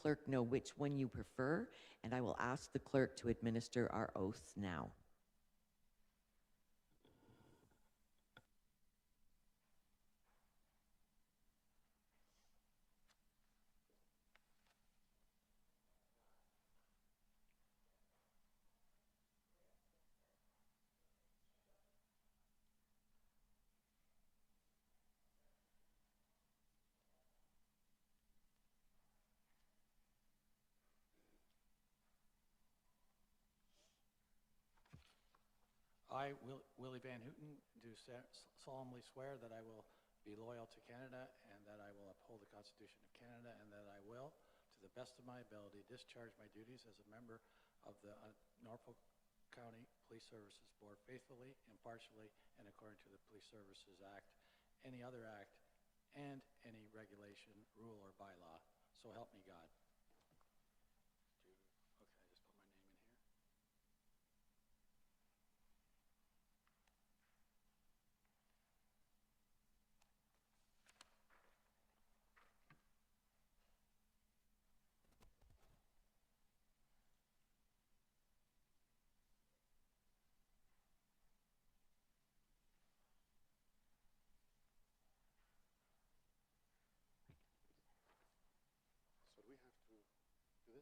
clerk know which one you prefer, and I will ask the clerk to administer our oaths now. I, Willie Van Houten, do solemnly swear that I will be loyal to Canada and that I will uphold the Constitution of Canada and that I will, to the best of my ability, discharge my duties as a member of the Norfolk County Police Services Board faithfully, impartially, and according to the Police Services Act, any other act, and any regulation, rule, or bylaw. So help me God. Okay, I just put my name in here. So do we have to do this? Or?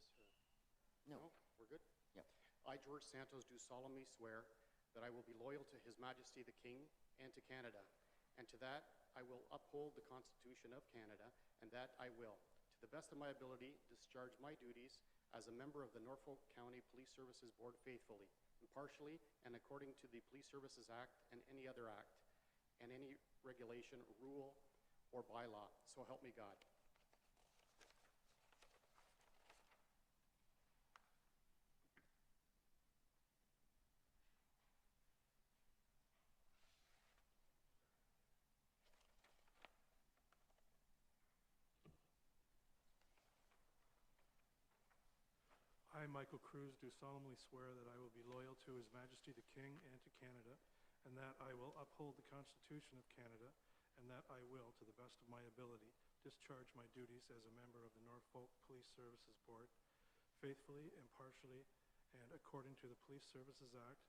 No. We're good? Yep. I, George Santos, do solemnly swear that I will be loyal to His Majesty the King and to Canada, and to that I will uphold the Constitution of Canada, and that I will, to the best of my ability, discharge my duties as a member of the Norfolk County Police Services Board faithfully, impartially, and according to the Police Services Act and any other act, and any regulation, rule, or bylaw. So help me God. I, Michael Cruz, do solemnly swear that I will be loyal to His Majesty the King and to Canada, and that I will uphold the Constitution of Canada, and that I will, to the best of my ability, discharge my duties as a member of the Norfolk Police Services Board faithfully, impartially, and according to the Police Services Act,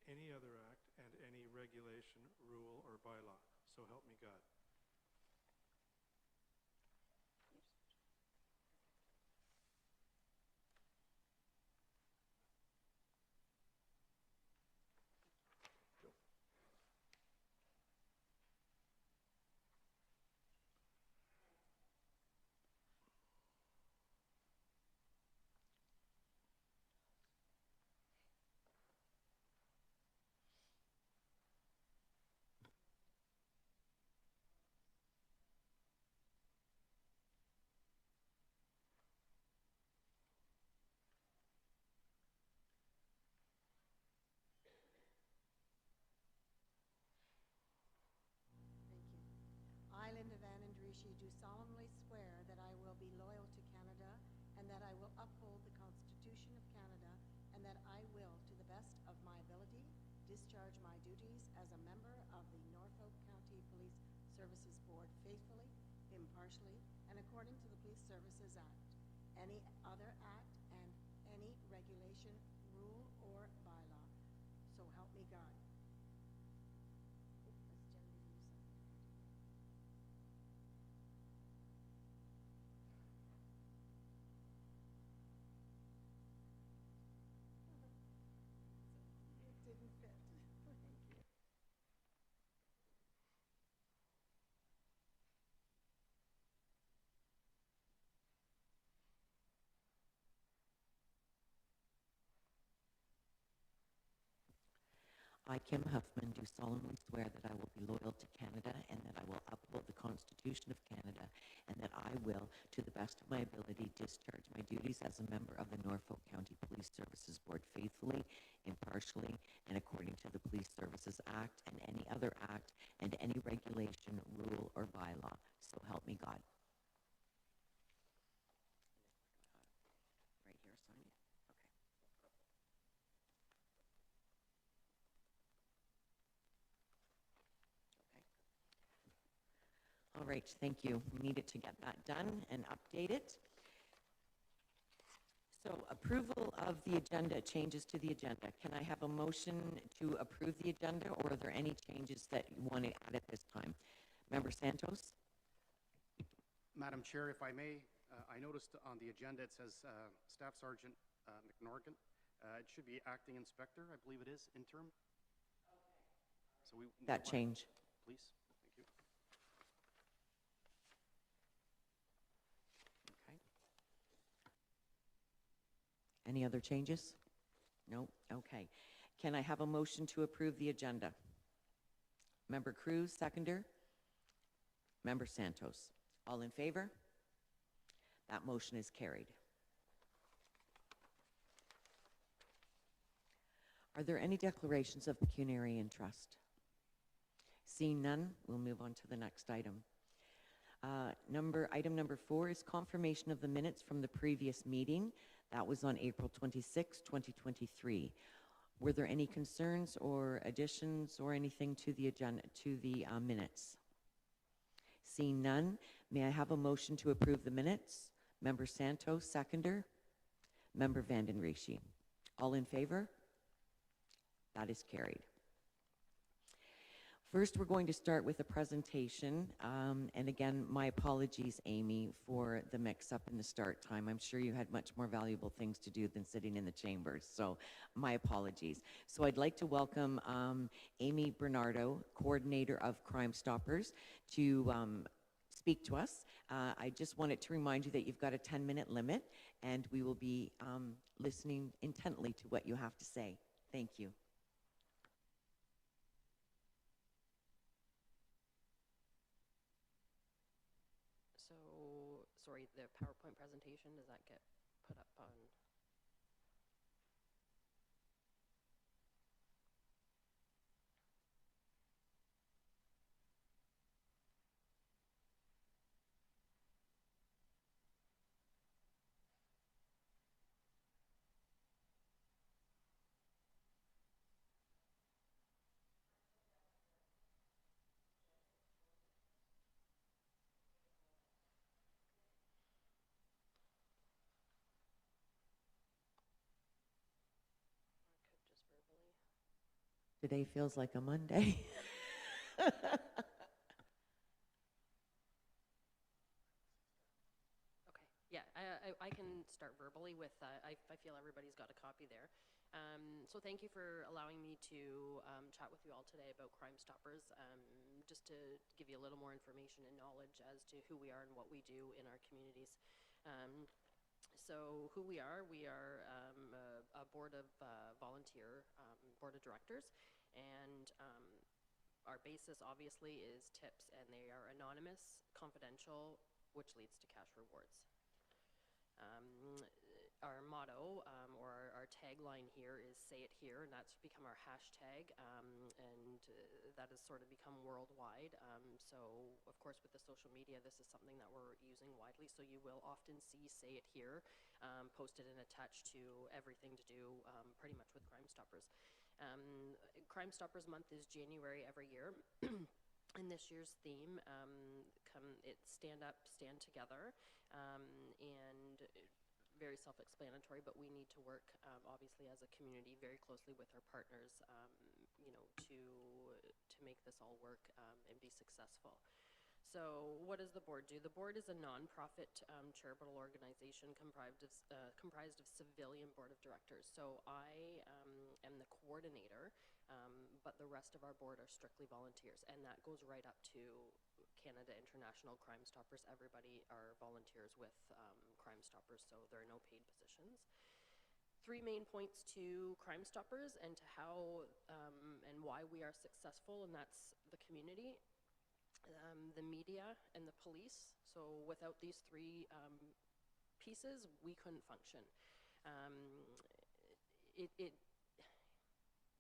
any other act, and any regulation, rule, or bylaw. So help me God. I, Linda Van Andrieschi, do solemnly swear that I will be loyal to Canada and that I will uphold the Constitution of Canada and that I will, to the best of my ability, discharge my duties as a member of the Norfolk County Police Services Board faithfully, impartially, and according to the Police Services Act, any other act, and any regulation, rule, or bylaw. So help me God. It didn't fit. Thank you. I, Kim Huffman, do solemnly swear that I will be loyal to Canada and that I will uphold the Constitution of Canada and that I will, to the best of my ability, discharge my duties as a member of the Norfolk County Police Services Board faithfully, impartially, and according to the Police Services Act and any other act and any regulation, rule, or bylaw. So help me God. Right here, sign it. All right, thank you. We needed to get that done and update it. So approval of the agenda, changes to the agenda. Can I have a motion to approve the agenda, or are there any changes that you want to add at this time? Member Santos? Madam Chair, if I may, I noticed on the agenda it says Staff Sergeant McNorgan. It should be Acting Inspector, I believe it is, interim. So we That want- change. Please, thank you. Okay. Any other changes? No? Okay. Can I have a motion to approve the agenda? Member Cruz, seconder. Member Santos. All in favor? That motion is carried. Are there any declarations of pecuniary interest? Seeing none, we'll move on to the next item. Item number 4 is confirmation of the minutes from the previous meeting. That was on April 26, 2023. Were there any concerns or additions or anything to the agenda, to the minutes? Seeing none, may I have a motion to approve the minutes? Member Santos, seconder. Member Vanden Rishi. All in favor? That is carried. First, we're going to start with a presentation. And again, my apologies, Amy, for the mix-up in the start time. I'm sure you had much more valuable things to do than sitting in the chambers, so my apologies. So I'd like to welcome Amy Bernardo, Coordinator of Crime Stoppers, to speak to us. I just wanted to remind you that you've got a 10-minute limit, and we will be listening intently to what you have to say. Thank you. So, sorry, the PowerPoint presentation, does that get put up on? Just verbally. Today feels like a Monday. Okay, yeah, I can start verbally with, I feel everybody's got a copy there. So thank you for allowing me to chat with you all today about Crime Stoppers, just to give you a little more information and knowledge as to who we are and what we do in our communities. So who we are a board of volunteer board of directors, and our basis obviously is tips, and they are anonymous, confidential, which leads to cash rewards. Our motto, or our tagline here is "Say It Here," and that's become our hashtag, and that has sort of become worldwide. So, of course, with the social media, this is something that we're using widely, so you will often see "Say It Here" posted and attached to everything to do pretty much with Crime Stoppers. Crime Stoppers Month is January every year. And this year's theme, it's Stand Up, Stand Together, and very self-explanatory, but we need to work, obviously, as a community very closely with our partners, you know, to make this all work and be successful. So what does the board do? The board is a nonprofit charitable organization comprised of civilian board of directors. So I am the coordinator, but the rest of our board are strictly volunteers, and that goes right up to Canada International Crime Stoppers. Everybody are volunteers with Crime Stoppers, so there are no paid positions. 3 main points to Crime Stoppers and to how and why we are successful, and that's the community, the media, and the police. So without these 3 pieces, we couldn't function.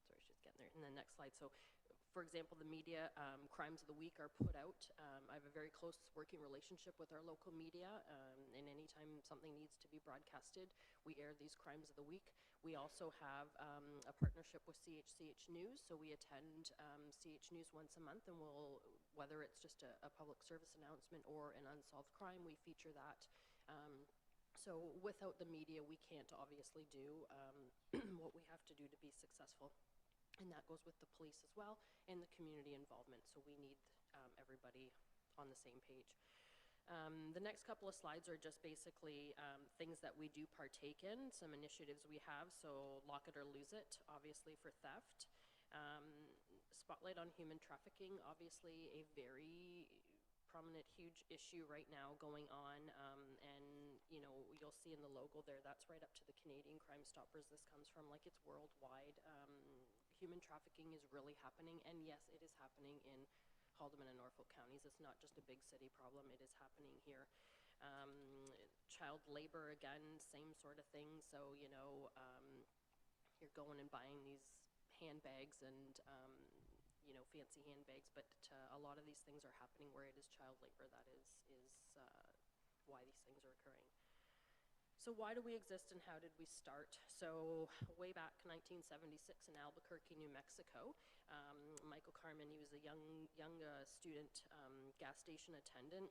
Sorry, she's getting there. In the next slide. So, for example, the media, Crimes of the Week are put out. I have a very close working relationship with our local media, and anytime something needs to be broadcasted, we air these Crimes of the Week. We also have a partnership with CHCH News, so we attend CH News once a month, and whether it's just a public service announcement or an unsolved crime, we feature that. So without the media, we can't obviously do what we have to do to be successful. And that goes with the police as well and the community involvement. So we need everybody on the same page. The next couple of slides are just basically things that we do partake in, some initiatives we have. So lock it or lose it, obviously for theft. Spotlight on human trafficking, obviously a very prominent, huge issue right now going on. And, you know, you'll see in the logo there, that's right up to the Canadian Crime Stoppers this comes from, like it's worldwide. Human trafficking is really happening, and yes, it is happening in Haldimand and Norfolk counties. It's not just a big city problem, it is happening here. Child labor, again, same sort of thing. So, you know, you're going and buying these handbags and, you know, fancy handbags, but a lot of these things are happening where it is child labor. That is why these things are occurring. So why do we exist and how did we start? So way back 1976 in Albuquerque, New Mexico, Michael Carmen, he was a young student gas station attendant,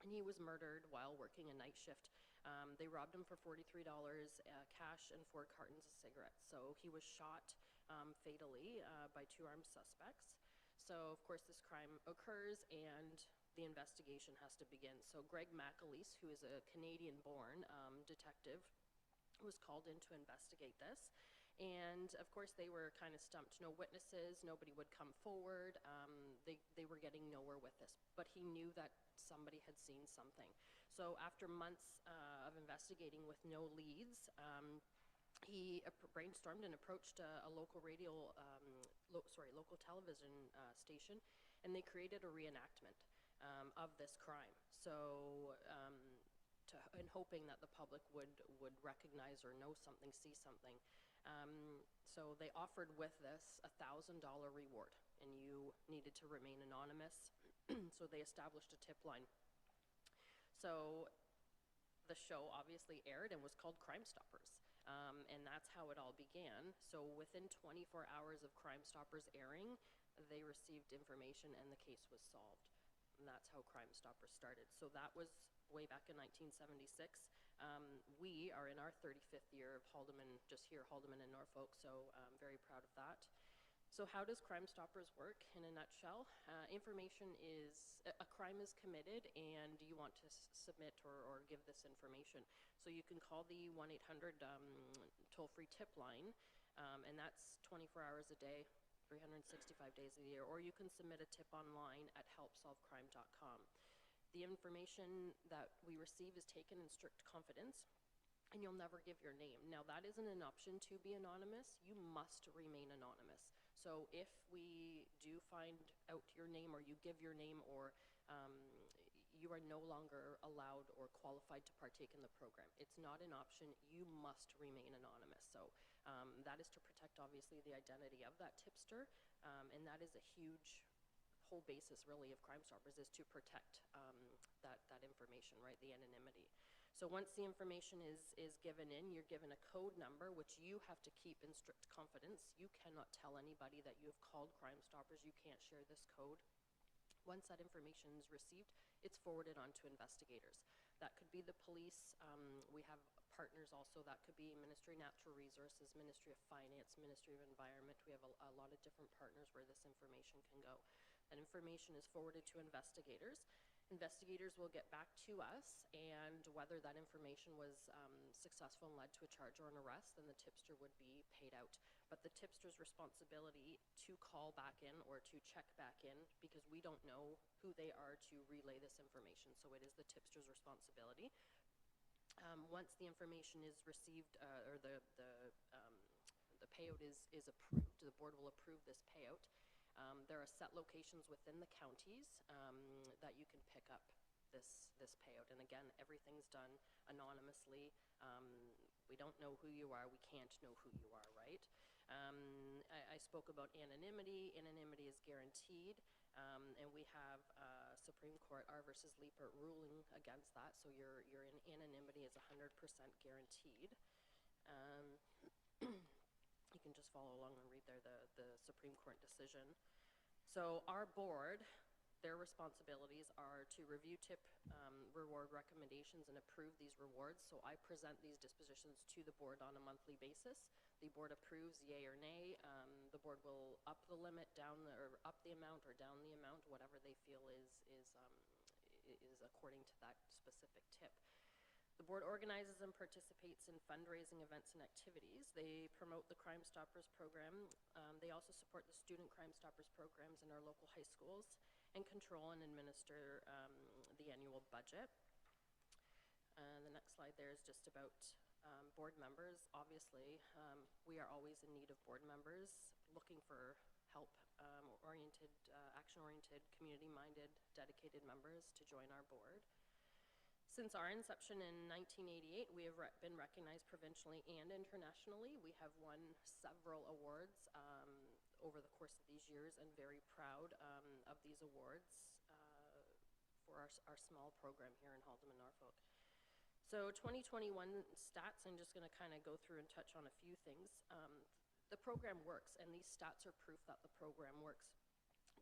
and he was murdered while working a night shift. They robbed him for $43 cash and 4 cartons of cigarettes. So he was shot fatally by 2 armed suspects. So of course this crime occurs and the investigation has to begin. So Greg McAleese, who is a Canadian-born detective, was called in to investigate this. And of course they were kind of stumped. No witnesses, nobody would come forward. They were getting nowhere with this, but he knew that somebody had seen something. So after months of investigating with no leads, he brainstormed and approached a local local television station, and they created a reenactment of this crime. So and hoping that the public would recognize or know something, see something. So they offered with this a $1,000 reward, and you needed to remain anonymous. So they established a tip line. So the show obviously aired and was called Crime Stoppers. And that's how it all began. So within 24 hours of Crime Stoppers airing, they received information and the case was solved. And that's how Crime Stoppers started. So that was way back in 1976. We are in our 35th year of Haldimand, just here, Haldimand and Norfolk, so I'm very proud of that. So how does Crime Stoppers work in a nutshell? Information is, a crime is committed and you want to submit or give this information. So you can call the 1-800 toll-free tip line, and that's 24 hours a day, 365 days a year, or you can submit a tip online at helpsolvecrime.com. The information that we receive is taken in strict confidence, and you'll never give your name. Now, that isn't an option to be anonymous. You must remain anonymous. So if we do find out your name or you give your name, or you are no longer allowed or qualified to partake in the program. It's not an option. You must remain anonymous. So that is to protect, obviously, the identity of that tipster, and that is a huge whole basis, really, of Crime Stoppers, is to protect that information, right, the anonymity. So once the information is given in, you're given a code number, which you have to keep in strict confidence. You cannot tell anybody that you have called Crime Stoppers. You can't share this code. Once that information is received, it's forwarded on to investigators. That could be the police. We have partners also. That could be Ministry of Natural Resources, Ministry of Finance, Ministry of Environment. We have a lot of different partners where this information can go. That information is forwarded to investigators. Investigators will get back to us, and whether that information was successful and led to a charge or an arrest, then the tipster would be paid out. But the tipster's responsibility to call back in or to check back in, because we don't know who they are to relay this information, so it is the tipster's responsibility. Once the information is received, or the payout is approved, the board will approve this payout. There are set locations within the counties that you can pick up this payout. And again, everything's done anonymously. We don't know who you are. We can't know who you are, right? I spoke about anonymity. Anonymity is guaranteed. And we have Supreme Court R versus Liepert ruling against that. So your anonymity is 100% guaranteed. You can just follow along and read there the Supreme Court decision. So our board, their responsibilities are to review tip reward recommendations and approve these rewards. So I present these dispositions to the board on a monthly basis. The board approves yay or nay. The board will up the limit, or up the amount or down the amount, whatever they feel is according to that specific tip. The board organizes and participates in fundraising events and activities. They promote the Crime Stoppers program. They also support the student Crime Stoppers programs in our local high schools and control and administer the annual budget. The next slide there is just about board members. Obviously, we are always in need of board members, looking for help, action-oriented, community-minded, dedicated members to join our board. Since our inception in 1988, we have been recognized provincially and internationally. We have won several awards over the course of these years, and very proud of these awards for our small program here in Haldeman, Norfolk. So 2021 stats, I'm just going to kind of go through and touch on a few things. The program works, and these stats are proof that the program works.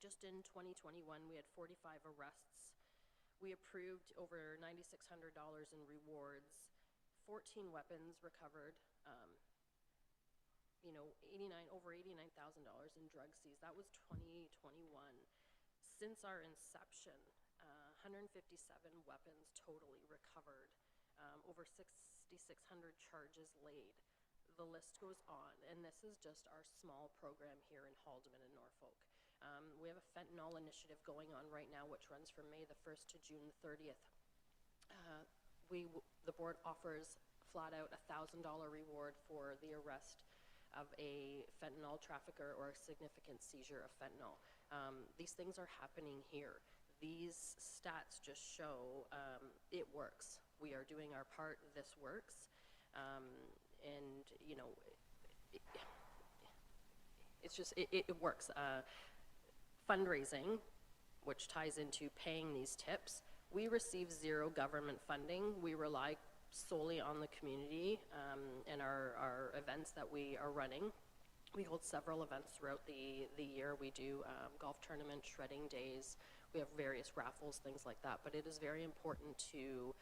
Just in 2021, we had 45 arrests. We approved over $9,600 in rewards, 14 weapons recovered, over $89,000 in drug seized. That was 2021. Since our inception, 157 weapons totally recovered, over 6,600 charges laid. The list goes on, and this is just our small program here in Haldeman and Norfolk. We have a fentanyl initiative going on right now, which runs from May the 1st to June the 30th. The board offers flat out $1,000 reward for the arrest of a fentanyl trafficker or a significant seizure of fentanyl. These things are happening here. These stats just show it works. We are doing our part. This works. And, it works. Fundraising, which ties into paying these tips, we receive zero government funding. We rely solely on the community and our events that we are running. We hold several events throughout the year. We do golf tournaments, shredding days. We have various raffles, things like that. But it is very important to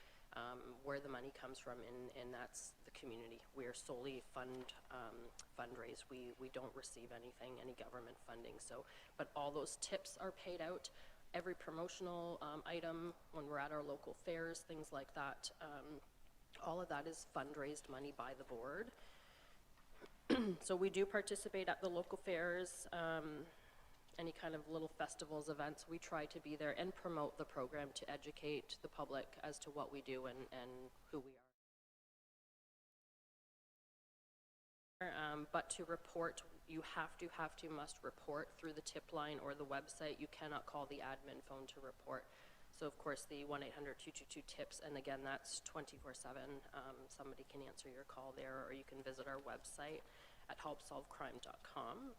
where the money comes from, and that's the community. We are solely fundraise. We don't receive any government funding. So, but all those tips are paid out. Every promotional item when we're at our local fairs, things like that, all of that is fundraised money by the board. So we do participate at the local fairs, any kind of little festivals, events. We try to be there and promote the program to educate the public as to what we do and who we are. But to report, you must report through the tip line or the website. You cannot call the admin phone to report. So of course the 1-800-222-TIPS, and again that's 24/7. Somebody can answer your call there, or you can visit our website at helpsolvecrime.com.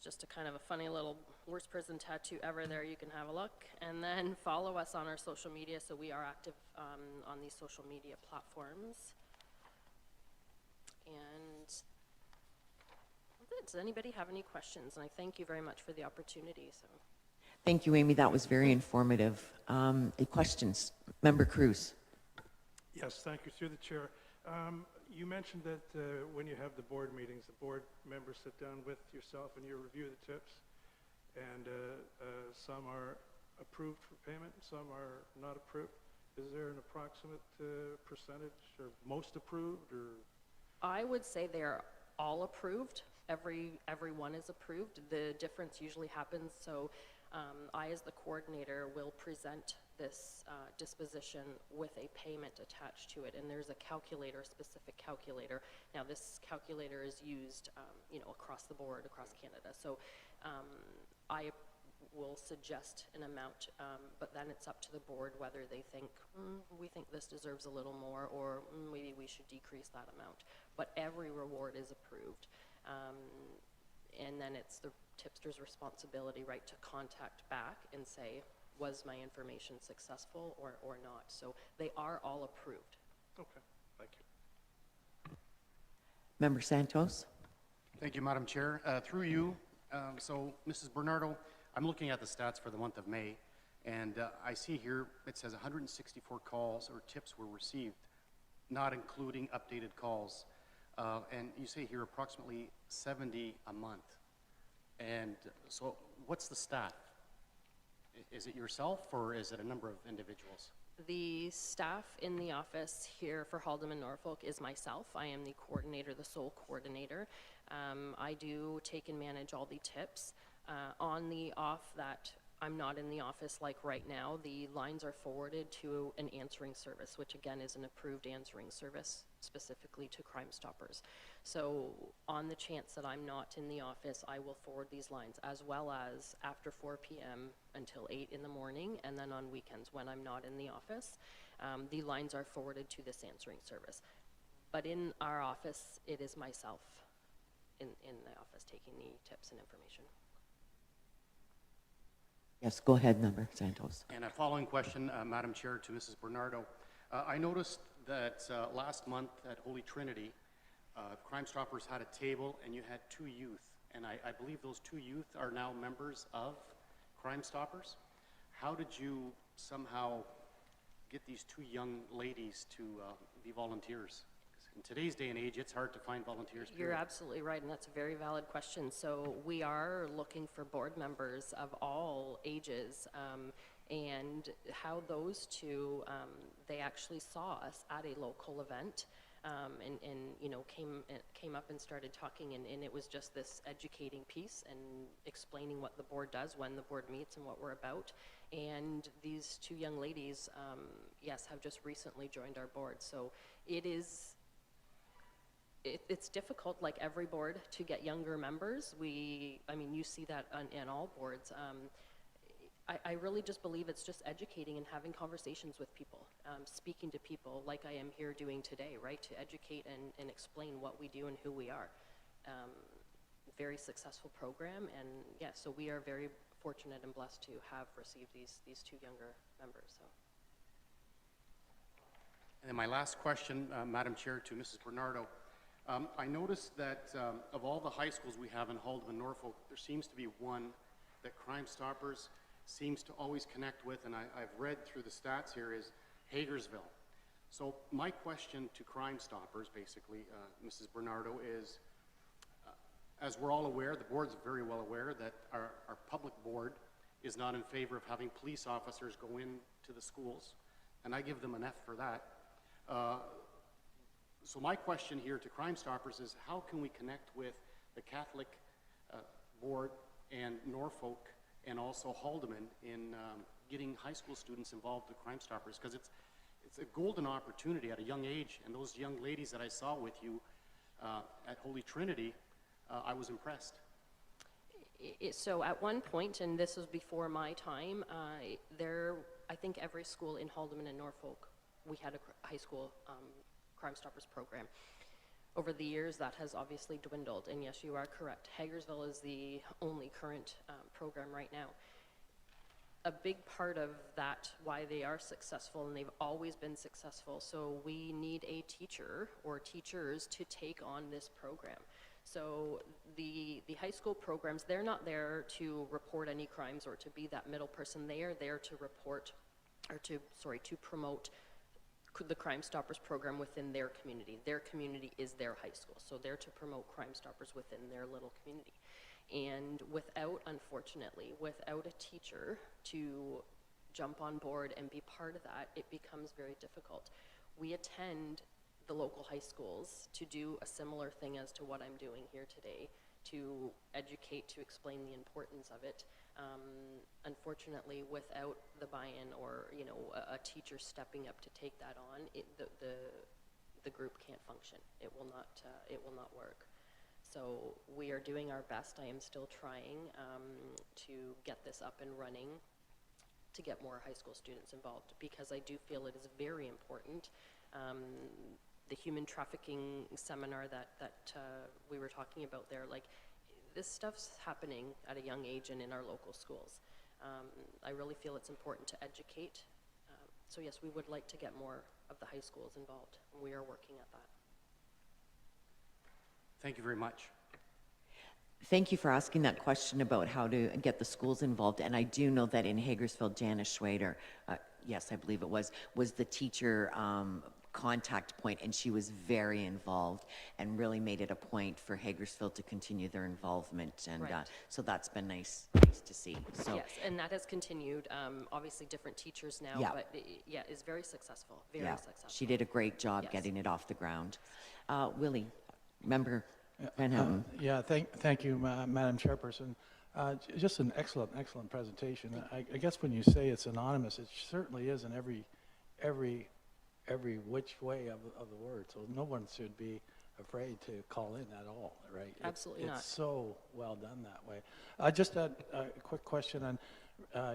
Just a kind of a funny little worst prison tattoo ever there. You can have a look, and then follow us on our social media. So we are active on these social media platforms. And that's it. Does anybody have any questions? And I thank you very much for the opportunity. So. Thank you, Amy. That was very informative. Questions? Member Cruz. Yes, thank you. Through the chair. You mentioned that when you have the board meetings, the board members sit down with yourself and you review the tips, and some are approved for payment, some are not approved. Is there an approximate percentage, or most approved, or? I would say they're all approved. Every one is approved. The difference usually happens. So I, as the coordinator, will present this disposition with a payment attached to it, and there's a calculator, a specific calculator. Now this calculator is used across the board, across Canada. So I will suggest an amount, but then it's up to the board whether they think, we think this deserves a little more, or maybe we should decrease that amount. But every reward is approved. And then it's the tipster's responsibility, right, to contact back and say, was my information successful or not? So they are all approved. Okay, thank you. Member Santos. Thank you, Madam Chair. Through you, so Mrs. Bernardo, I'm looking at the stats for the month of May, and I see here it says 164 calls or tips were received, not including updated calls. And you say here approximately 70 a month. And so what's the staff? Is it yourself or is it a number of individuals? The staff in the office here for Haldeman Norfolk is myself. I am the coordinator, the sole coordinator. I do take and manage all the tips. On the off that I'm not in the office like right now, the lines are forwarded to an answering service, which again is an approved answering service specifically to Crime Stoppers. So on the chance that I'm not in the office, I will forward these lines, as well as after 4 p.m. until 8 in the morning, and then on weekends when I'm not in the office, the lines are forwarded to this answering service. But in our office, it is myself in the office taking the tips and information. Yes, go ahead, Member Santos. And a following question, Madam Chair, to Mrs. Bernardo. I noticed that last month at Holy Trinity, Crime Stoppers had a table and you had 2 youth. And I believe those 2 youth are now members of Crime Stoppers. How did you somehow get these 2 young ladies to be volunteers? In today's day and age, it's hard to find volunteers. You're absolutely right, and that's a very valid question. So we are looking for board members of all ages, and how those 2, they actually saw us at a local event, and you know, came up and started talking, and it was just this educating piece and explaining what the board does, when the board meets, and what we're about. And these 2 young ladies, yes, have just recently joined our board. So it is. It's difficult, like every board, to get younger members. I mean, you see that in all boards. I really just believe it's just educating and having conversations with people, speaking to people like I am here doing today, right? To educate and explain what we do and who we are. Very successful program, and yeah, so we are very fortunate and blessed to have received these 2 younger members. So. And then my last question, Madam Chair, to Mrs. Bernardo. I noticed that of all the high schools we have in Haldeman, Norfolk, there seems to be one that Crime Stoppers seems to always connect with, and I've read through the stats here, is Hagersville. So my question to Crime Stoppers, basically, Mrs. Bernardo, is, as we're all aware, the board's very well aware that our public board is not in favor of having police officers go into the schools, and I give them an F for that. So my question here to Crime Stoppers is, how can we connect with the Catholic board and Norfolk and also Haldeman in getting high school students involved with Crime Stoppers? Because it's a golden opportunity at a young age, and those young ladies that I saw with you at Holy Trinity, I was impressed. So at one point, and this was before my time, I think every school in Haldeman and Norfolk, we had a high school Crime Stoppers program. Over the years, that has obviously dwindled, and yes, you are correct. Hagersville is the only current program right now. A big part of that, why they are successful, and they've always been successful, so we need a teacher or teachers to take on this program. So the high school programs, they're not there to report any crimes or to be that middle person. They are there to report, or to promote the Crime Stoppers program within their community. Their community is their high school, so they're to promote Crime Stoppers within their little community. And unfortunately, without a teacher to jump on board and be part of that, it becomes very difficult. We attend the local high schools to do a similar thing as to what I'm doing here today, to educate, to explain the importance of it. Unfortunately, without the buy-in or a teacher stepping up to take that on, the group can't function. It will not work. So we are doing our best. I am still trying to get this up and running, to get more high school students involved, because I do feel it is very important. The human trafficking seminar that we were talking about there, like, this stuff's happening at a young age and in our local schools. I really feel it's important to educate. So yes, we would like to get more of the high schools involved, and we are working at that. Thank you very much. Thank you for asking that question about how to get the schools involved. And I do know that in Hagersville, Janice Schrader, yes, I believe it was the teacher contact point, and she was very involved and really made it a point for Hagersville to continue their involvement. And Right. so that's been nice to see. So Yes, and that has continued. Obviously, different teachers now, Yeah. but yeah, is very successful. Very yeah, successful. she did a great job Yes. getting it off the ground. Willie, member Yeah, Van Houten. Yeah, thank you, Madam Chairperson. Just an excellent presentation. I guess when you say it's anonymous, it certainly is in every which way of the word. So no one should be afraid to call in at all, right? Absolutely not. It's so well done that way. Just a quick question on,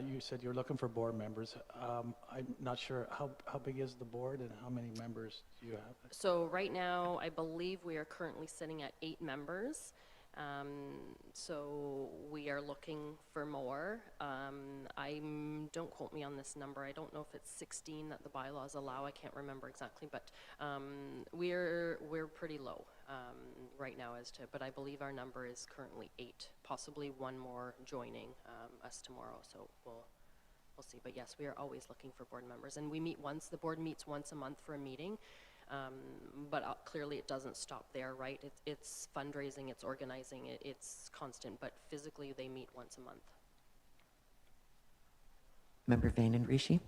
you said you're looking for board members. I'm not sure, how big is the board and how many members do you have? So right now, I believe we are currently sitting at 8 members. So we are looking for more. Don't quote me on this number. I don't know if it's 16 that the bylaws allow. I can't remember exactly, but we're pretty low right now but I believe our number is currently 8, possibly one more joining us tomorrow. So we'll see. But yes, we are always looking for board members, and the board meets once a month for a meeting. But clearly it doesn't stop there, right? It's fundraising, it's organizing, it's constant, but physically they meet once a month. Member Van and Rishi.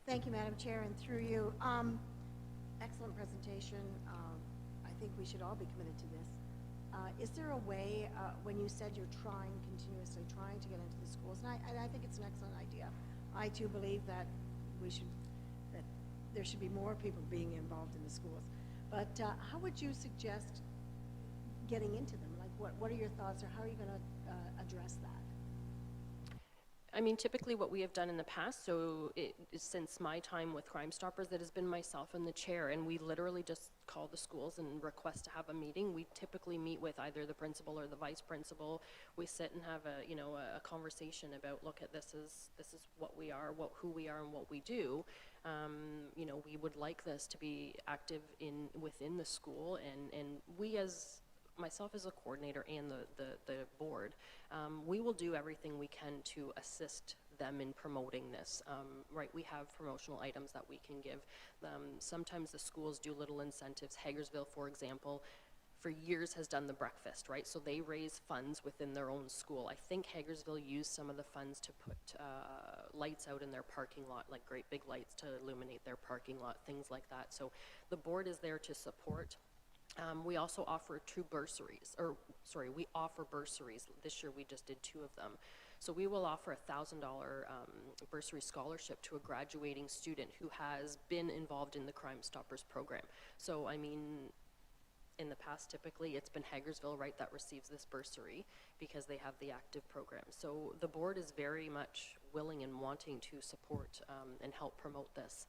Thank you, Madam Chair, and through you. Excellent presentation. I think we should all be committed to this. Is there a way, when you said you're continuously trying to get into the schools, and I think it's an excellent idea. I too believe that that there should be more people being involved in the schools. But how would you suggest getting into them? Like, what are your thoughts, or how are you going to address that? I mean, typically what we have done in the past, since my time with Crime Stoppers, it has been myself and the chair, and we literally just call the schools and request to have a meeting. We typically meet with either the principal or the vice principal. We sit and have a conversation about, look at this is what we are, who we are, and what we do. We would like this to be active within the school, and we myself as a coordinator and the board, we will do everything we can to assist them in promoting this. Right, we have promotional items that we can give. Sometimes the schools do little incentives. Hagersville, for example, for years has done the breakfast, right? So they raise funds within their own school. I think Hagersville used some of the funds to put lights out in their parking lot, like great big lights to illuminate their parking lot, things like that. So the board is there to support. We also offer we offer bursaries. This year we just did 2 of them. So we will offer a $1,000 bursary scholarship to a graduating student who has been involved in the Crime Stoppers program. So, I mean, in the past, typically, it's been Hagersville, right, that receives this bursary because they have the active program. So the board is very much willing and wanting to support and help promote this.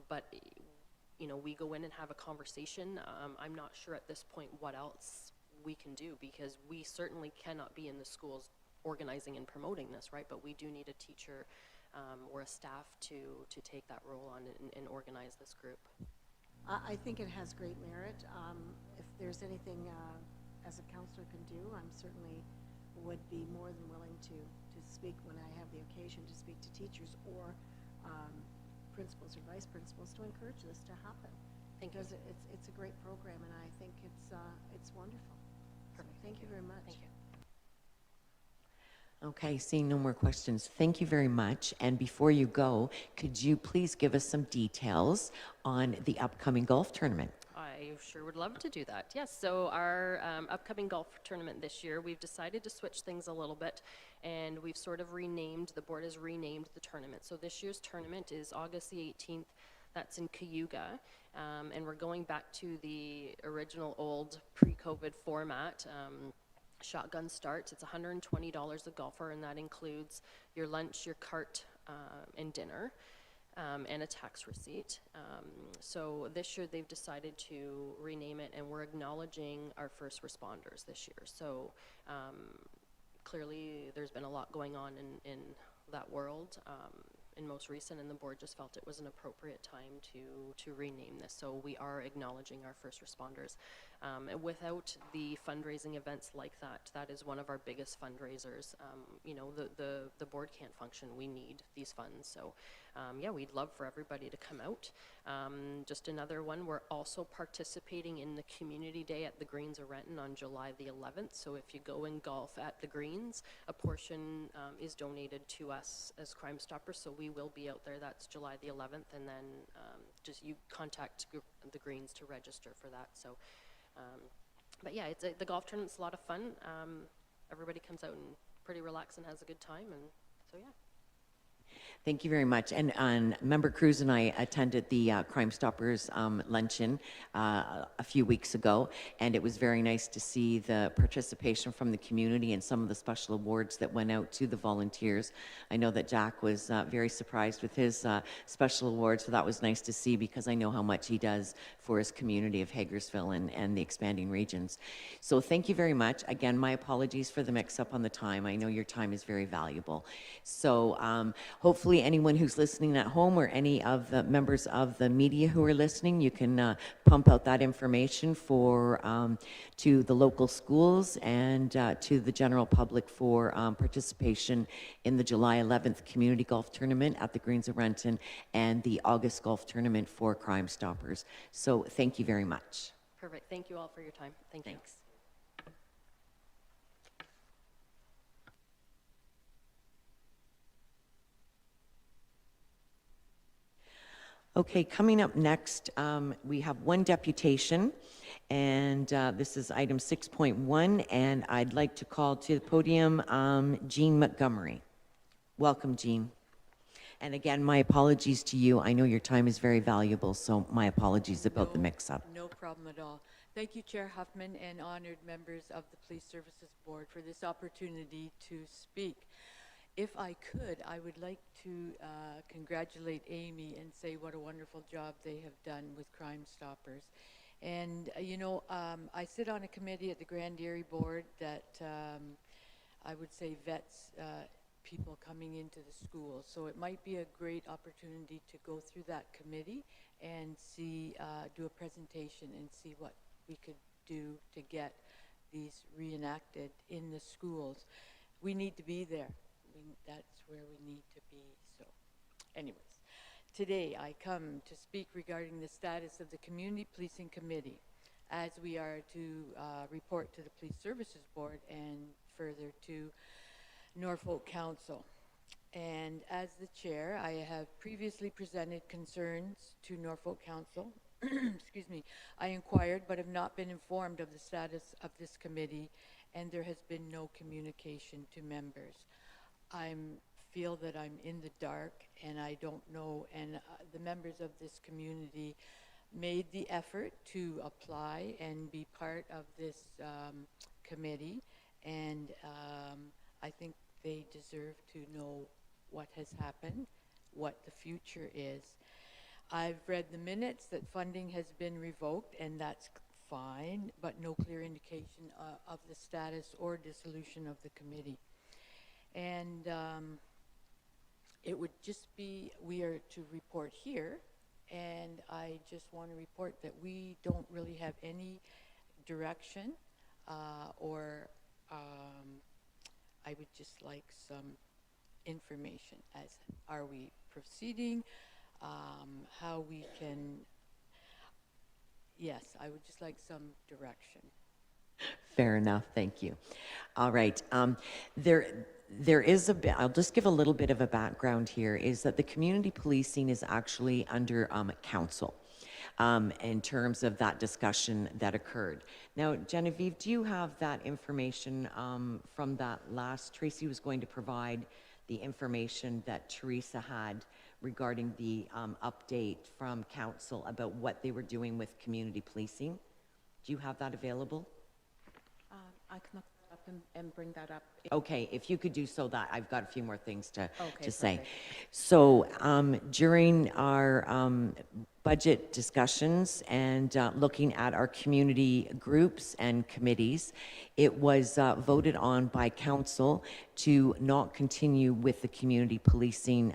But we go in and have a conversation. I'm not sure at this point what else we can do, because we certainly cannot be in the schools organizing and promoting this, right? But we do need a teacher or a staff to take that role on and organize this group. I think it has great merit. If there's anything as a counselor can do, I'm certainly would be more than willing to speak when I have the occasion to speak to teachers or principals or vice principals to encourage this to happen. Because it's a great program, and I think it's wonderful. So thank you very much. Thank you. Okay, seeing no more questions, thank you very much. And before you go, could you please give us some details on the upcoming golf tournament? I sure would love to do that. Yes, so our upcoming golf tournament this year, we've decided to switch things a little bit, and we've sort of the board has renamed the tournament. So this year's tournament is August the 18th. That's in Cayuga, and we're going back to the original old pre-COVID format. Shotgun starts. It's $120 a golfer, and that includes your lunch, your cart, and dinner, and a tax receipt. So this year they've decided to rename it, and we're acknowledging our first responders this year. So clearly there's been a lot going on in that world. In most recent, and the board just felt it was an appropriate time to rename this. So we are acknowledging our first responders. And without the fundraising events like that, that is one of our biggest fundraisers. You know, the board can't function. We need these funds. So, yeah, we'd love for everybody to come out. Just another one, we're also participating in the Community Day at the Greens of Renton on July the 11th. So if you go and golf at the Greens, a portion is donated to us as Crime Stoppers. So we will be out there. That's July the 11th. And then just you contact the Greens to register for that. So. But yeah, the golf tournament's a lot of fun. Everybody comes out and pretty relaxed and has a good time, and so yeah. Thank you very much. And Member Cruz and I attended the Crime Stoppers luncheon a few weeks ago, and it was very nice to see the participation from the community and some of the special awards that went out to the volunteers. I know that Jack was very surprised with his special award, so that was nice to see because I know how much he does for his community of Hagersville and the expanding regions. So thank you very much. Again, my apologies for the mix-up on the time. I know your time is very valuable. So hopefully anyone who's listening at home or any of the members of the media who are listening, you can pump out that information for to the local schools and to the general public for participation in the July 11th Community Golf Tournament at the Greens of Renton and the August Golf Tournament for Crime Stoppers. So thank you very much. Perfect. Thank you all for your time. Thank you. Thanks. Okay, coming up next, we have one deputation, and this is item 6.1, and I'd like to call to the podium Jean Montgomery. Welcome, Jean. And again, my apologies to you. I know your time is very valuable, so my apologies about the mix-up. No problem at all. Thank you, Chair Huffman, and honored members of the Police Services Board for this opportunity to speak. If I could, I would like to congratulate Amy and say what a wonderful job they have done with Crime Stoppers. And, you know, I sit on a committee at the Grand Erie Board that I would say vets people coming into the schools. So it might be a great opportunity to go through that committee and see, do a presentation and see what we could do to get these reenacted in the schools. We need to be there. That's where we need to be. So anyways, today I come to speak regarding the status of the Community Policing Committee as we are to report to the Police Services Board and further to Norfolk Council. And as the chair, I have previously presented concerns to Norfolk Council. Excuse me. I inquired but have not been informed of the status of this committee, and there has been no communication to members. I feel that I'm in the dark and I don't know, and the members of this community made the effort to apply and be part of this committee, and I think they deserve to know what has happened, what the future is. I've read the minutes that funding has been revoked, and that's fine, but no clear indication of the status or dissolution of the committee. And it would just be, we are to report here, and I just want to report that we don't really have any direction or I would just like some information as are we proceeding, how we can, yes, I would just like some direction. Fair enough, thank you. All right, there is a bit, I'll just give a little bit of a background here, is that the community policing is actually under council in terms of that discussion that occurred. Now, Genevieve, do you have that information from that last, Tracy was going to provide the information that Teresa had regarding the update from council about what they were doing with community policing? Do you have that available? I can look that up and bring that up. Okay, if you could do so, that I've got a few more things to say. Perfect. So during our budget discussions and looking at our community groups and committees, it was voted on by council to not continue with the community policing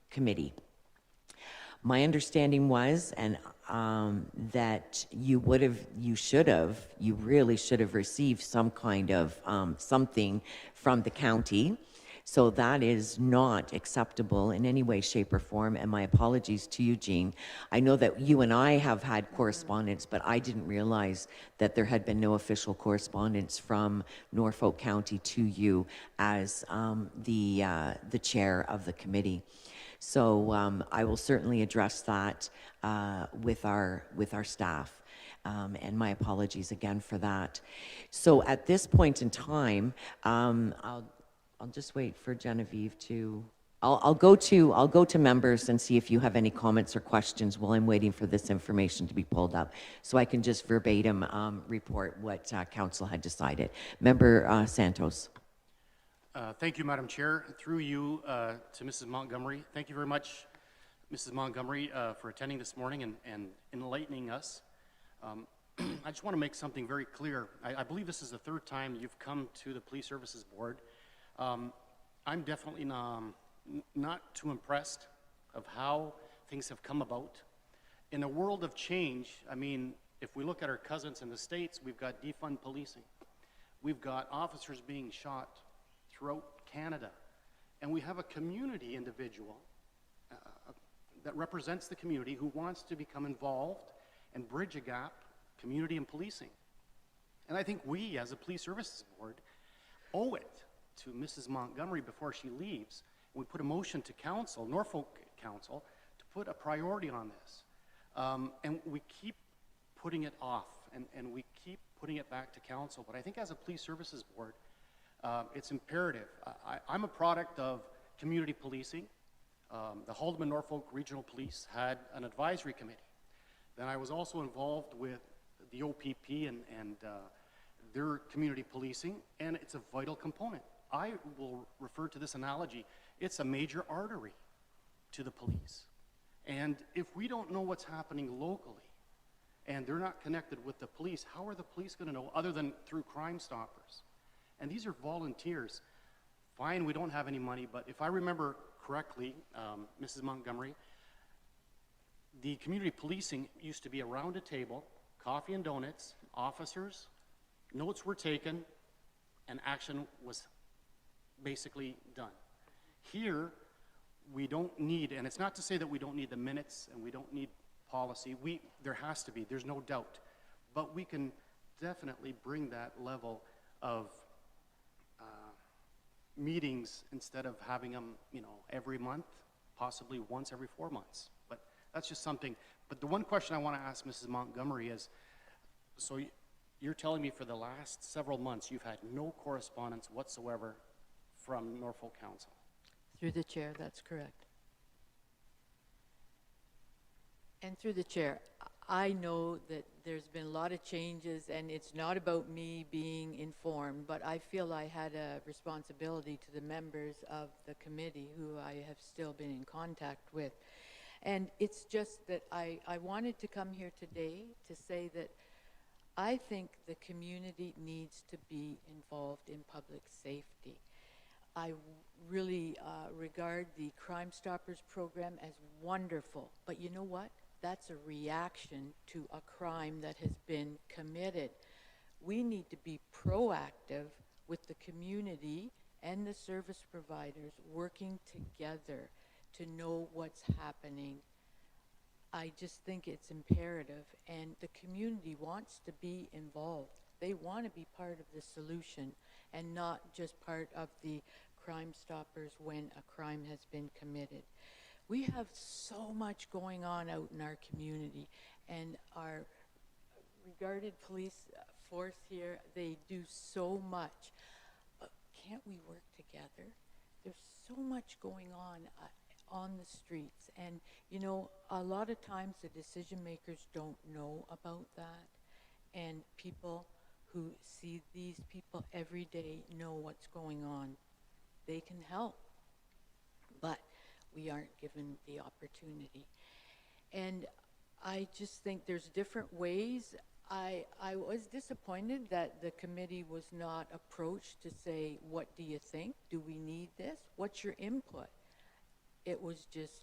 committee. My understanding was, and that you really should have received some kind of something from the county. So that is not acceptable in any way, shape, or form, and my apologies to Eugene. I know that you and I have had correspondence, but I didn't realize that there had been no official correspondence from Norfolk County to you as the chair of the committee. So I will certainly address that with our staff. And my apologies again for that. So at this point in time, I'll just wait for Genevieve to. I'll go to members and see if you have any comments or questions while I'm waiting for this information to be pulled up, so I can just verbatim report what council had decided. Member Santos. Thank you, Madam Chair. Through you to Mrs. Montgomery. Thank you very much, Mrs. Montgomery, for attending this morning and enlightening us. I just want to make something very clear. I believe this is the third time you've come to the Police Services Board. I'm definitely not too impressed of how things have come about. In a world of change, I mean, if we look at our cousins in the States, we've got defund policing. We've got officers being shot throughout Canada. And we have a community individual that represents the community who wants to become involved and bridge a gap, community and policing. And I think we, as a Police Services Board, owe it to Mrs. Montgomery before she leaves. We put a motion to council, Norfolk Council, to put a priority on this. And we keep putting it off, and we keep putting it back to council. But I think as a Police Services Board, it's imperative. I'm a product of community policing. The Haldeman Norfolk Regional Police had an advisory committee. Then I was also involved with the OPP and their community policing, and it's a vital component. I will refer to this analogy. It's a major artery to the police. And if we don't know what's happening locally, and they're not connected with the police, how are the police going to know other than through Crime Stoppers? And these are volunteers. Fine, we don't have any money, but if I remember correctly, Mrs. Montgomery, the community policing used to be around a table, coffee and donuts, officers, notes were taken, and action was basically done. Here, we don't need, and it's not to say that we don't need the minutes and we don't need policy. There has to be, there's no doubt. But we can definitely bring that level of meetings instead of having them, every month, possibly once every 4 months. But that's just something. But the one question I want to ask Mrs. Montgomery is, so you're telling me for the last several months you've had no correspondence whatsoever from Norfolk Council? Through the chair, that's correct. And through the chair, I know that there's been a lot of changes, and it's not about me being informed, but I feel I had a responsibility to the members of the committee who I have still been in contact with. And it's just that I wanted to come here today to say that I think the community needs to be involved in public safety. I really regard the Crime Stoppers program as wonderful, but you know what? That's a reaction to a crime that has been committed. We need to be proactive with the community and the service providers working together to know what's happening. I just think it's imperative, and the community wants to be involved. They want to be part of the solution and not just part of the Crime Stoppers when a crime has been committed. We have so much going on out in our community, and our regarded police force here, they do so much. But can't we work together? There's so much going on the streets, and a lot of times the decision makers don't know about that, and people who see these people every day know what's going on. They can help, but we aren't given the opportunity. And I just think there's different ways. I was disappointed that the committee was not approached to say, what do you think? Do we need this? What's your input? It was just,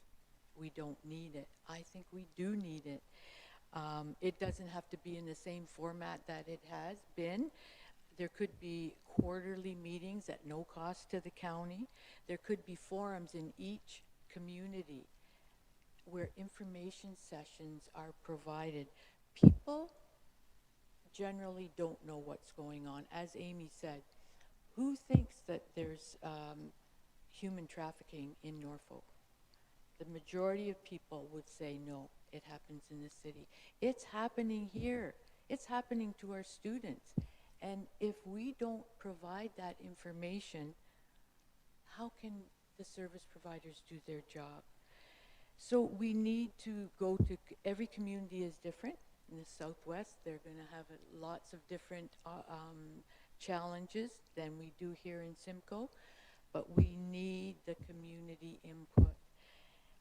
we don't need it. I think we do need it. It doesn't have to be in the same format that it has been. There could be quarterly meetings at no cost to the county. There could be forums in each community where information sessions are provided. People generally don't know what's going on. As Amy said, who thinks that there's human trafficking in Norfolk? The majority of people would say no, it happens in the city. It's happening here. It's happening to our students. And if we don't provide that information, how can the service providers do their job? So we need to go to, every community is different. In the Southwest, they're going to have lots of different challenges than we do here in Simcoe, but we need the community input.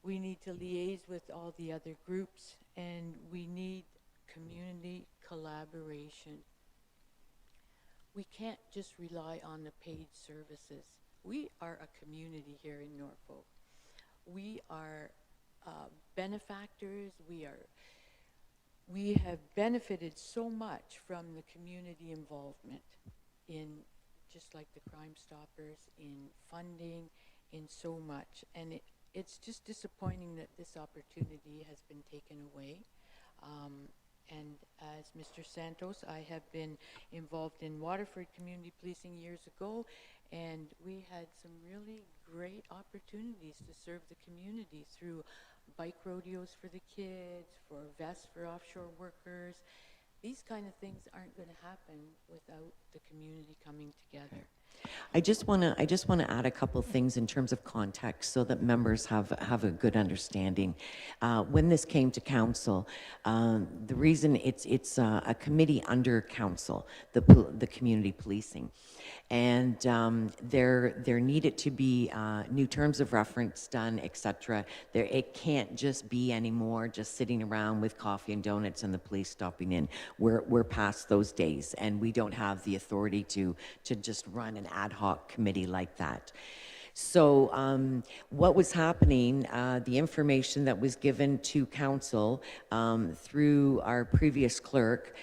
We need to liaise with all the other groups, and we need community collaboration. We can't just rely on the paid services. We are a community here in Norfolk. We are benefactors. We have benefited so much from the community involvement in, just like the Crime Stoppers, in funding, in so much. And it's just disappointing that this opportunity has been taken away. And as Mr. Santos, I have been involved in Waterford Community Policing years ago, and we had some really great opportunities to serve the community through bike rodeos for the kids, for vests for offshore workers. These kind of things aren't going to happen without the community coming together. I just want to add a couple things in terms of context so that members have a good understanding. When this came to council, the reason it's a committee under council, the community policing, and there needed to be new terms of reference done, etc. It can't just be anymore just sitting around with coffee and donuts and the police stopping in. We're past those days, and we don't have the authority to just run an ad hoc committee like that. So what was happening, the information that was given to council through our previous clerk,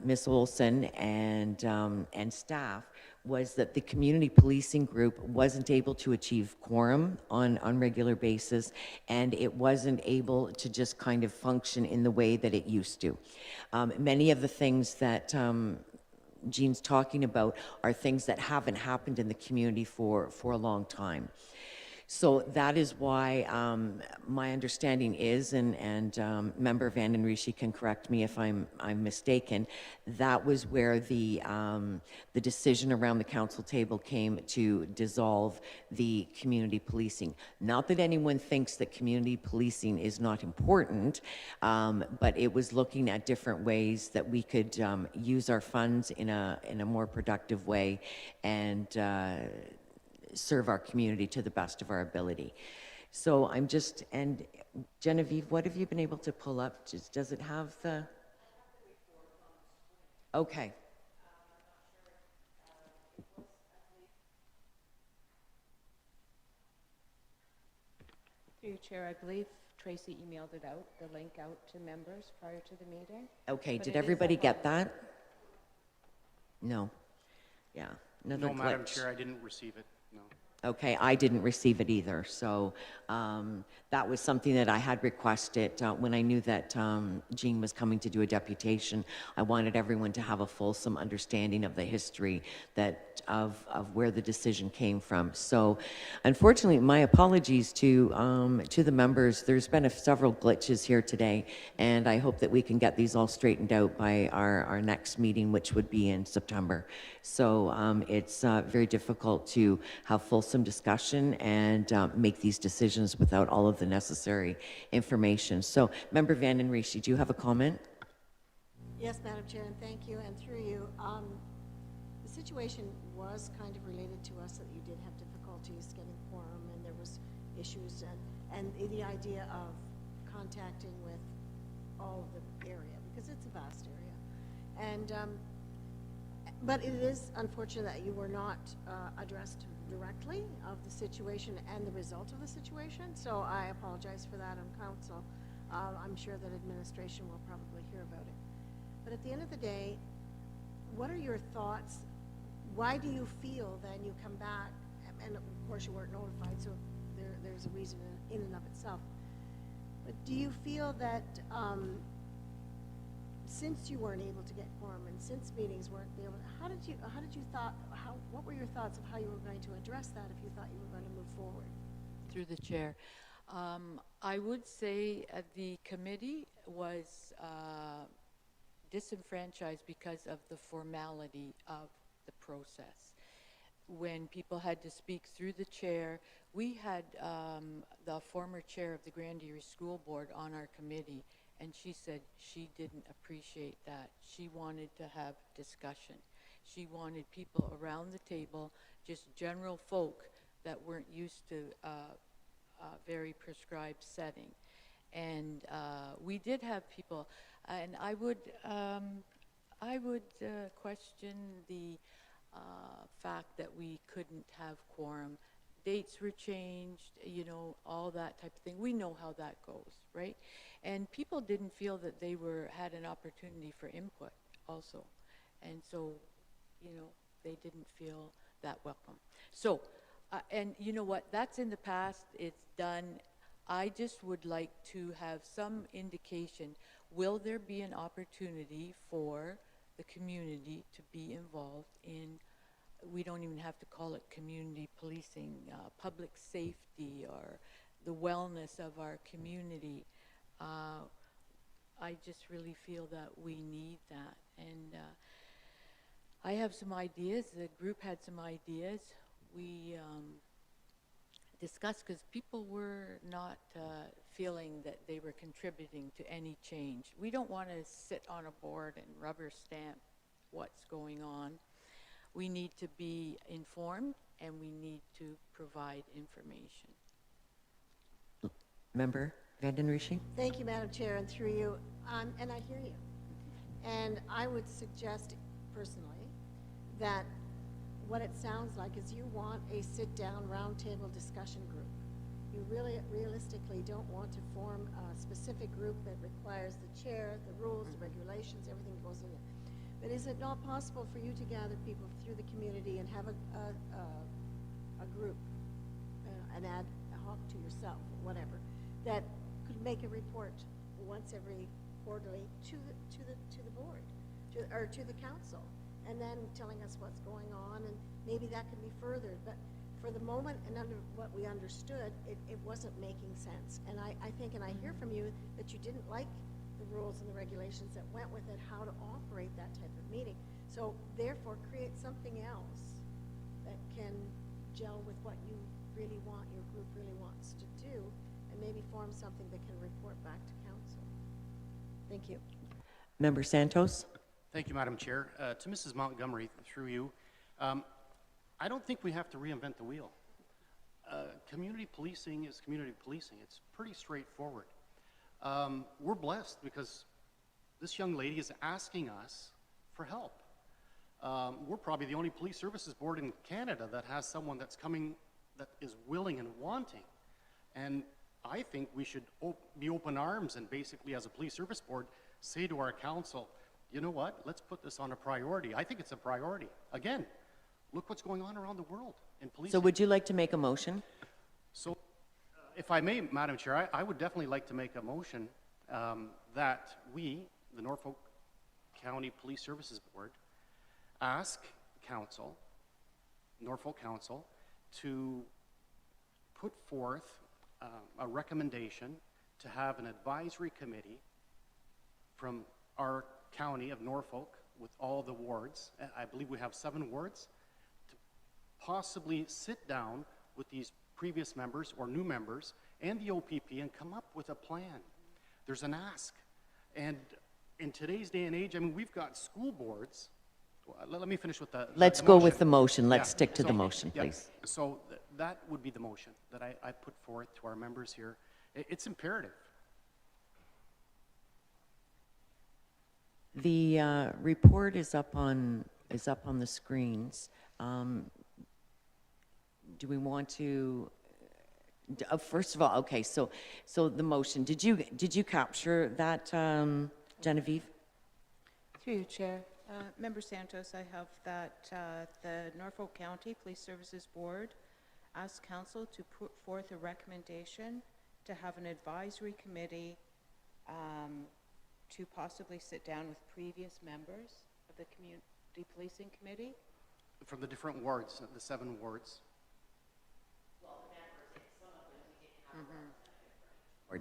Ms. Olson, and staff, was that the community policing group wasn't able to achieve quorum on regular basis, and it wasn't able to just kind of function in the way that it used to. Many of the things that Jean's talking about are things that haven't happened in the community for a long time. So that is why my understanding is, and Member Van den Riche can correct me if I'm mistaken, that was where the decision around the council table came to dissolve the community policing. Not that anyone thinks that community policing is not important, but it was looking at different ways that we could use our funds in a more productive way and serve our community to the best of our ability. So I'm just, and Genevieve, what have you been able to pull up? Does it have the? Okay. Through you, Chair, I believe Tracy emailed it out, the link out to members prior to the meeting. Okay, But did it is everybody up get on- that? No. Yeah. Another No, Madam glitch. Chair, I didn't receive it, no. Okay, I didn't receive it either, so that was something that I had requested when I knew that Jean was coming to do a deputation. I wanted everyone to have a fulsome understanding of the history of where the decision came from. So, unfortunately, my apologies to the members. There's been several glitches here today, and I hope that we can get these all straightened out by our next meeting, which would be in September. So it's very difficult to have fulsome discussion and make these decisions without all of the necessary information. So, Member Van den Riche, do you have a comment? Yes, Madam Chair, and thank you. And through you, the situation was kind of related to us that you did have difficulties getting quorum, and there was issues, and the idea of contacting with all of the area, because it's a vast area. And but it is unfortunate that you were not addressed directly of the situation and the result of the situation. So I apologize for that on council. I'm sure that administration will probably hear about it. But at the end of the day, what are your thoughts? Why do you feel then you come back, and of course you weren't notified, so there's a reason in and of itself. But do you feel that since you weren't able to get quorum and since meetings weren't able, what were your thoughts of how you were going to address that if you thought you were going to move forward? Through the chair. I would say the committee was disenfranchised because of the formality of the process. When people had to speak through the chair, we had the former chair of the Grand Erie School Board on our committee, and she said she didn't appreciate that. She wanted to have discussion. She wanted people around the table, just general folk that weren't used to a very prescribed setting. And we did have people, and I would question the fact that we couldn't have quorum. Dates were changed, you know, all that type of thing. We know how that goes, right? And people didn't feel that they had an opportunity for input also. And so, you know, they didn't feel that welcome. So, and you know what, that's in the past, it's done. I just would like to have some indication, will there be an opportunity for the community to be involved in, we don't even have to call it community policing, public safety or the wellness of our community. I just really feel that we need that. And I have some ideas, the group had some ideas. We discussed, because people were not feeling that they were contributing to any change. We don't want to sit on a board and rubber stamp what's going on. We need to be informed and we need to provide information. Member Vanden Rishi? Thank you, Madam Chair, and through you, and I hear you. And I would suggest personally that what it sounds like is you want a sit-down roundtable discussion group. You really realistically don't want to form a specific group that requires the chair, the rules, the regulations, everything goes in it. But is it not possible for you to gather people through the community and have a group, an ad hoc to yourself, or whatever, that could make a report once every quarterly to the board, or to the council, and then telling us what's going on, and maybe that can be furthered. But for the moment, and under what we understood, it wasn't making sense. And I think, and I hear from you that you didn't like the rules and the regulations that went with it, how to operate that type of meeting. So therefore, create something else that can gel with what you really want, your group really wants to do, and maybe form something that can report back to council. Thank you. Member Santos? Thank you, Madam Chair. To Mrs. Montgomery, through you, I don't think we have to reinvent the wheel. Community policing is community policing. It's pretty straightforward. We're blessed because this young lady is asking us for help. We're probably the only police services board in Canada that has someone that's coming, that is willing and wanting. And I think we should be open arms and basically, as a police service board, say to our council, you know what, let's put this on a priority. I think it's a priority. Again, look what's going on around the world in policing. So would you like to make a motion? So, if I may, Madam Chair, I would definitely like to make a motion that we, the Norfolk County Police Services Board, ask Council, Norfolk Council, to put forth a recommendation to have an advisory committee from our county of Norfolk with all the wards, I believe we have 7 wards, to possibly sit down with these previous members or new members and the OPP and come up with a plan. There's an ask. And in today's day and age, I mean, we've got school boards. Let me finish with the Let's the go motion. with the motion. Let's Yeah. stick to So- the motion, yeah. please. So that would be the motion that I put forth to our members here. It's imperative. The report is up on the screens. Do we want to First of all, okay, so the motion, did you capture that, Genevieve? Through you, Chair. Member Santos, I have that the Norfolk County Police Services Board asks council to put forth a recommendation to have an advisory committee to possibly sit down with previous members of the Community Policing Committee. From the different wards, the 7 wards.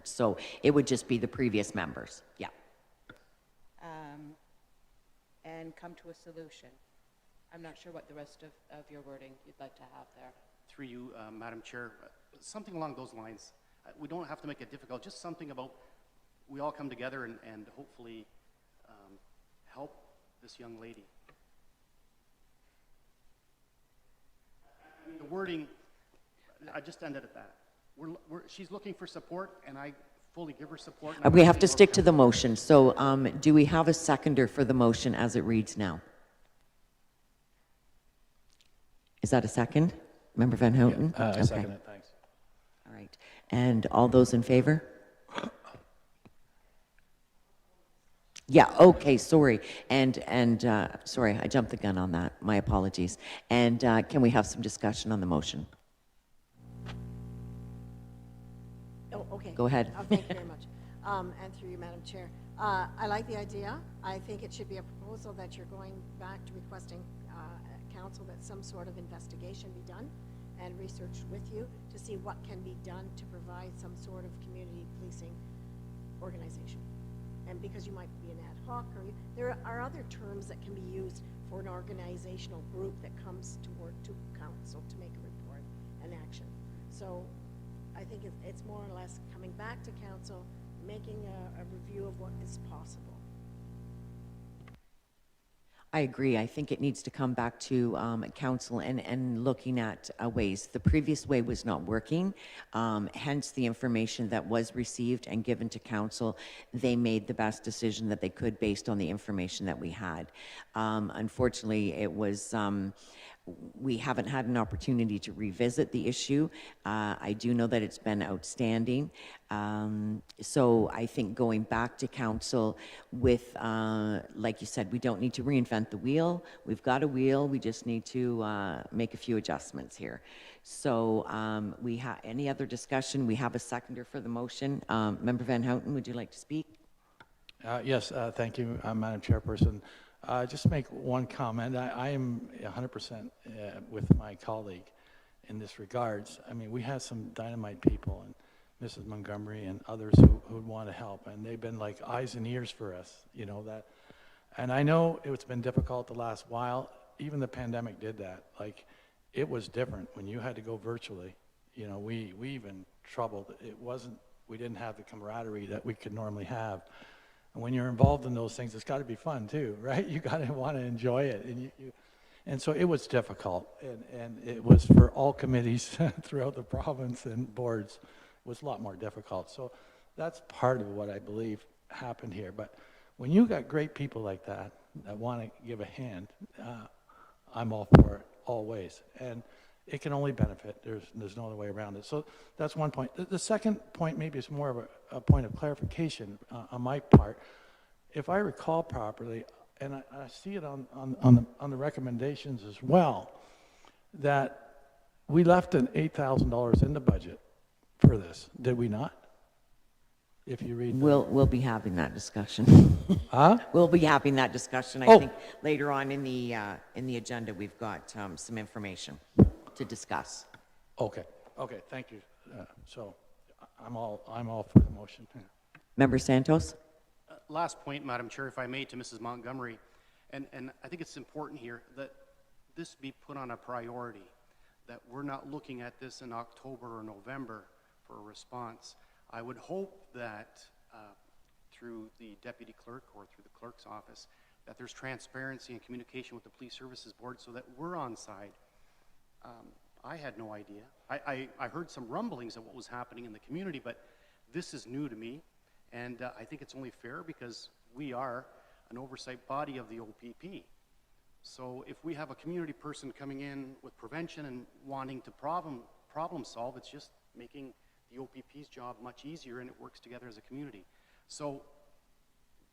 So it would just be the previous members, yeah. And come to a solution. I'm not sure what the rest of your wording you'd like to have there. Through you, Madam Chair, something along those lines. We don't have to make it difficult, just something about we all come together and hopefully help this young lady. I mean, the wording, I just ended at that. She's looking for support, and I fully give her support. We have to stick to the motion, so do we have a seconder for the motion as it reads now? Is that a second? Member Van Houten? I second it, thanks. All right, and all those in favor? Yeah, okay, sorry, and sorry, I jumped the gun on that, my apologies. And can we have some discussion on the motion? Oh, okay. Go ahead. Thank you very much. And through you, Madam Chair. I like the idea. I think it should be a proposal that you're going back to requesting council that some sort of investigation be done and research with you to see what can be done to provide some sort of community policing organization. And because you might be an ad hoc, or there are other terms that can be used for an organizational group that comes to work to council to make a report and action. So I think it's more or less coming back to council, making a review of what is possible. I agree. I think it needs to come back to council and looking at ways. The previous way was not working, hence the information that was received and given to council. They made the best decision that they could based on the information that we had. Unfortunately, it was we haven't had an opportunity to revisit the issue. I do know that it's been outstanding. So I think going back to council with, like you said, we don't need to reinvent the wheel. We've got a wheel. We just need to make a few adjustments here. So we have any other discussion? We have a seconder for the motion. Member Van Houten, would you like to speak? Yes, thank you, Madam Chairperson. Just to make one comment. I am 100% with my colleague in this regards. I mean, we had some dynamite people, and Mrs. Montgomery and others who want to help, and they've been like eyes and ears for us, you know that. And I know it's been difficult the last while. Even the pandemic did that. Like, it was different when you had to go virtually. You know, we even troubled. It wasn't. We didn't have the camaraderie that we could normally have. And when you're involved in those things, it's got to be fun too, right? You got to want to enjoy it, and so it was difficult, and it was for all committees throughout the province and boards. It was a lot more difficult. So that's part of what I believe happened here. But when you got great people like that want to give a hand, I'm all for it always, and it can only benefit. There's no other way around it. So that's one point. The second point maybe is more of a point of clarification on my part. If I recall properly, and I see it on the recommendations as well, that we left an $8,000 in the budget for this. Did we not? If you read, we'll be having that discussion. Huh? We'll be having that discussion. I think later on in the agenda we've got some information to discuss. Okay. Thank you. So I'm all for the motion. Member Santos? Last point, Madam Chair, if I may, to Mrs. Montgomery, and I think it's important here that this be put on a priority, that we're not looking at this in October or November for a response. I would hope that through the deputy clerk or through the clerk's office, that there's transparency and communication with the Police Services Board so that we're on side. I had no idea. I heard some rumblings of what was happening in the community, but this is new to me, and I think it's only fair because we are an oversight body of the OPP. So if we have a community person coming in with prevention and wanting to problem solve, it's just making the OPP's job much easier, and it works together as a community. So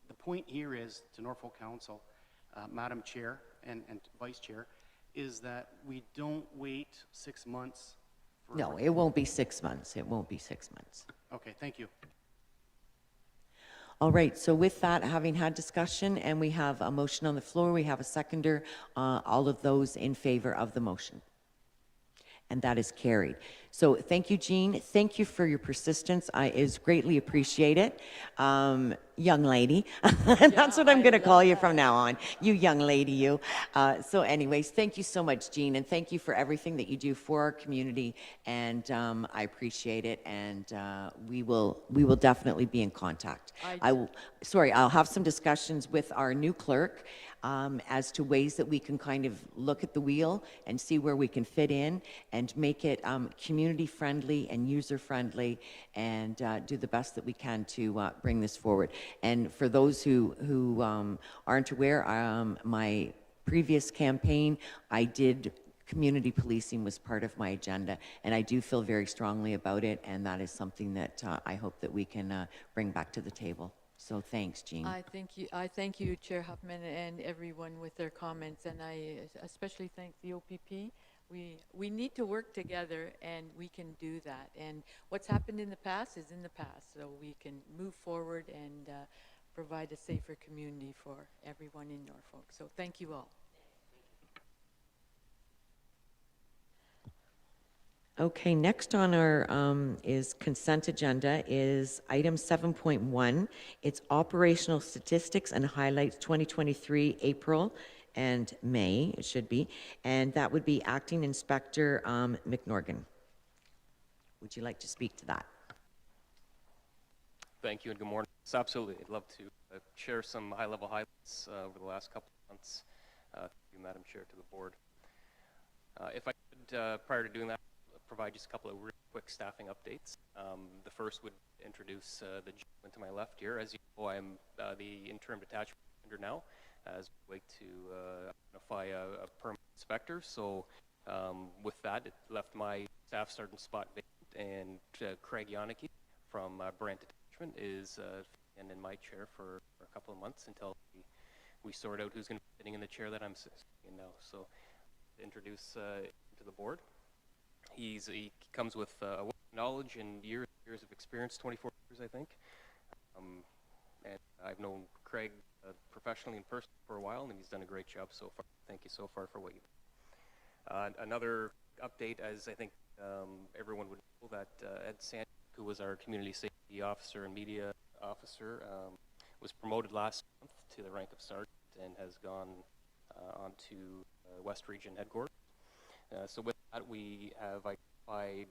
the point here is, to Norfolk Council, Madam Chair and Vice Chair, is that we don't wait 6 months for... No, it won't be 6 months. It won't be 6 months. Okay, thank you. All right, so with that, having had discussion, and we have a motion on the floor, we have a seconder, all of those in favor of the motion. And that is carried. So thank you, Jean. Thank you for your persistence. I is greatly appreciate it. Young lady. That's what I'm going to call you from now on. You young lady, you. So anyways, thank you so much, Jean, and thank you for everything that you do for our community. And I appreciate it. And we will definitely be in contact. I'll have some discussions with our new clerk as to ways that we can kind of look at the wheel and see where we can fit in and make it community friendly and user friendly, and do the best that we can to bring this forward. And for those who aren't aware, my previous campaign, community policing was part of my agenda, and I do feel very strongly about it, and that is something that I hope that we can bring back to the table. So thanks, Jean. I thank you, Chair Huffman, and everyone with their comments, and I especially thank the OPP. We need to work together, and we can do that. And what's happened in the past is in the past, so we can move forward and provide a safer community for everyone in Norfolk. So thank you all. Okay, next on our is consent agenda is item 7.1. It's operational statistics and highlights 2023 April and May, it should be, and that would be Acting Inspector McNorgan. Would you like to speak to that? Thank you and good morning. Yes, absolutely. I'd love to share some high-level highlights over the last couple of months. Thank you, Madam Chair, to the board. If I could, prior to doing that, provide just a couple of really quick staffing updates. The first would introduce the gentleman to my left here. As you know, I'm the interim detachment commander now, as we wait to identify a permanent inspector. So with that, it left my staff sergeant spot vacant, and Craig Yannicki from Brant Detachment is in my chair for a couple of months until we sort out who's going to be sitting in the chair that I'm sitting in now. So to introduce to the board. He comes with a wealth of knowledge and years of experience, 24 years, I think. And I've known Craig professionally and personally for a while, and he's done a great job so far. Thank you so far for what you've done. Another update, as I think everyone would know, that Ed Sand, who was our community safety officer and media officer, was promoted last month to the rank of sergeant and has gone on to West Region headquarters. So with that, we have identified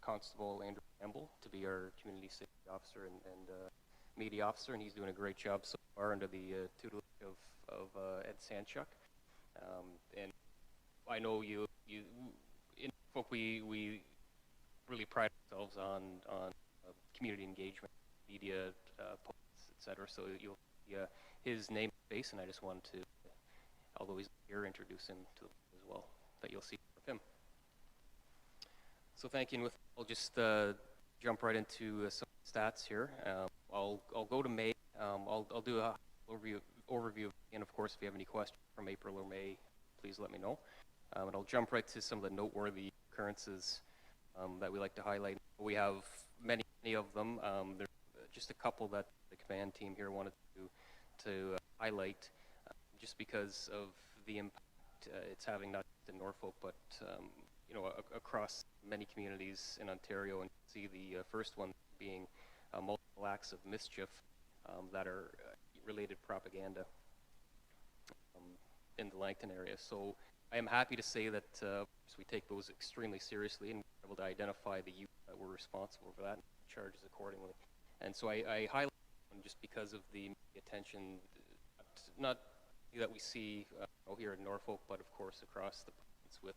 Constable Andrew Campbell to be our community safety officer and media officer, and he's doing a great job so far under the tutelage of Ed Sanchuk. And I know you in Norfolk, we really pride ourselves on community engagement, media posts, etc. So you'll see his name and face, and I just wanted to, although he's here, introduce him to as well, that you'll see of him. So thank you, and with I'll just jump right into some stats here. I'll go to May. I'll do a overview, and of course, if you have any questions from April or May, please let me know. And I'll jump right to some of the noteworthy occurrences that we like to highlight. We have many of them. There's just a couple that the command team here wanted to highlight, just because of the impact it's having not just in Norfolk, but you know, across many communities in Ontario. And see the first one being multiple acts of mischief that are related propaganda in the Langton area. So I am happy to say that we take those extremely seriously, and we're able to identify the youth that were responsible for that and charges accordingly. And so I highlight them just because of the attention, not that we see here in Norfolk, but of course across the province with,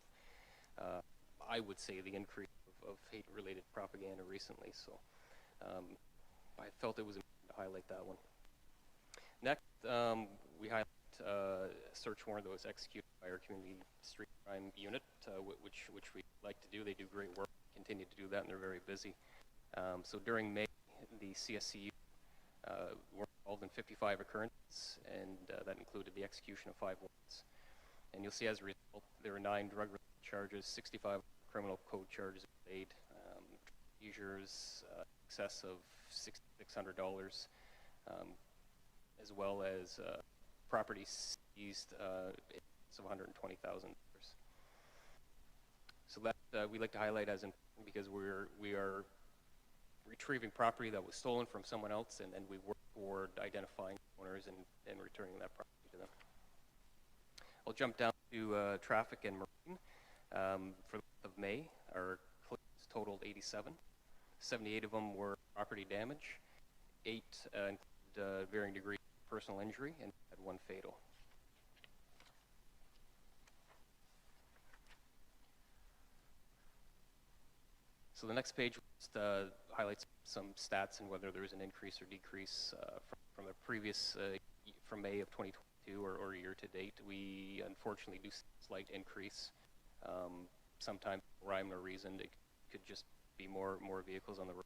I would say, the increase of hate-related propaganda recently. So I felt it was important to highlight that one. Next, we highlight a search warrant that was executed by our Community Street Crime Unit, which we like to do. They do great work, continue to do that, and they're very busy. So during May, the CSCU were involved in 55 occurrences, and that included the execution of 5 warrants. And you'll see as a result, there were 9 drug-related charges, 65 criminal code charges made, seizures excess of $600, as well as property seized of $120,000. So that we like to highlight as important because we are retrieving property that was stolen from someone else, and we work toward identifying owners and returning that property to them. I'll jump down to traffic and marine. For the month of May, our claims totaled 87. 78 of them were property damage. 8 included varying degrees of personal injury, and had 1 fatal. So the next page just highlights some stats and whether there's an increase or decrease from the previous, from May of 2022 or year to date. We unfortunately do see a slight increase. Sometimes for rhyme or reason, it could just be more vehicles on the road.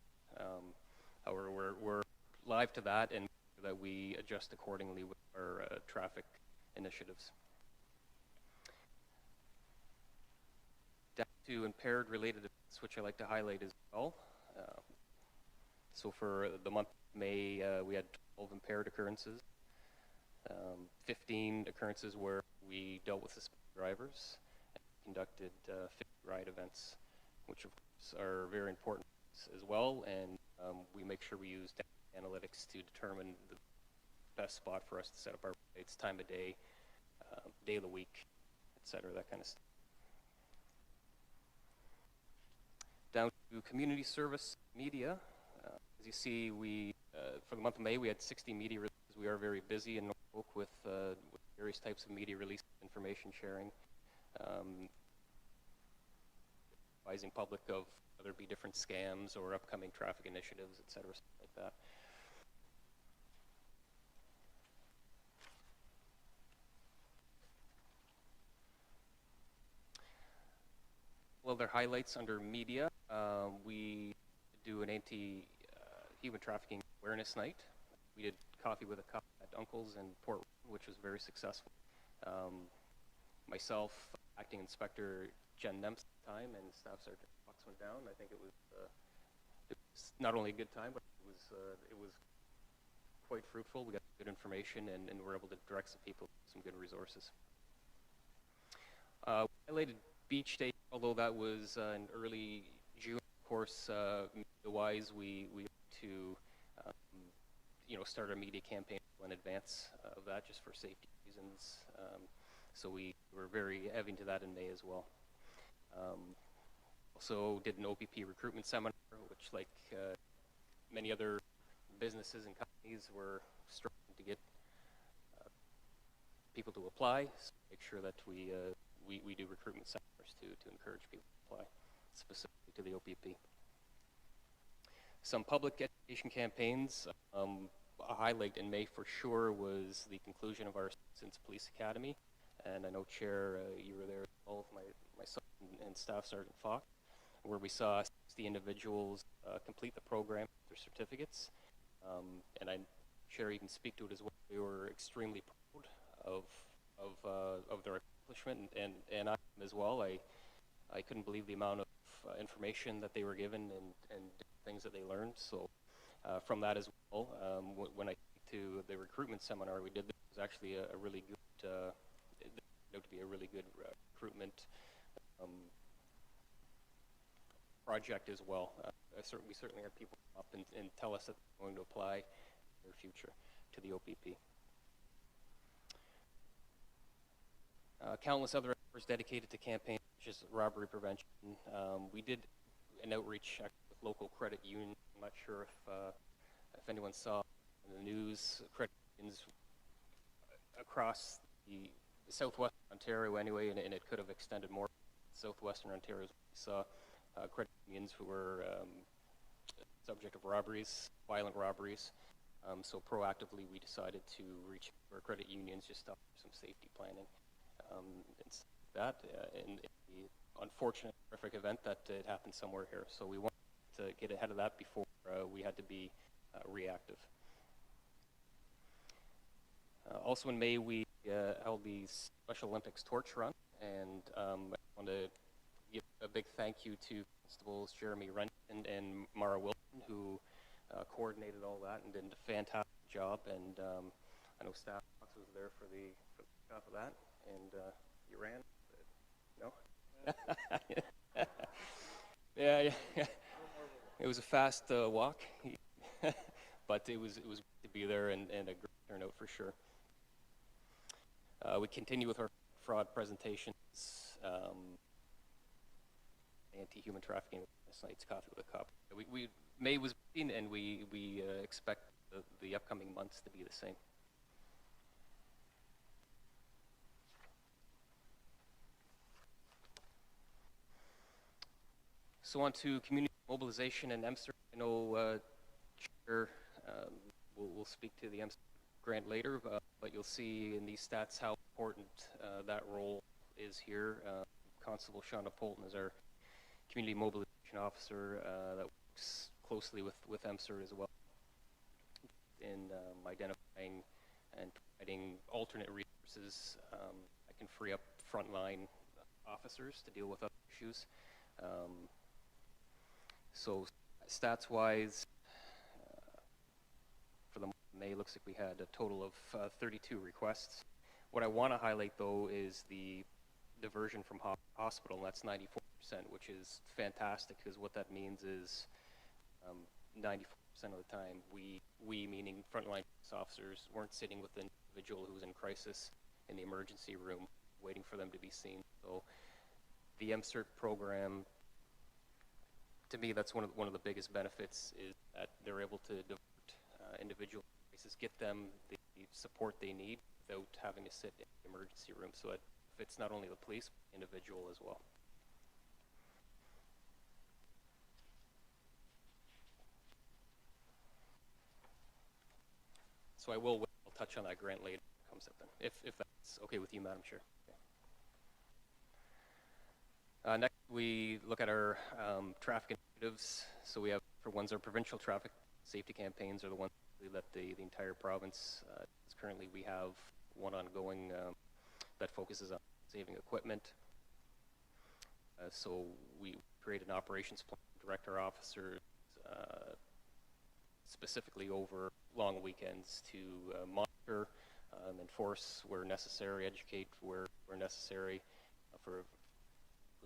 However, we're live to that, and that we adjust accordingly with our traffic initiatives. Down to impaired related events, which I like to highlight as well. So for the month of May, we had 12 impaired occurrences, 15 occurrences where we dealt with suspected drivers, and conducted 50 ride events, which of course are very important as well, and we make sure we use data analytics to determine the best spot for us to set up our rides, time of day, day of the week, etc., that kind of stuff. Down to community service media. As you see, we for the month of May, we had 60 media releases. We are very busy in Norfolk with various types of media releases, information sharing, advising public of whether it be different scams or upcoming traffic initiatives, et cetera, stuff like that. Well, their highlights under media, we do an anti-human trafficking awareness night. We did Coffee with a Cup at Uncle's in Port Royal, which was very successful. Myself, Acting Inspector Jen Nemps at the time, and Staff Sergeant Fox went down. I think it was not only a good time, but it was quite fruitful. We got good information, and were able to direct some people to some good resources. We highlighted Beach Day, although that was in early June. Of course, media-wise, we to start our media campaign in advance of that, just for safety reasons. So we were very heavy into that in May as well. Also did an OPP recruitment seminar, which, like many other businesses and companies, were struggling to get people to apply. So make sure that we do recruitment seminars to encourage people to apply, specifically to the OPP. Some public education campaigns. A highlight in May for sure was the conclusion of our Citizens Police Academy, and I know, Chair, you were there, all of myself and Staff Sergeant Fox, where we saw 60 individuals complete the program with their certificates. And I'm sure you can speak to it as well. We were extremely proud of their accomplishment, and I am as well. I couldn't believe the amount of information that they were given and things that they learned. So from that as well, when I speak to the recruitment seminar we did, it was actually a really good, it turned out to be a really good recruitment project as well. We certainly had people come up and tell us that they're going to apply in their future to the OPP. Countless other efforts dedicated to campaigns such as robbery prevention. We did an outreach with local credit unions. I'm not sure if anyone saw in the news, credit unions across the southwestern Ontario anyway, and it could have extended more southwestern Ontario. We saw credit unions who were subject of robberies, violent robberies. So proactively we decided to reach our credit unions just to offer some safety planning. that in the unfortunate, horrific event that it happened somewhere here. So we wanted to get ahead of that before we had to be reactive. Also in May, we held the Special Olympics torch run, and I want to give a big thank you to Constables Jeremy Rent and Mara Wilson, who coordinated all that and did a fantastic job. And I know Staff Fox was there for the top of that, and you ran? No? Yeah. It was a fast walk, but it was good to be there and a great turnout for sure. We continue with our fraud presentations, anti-human trafficking nights, coffee with a cop. May was busy, and we expect the upcoming months to be the same. So on to community mobilization and MSER. I know Chair will speak to the MSER grant later, but you'll see in these stats how important that role is here. Constable Shauna Polton is our community mobilization officer that works closely with MSER as well in identifying and providing alternate resources that can free up frontline officers to deal with other issues. So stats-wise, for the month of May, looks like we had a total of 32 requests. What I want to highlight, though, is the diversion from hospital, and that's 94%, which is fantastic, because what that means is 94% of the time, we meaning frontline officers, weren't sitting with an individual who was in crisis in the emergency room waiting for them to be seen. So the MCERT program, to me, that's one of the biggest benefits, is that they're able to divert individual cases, get them the support they need without having to sit in the emergency room. So it fits not only the police, but the individual as well. So I'll touch on that grant later when it comes up then, if that's okay with you, Madam Chair. Okay. Next, we look at our traffic initiatives. So we have, for ones, our provincial traffic safety campaigns are the ones that the entire province is currently. We have one ongoing that focuses on saving equipment. So we create an operations plan, direct our officers specifically over long weekends to monitor, enforce where necessary, educate where necessary for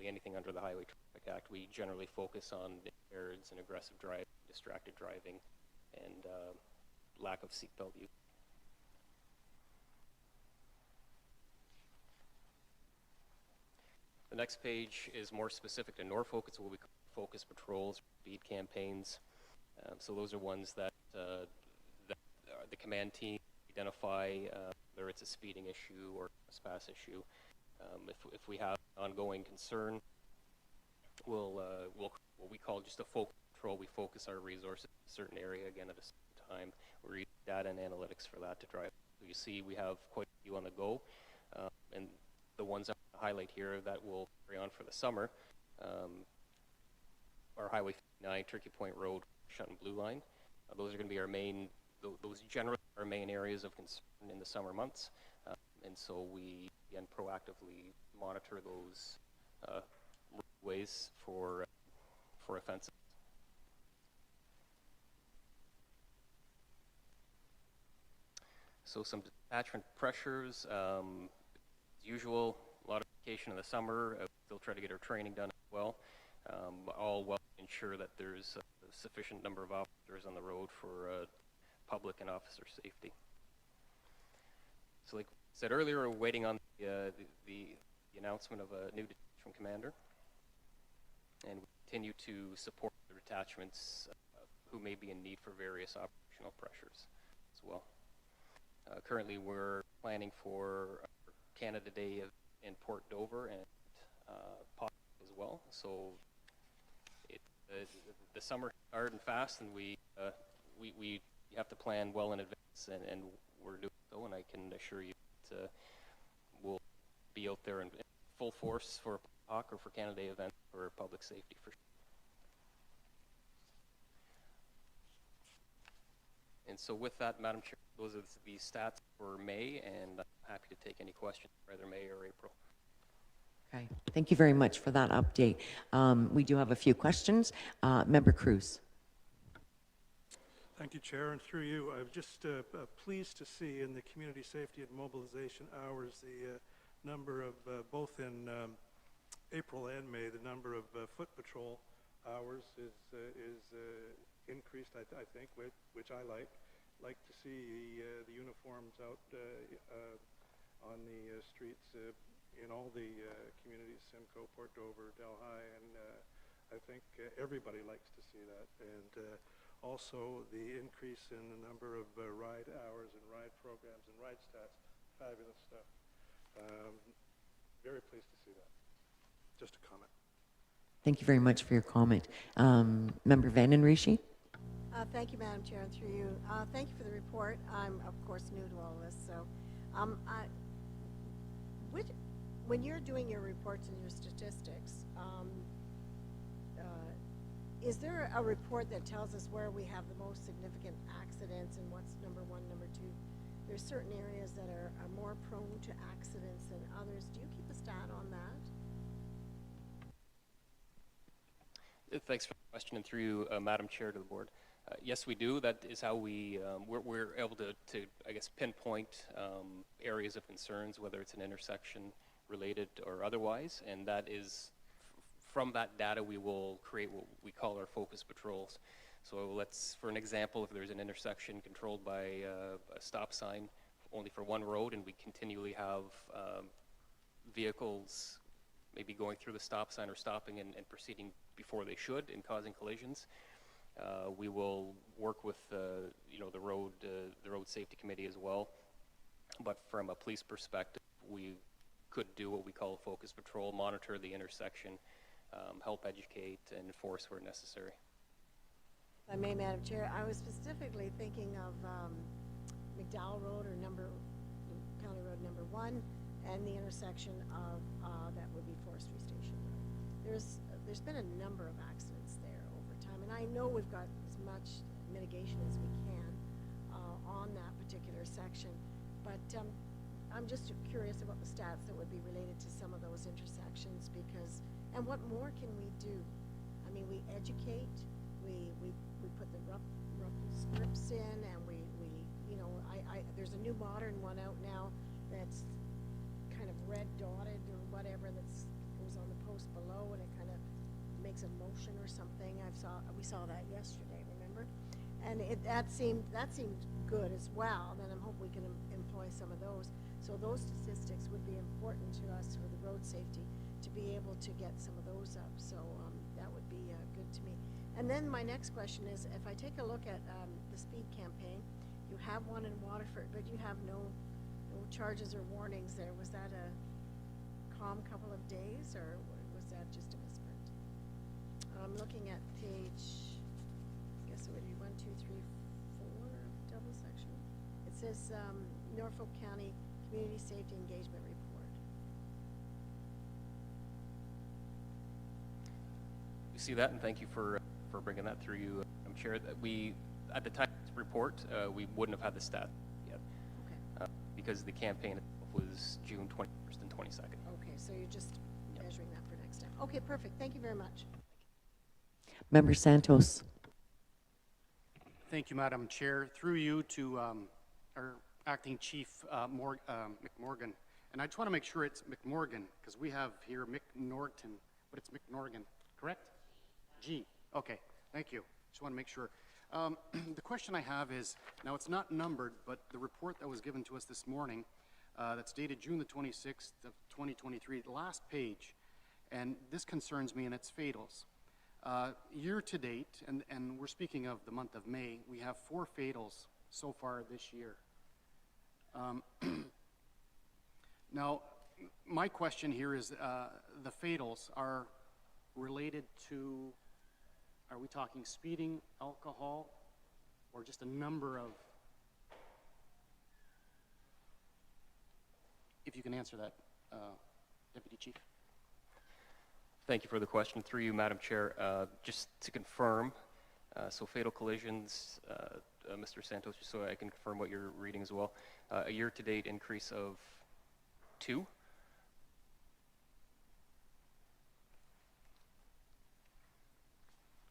anything under the Highway Traffic Act. We generally focus on impairs and aggressive driving, distracted driving, and lack of seatbelt use. The next page is more specific to Norfolk. It's what we call focus patrols, speed campaigns. So those are ones that the command team identify, whether it's a speeding issue or a trespass issue. If we have ongoing concern, we'll what we call just a focus patrol. We focus our resources in a certain area, again, at a certain time. We're using data and analytics for that to drive. So you see we have quite a few on the go. And the ones I highlight here that will carry on for the summer are Highway 59, Turkey Point Road, Shutton Blue Line. Those are going to be our main, those generally are our main areas of concern in the summer months. And so we, again, proactively monitor those ways for offenses. So some detachment pressures, as usual, a lot of vacation in the summer. Still try to get our training done as well. All well ensure that there's a sufficient number of officers on the road for public and officer safety. So like I said earlier, we're waiting on the announcement of a new detachment commander. And we continue to support the detachments who may be in need for various operational pressures as well. Currently, we're planning for Canada Day in Port Dover and Pop as well. So the summer hard and fast, and we have to plan well in advance, and we're doing so. And I can assure you that we'll be out there in full force for Hawk or for Canada Day event for public safety for sure. And so with that, Madam Chair, those are the stats for May, and I'm happy to take any questions for either May or April. Okay, thank you very much for that update. We do have a few questions. Member Cruz. Thank you, Chair, and through you, I'm just pleased to see in the community safety and mobilization hours the number of, both in April and May, the number of foot patrol hours is increased, I think, which I like to see the uniforms out on the streets in all the communities, Simcoe, Port Dover, Delhi, and I think everybody likes to see that. And also the increase in the number of ride hours and ride programs and ride stats, fabulous stuff. Very pleased to see that. Just a comment. Thank you very much for your comment. Member Van Den Rishi. Thank you, Madam Chair, and through you. Thank you for the report. I'm, of course, new to all this, so when you're doing your reports and your statistics, is there a report that tells us where we have the most significant accidents and what's number one, number two? There's certain areas that are more prone to accidents than others. Do you keep a stat on that? Thanks for the question, and through you, Madam Chair, to the board. Yes, we do. That is how we're able to, I guess, pinpoint areas of concerns, whether it's an intersection related or otherwise, and that is, from that data, we will create what we call our focus patrols. So let's, for an example, if there's an intersection controlled by a stop sign only for one road, and we continually have vehicles maybe going through the stop sign or stopping and proceeding before they should and causing collisions, we will work with the road safety committee as well. But from a police perspective, we could do what we call a focus patrol, monitor the intersection, help educate and enforce where necessary. If I may, Madam Chair, I was specifically thinking of McDowell Road or County Road number 1 and the intersection of that would be Forestry Station Road. There's been a number of accidents there over time, and I know we've got as much mitigation as we can on that particular section, but I'm just curious about the stats that would be related to some of those intersections, because, and what more can we do? I mean, we educate, we put the rough strips in, and we there's a new modern one out now that's kind of red dotted or whatever that goes on the post below, and it kind of makes a motion or something. We saw that yesterday, remember? And that seemed good as well. And I'm hoping we can employ some of those. So those statistics would be important to us for the road safety to be able to get some of those up. So that would be good to me. And then my next question is, if I take a look at the speed campaign, you have one in Waterford, but you have no charges or warnings there. Was that a calm couple of days, or was that just a misprint? I'm looking at page, I guess it would be 1, 2, 3, 4 of double section. It says Norfolk County Community Safety Engagement Report. We see that, and thank you for bringing that through you, I'm Chair. That we, at the time of this report, we wouldn't have had the stat yet. Okay. Because the campaign was June 21st and 22nd. Okay, so you're just measuring that for next time. Okay, perfect. Thank you very much. Member Santos. Thank you, Madam Chair. Through you to our Acting Chief McMorgan. And I just want to make sure it's McMorgan, because we have here McNorton, but it's McNorgan, correct? G. Okay, thank you. Just want to make sure. The question I have is, now it's not numbered, but the report that was given to us this morning, that's dated June the 26th of 2023, the last page, and this concerns me, and it's fatals. Year to date, and we're speaking of the month of May, we have 4 fatals so far this year. Now, my question here is, the fatals are related to, are we talking speeding, alcohol, or just a number of, if you can answer that, Deputy Chief. Thank you for the question. Through you, Madam Chair, just to confirm, so fatal collisions, Mr. Santos, just so I can confirm what you're reading as well, a year-to-date increase of 2?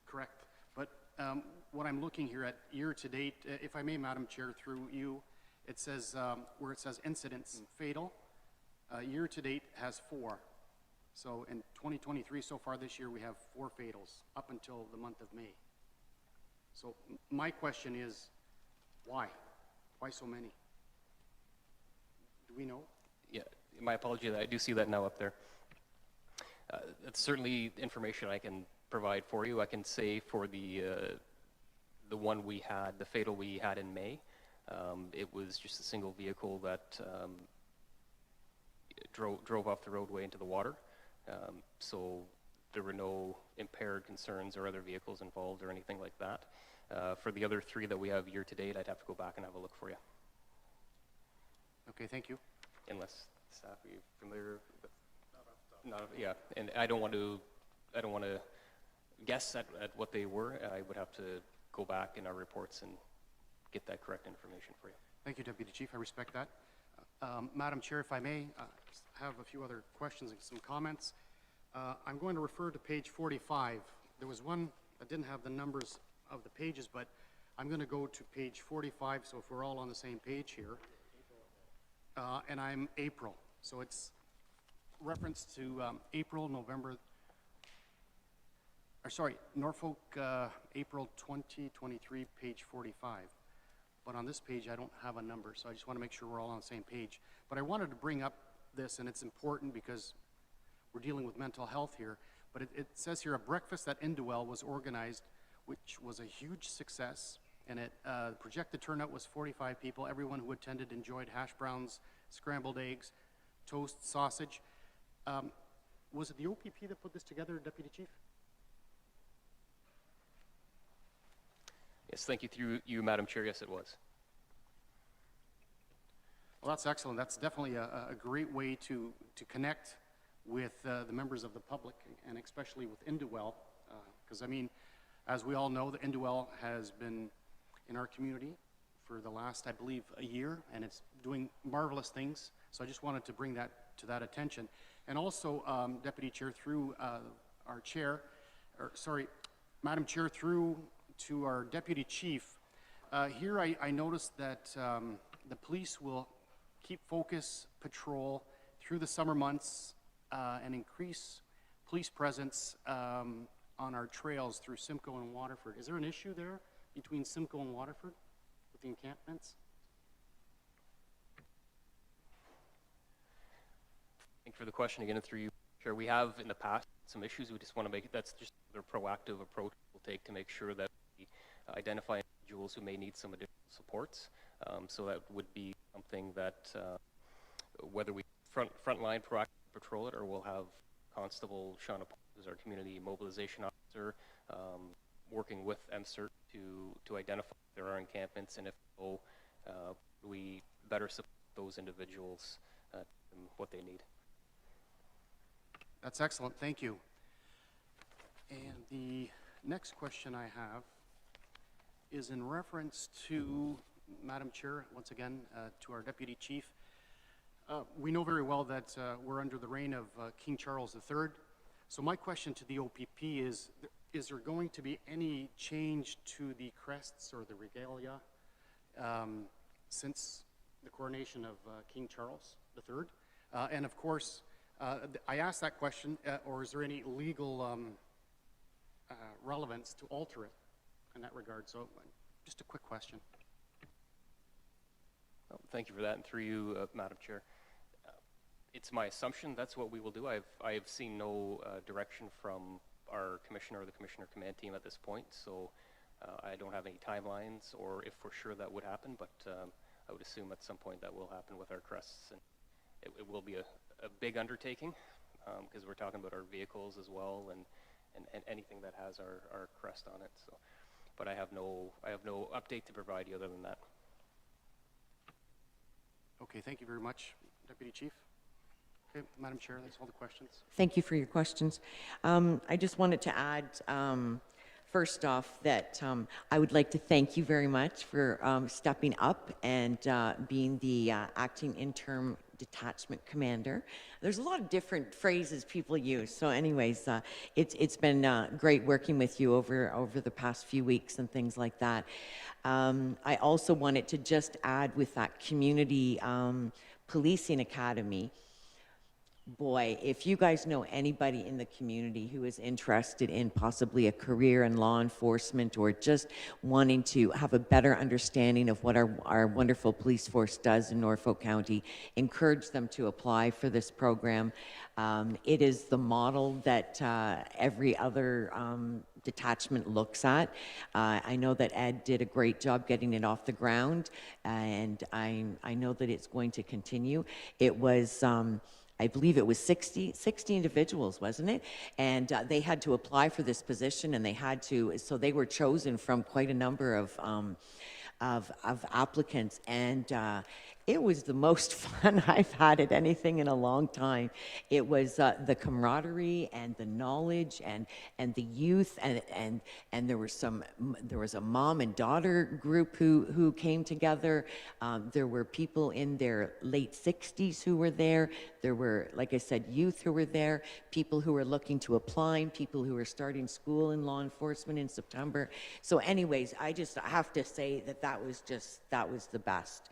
Correct. But what I'm looking here at year-to-date, if I may, Madam Chair, through you, it says, where it says incidents fatal, year-to-date has 4. So in 2023, so far this year, we have 4 fatals up until the month of May. So my question is, why? Why so many? Do we know? Yeah, my apology, I do see that now up there. That's certainly information I can provide for you. I can say for the one we had, the fatal we had in May, it was just a single vehicle that drove off the roadway into the water. So there were no impaired concerns or other vehicles involved or anything like that. For the other 3 that we have year to date, I'd have to go back and have a look for you. Okay, thank you. Unless staff, are you familiar with? Yeah, and I don't want to guess at what they were. I would have to go back in our reports and get that correct information for you. Thank you, Deputy Chief. I respect that. Madam Chair, if I may, have a few other questions and some comments. I'm going to refer to page 45. There was one that didn't have the numbers of the pages, but I'm going to go to page 45, so if we're all on the same page here. And I'm April, so it's reference to April, November, or sorry, Norfolk, April 2023, page 45. But on this page, I don't have a number, so I just want to make sure we're all on the same page. But I wanted to bring up this, and it's important because we're dealing with mental health here. But it says here, a breakfast at Indwell was organized, which was a huge success. And the projected turnout was 45 people. Everyone who attended enjoyed hash browns, scrambled eggs, toast, sausage. Was it the OPP that put this together, Deputy Chief? Yes, thank you. Through you, Madam Chair, yes, it was. Well, that's excellent. That's definitely a great way to connect with the members of the public, and especially with Indwell. Because, I mean, as we all know, the Indwell has been in our community for the last, I believe, a year, and it's doing marvelous things. So I just wanted to bring that to that attention. And also, Deputy Chair, through our chair, or sorry, Madam Chair, through to our Deputy Chief, here I noticed that the police will keep focus patrol through the summer months and increase police presence on our trails through Simcoe and Waterford. Is there an issue there between Simcoe and Waterford with the encampments? Thank you for the question again, and through you, Chair. We have in the past some issues. We just want to make that's just the proactive approach we'll take to make sure that we identify individuals who may need some additional supports. So that would be something that whether we frontline proactive patrol it, or we'll have Constable Shauna Paul, who's our community mobilization officer, working with MCERT to identify if there are encampments, and if so, we better support those individuals in what they need. That's excellent. Thank you. And the next question I have is in reference to, Madam Chair, once again, to our Deputy Chief. We know very well that we're under the reign of King Charles III. So my question to the OPP is there going to be any change to the crests or the regalia since the coronation of King Charles III? And of course, I asked that question, or is there any legal relevance to alter it in that regard? So just a quick question. Well, thank you for that, and through you, Madam Chair. It's my assumption that's what we will do. I have seen no direction from our commissioner or the commissioner command team at this point, so I don't have any timelines or if for sure that would happen, but I would assume at some point that will happen with our crests, and it will be a big undertaking because we're talking about our vehicles as well, and anything that has our crest on it. So, but I have no update to provide you other than that. Okay, thank you very much, Deputy Chief. Okay, Madam Chair, that's all the questions. Thank you for your questions. I just wanted to add, first off, that I would like to thank you very much for stepping up and being the acting interim detachment commander. There's a lot of different phrases people use. So anyways, it's been great working with you over the past few weeks and things like that. I also wanted to just add with that community policing academy. Boy, if you guys know anybody in the community who is interested in possibly a career in law enforcement or just wanting to have a better understanding of what our wonderful police force does in Norfolk County, encourage them to apply for this program. It is the model that every other detachment looks at. I know that Ed did a great job getting it off the ground, and I know that it's going to continue. It was I believe it was 60 individuals, wasn't it? And they had to apply for this position, and so they were chosen from quite a number of applicants, and it was the most fun I've had at anything in a long time. It was the camaraderie and the knowledge and the youth, and there was a mom and daughter group who came together. There were people in their late 60s who were there. There were, like I said, youth who were there, people who were looking to apply, people who were starting school in law enforcement in September. So anyways, I have to say that was the best.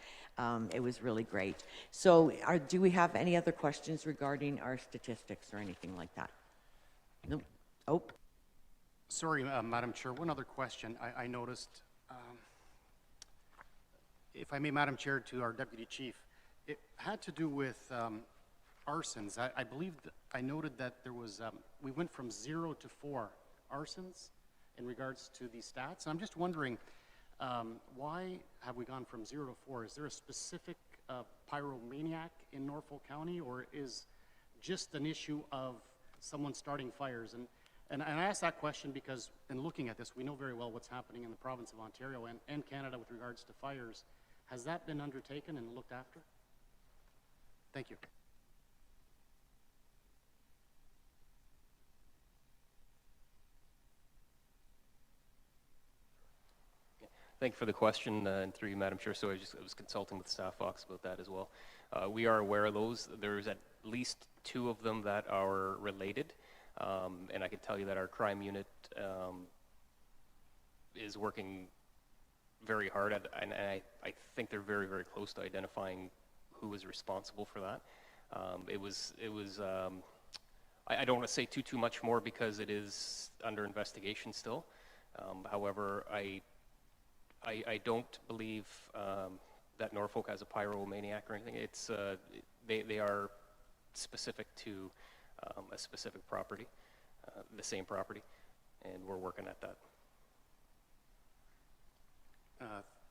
It was really great. So do we have any other questions regarding our statistics or anything like that? No? Oh. Sorry, Madam Chair, one other question. I noticed, if I may, Madam Chair, to our Deputy Chief, it had to do with arsons. I believe I noted that there was, we went from 0 to 4 arsons in regards to the stats. I'm just wondering, why have we gone from 0 to 4? Is there a specific pyromaniac in Norfolk County, or is just an issue of someone starting fires? And I ask that question because in looking at this, we know very well what's happening in the province of Ontario and Canada with regards to fires. Has that been undertaken and looked after? Thank you. Thank you for the question, and through you, Madam Chair. So I was consulting with Staff Fox about that as well. We are aware of those. There's at least 2 of them that are related, and I can tell you that our crime unit is working very hard at, and I think they're very, very close to identifying who is responsible for that. I don't want to say too much more because it is under investigation still. However, I don't believe that Norfolk has a pyromaniac or anything. It's they are specific to a specific property, the same property, and we're working at that.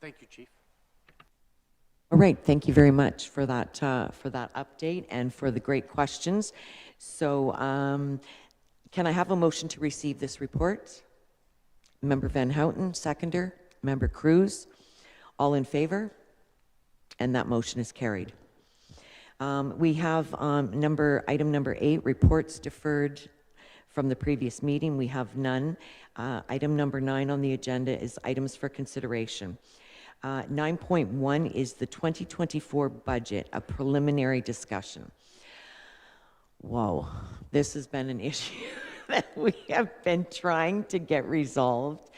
Thank you, Chief. All right, thank you very much for that update and for the great questions. So can I have a motion to receive this report? Member Van Houten, seconder. Member Cruz, all in favor? And that motion is carried. We have item number 8, reports deferred from the previous meeting. We have none. Item number 9 on the agenda is items for consideration. 9.1 is the 2024 budget, a preliminary discussion. Whoa, this has been an issue that we have been trying to get resolved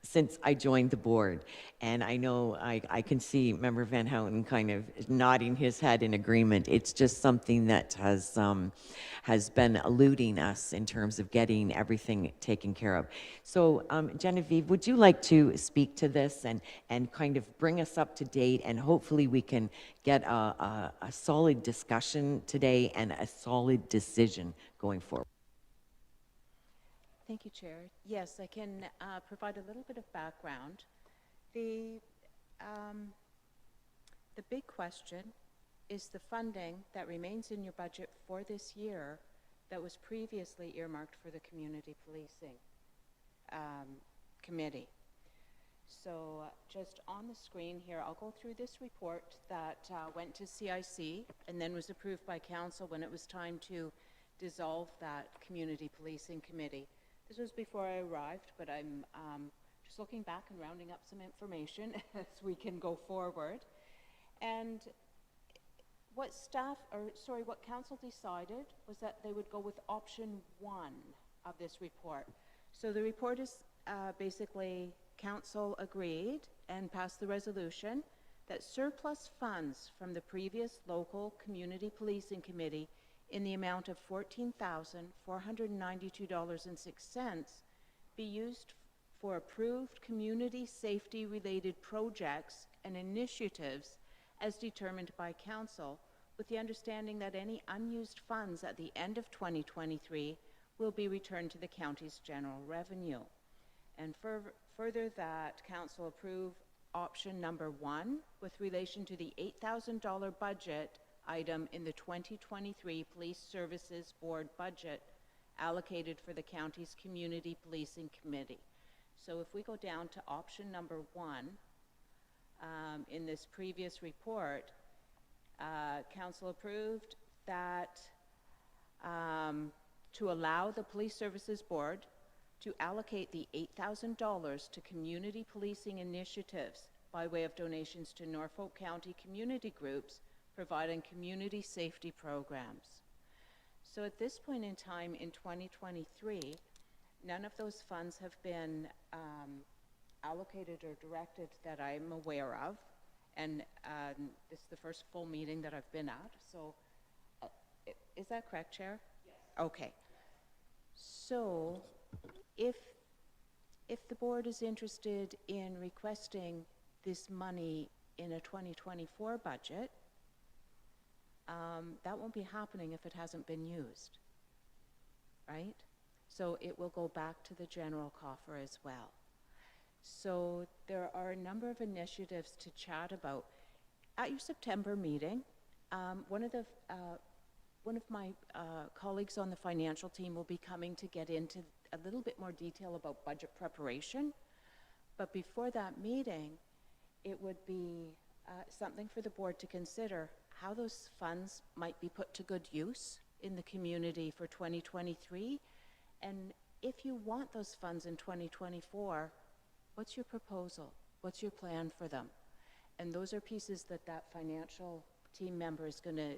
since I joined the board. And I know I can see Member Van Houten kind of nodding his head in agreement. It's just something that has been eluding us in terms of getting everything taken care of. So Genevieve, would you like to speak to this and kind of bring us up to date, and hopefully we can get a solid discussion today and a solid decision going forward? Thank you, Chair. Yes, I can provide a little bit of background. The big question is the funding that remains in your budget for this year that was previously earmarked for the Community Policing Committee. So just on the screen here, I'll go through this report that went to CIC and then was approved by council when it was time to dissolve that community policing committee. This was before I arrived, but I'm just looking back and rounding up some information as we can go forward. And what what council decided was that they would go with option 1 of this report. So the report is basically council agreed and passed the resolution that surplus funds from the previous local community policing committee in the amount of $14,492.06 be used for approved community safety related projects and initiatives as determined by council, with the understanding that any unused funds at the end of 2023 will be returned to the county's general revenue. And further, that council approve option number 1 with relation to the $8,000 budget item in the 2023 Police Services Board budget allocated for the county's Community Policing Committee. So if we go down to option number 1, in this previous report, council approved that to allow the Police Services Board to allocate the $8,000 to community policing initiatives by way of donations to Norfolk County community groups providing community safety programs. So at this point in time in 2023, none of those funds have been allocated or directed that I'm aware of, and this is the first full meeting that I've been at. So is that correct, Chair? Yes. Okay. So if the board is interested in requesting this money in a 2024 budget, that won't be happening if it hasn't been used, right? So it will go back to the general coffer as well. So there are a number of initiatives to chat about. At your September meeting, one of my colleagues on the financial team will be coming to get into a little bit more detail about budget preparation. But before that meeting, it would be something for the board to consider how those funds might be put to good use in the community for 2023. And if you want those funds in 2024, what's your proposal? What's your plan for them? And those are pieces that financial team member is going to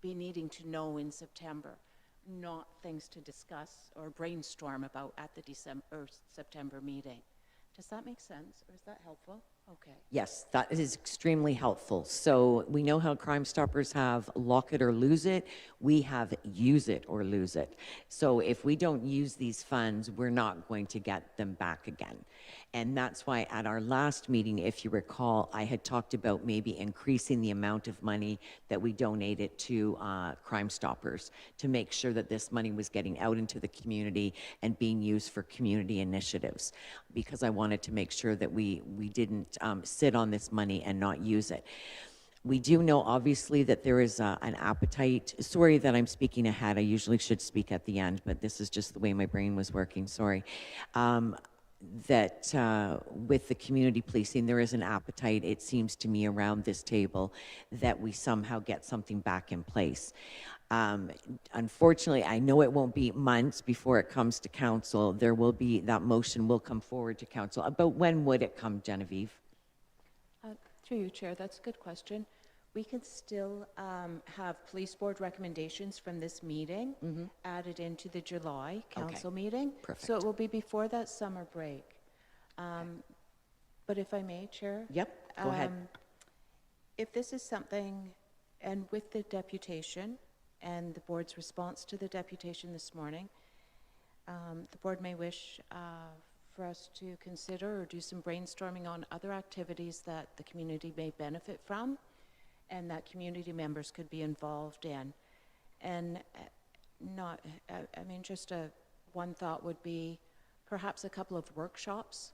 be needing to know in September, not things to discuss or brainstorm about at the September meeting. Does that make sense, or is that helpful? Okay. Yes, that is extremely helpful. So we know how Crime Stoppers have lock it or lose it. We have use it or lose it. So if we don't use these funds, we're not going to get them back again. And that's why at our last meeting, if you recall, I had talked about maybe increasing the amount of money that we donated to Crime Stoppers to make sure that this money was getting out into the community and being used for community initiatives, because I wanted to make sure that we didn't sit on this money and not use it. We do know, obviously, that there is an appetite. Sorry that I'm speaking ahead. I usually should speak at the end, but this is just the way my brain was working. Sorry. That with the community policing, there is an appetite, it seems to me, around this table that we somehow get something back in place. Unfortunately, I know it won't be months before it comes to council. There will be, that motion will come forward to council. About when would it come, Genevieve? Through you, Chair, that's a good question. We can still have police board recommendations from this meeting added into the July council meeting. Perfect. So it will be before that summer break. But if I may, Chair? Yep, go ahead. If this is something, and with the deputation and the board's response to the deputation this morning, the board may wish for us to consider or do some brainstorming on other activities that the community may benefit from and that community members could be involved in. And just one thought would be perhaps a couple of workshops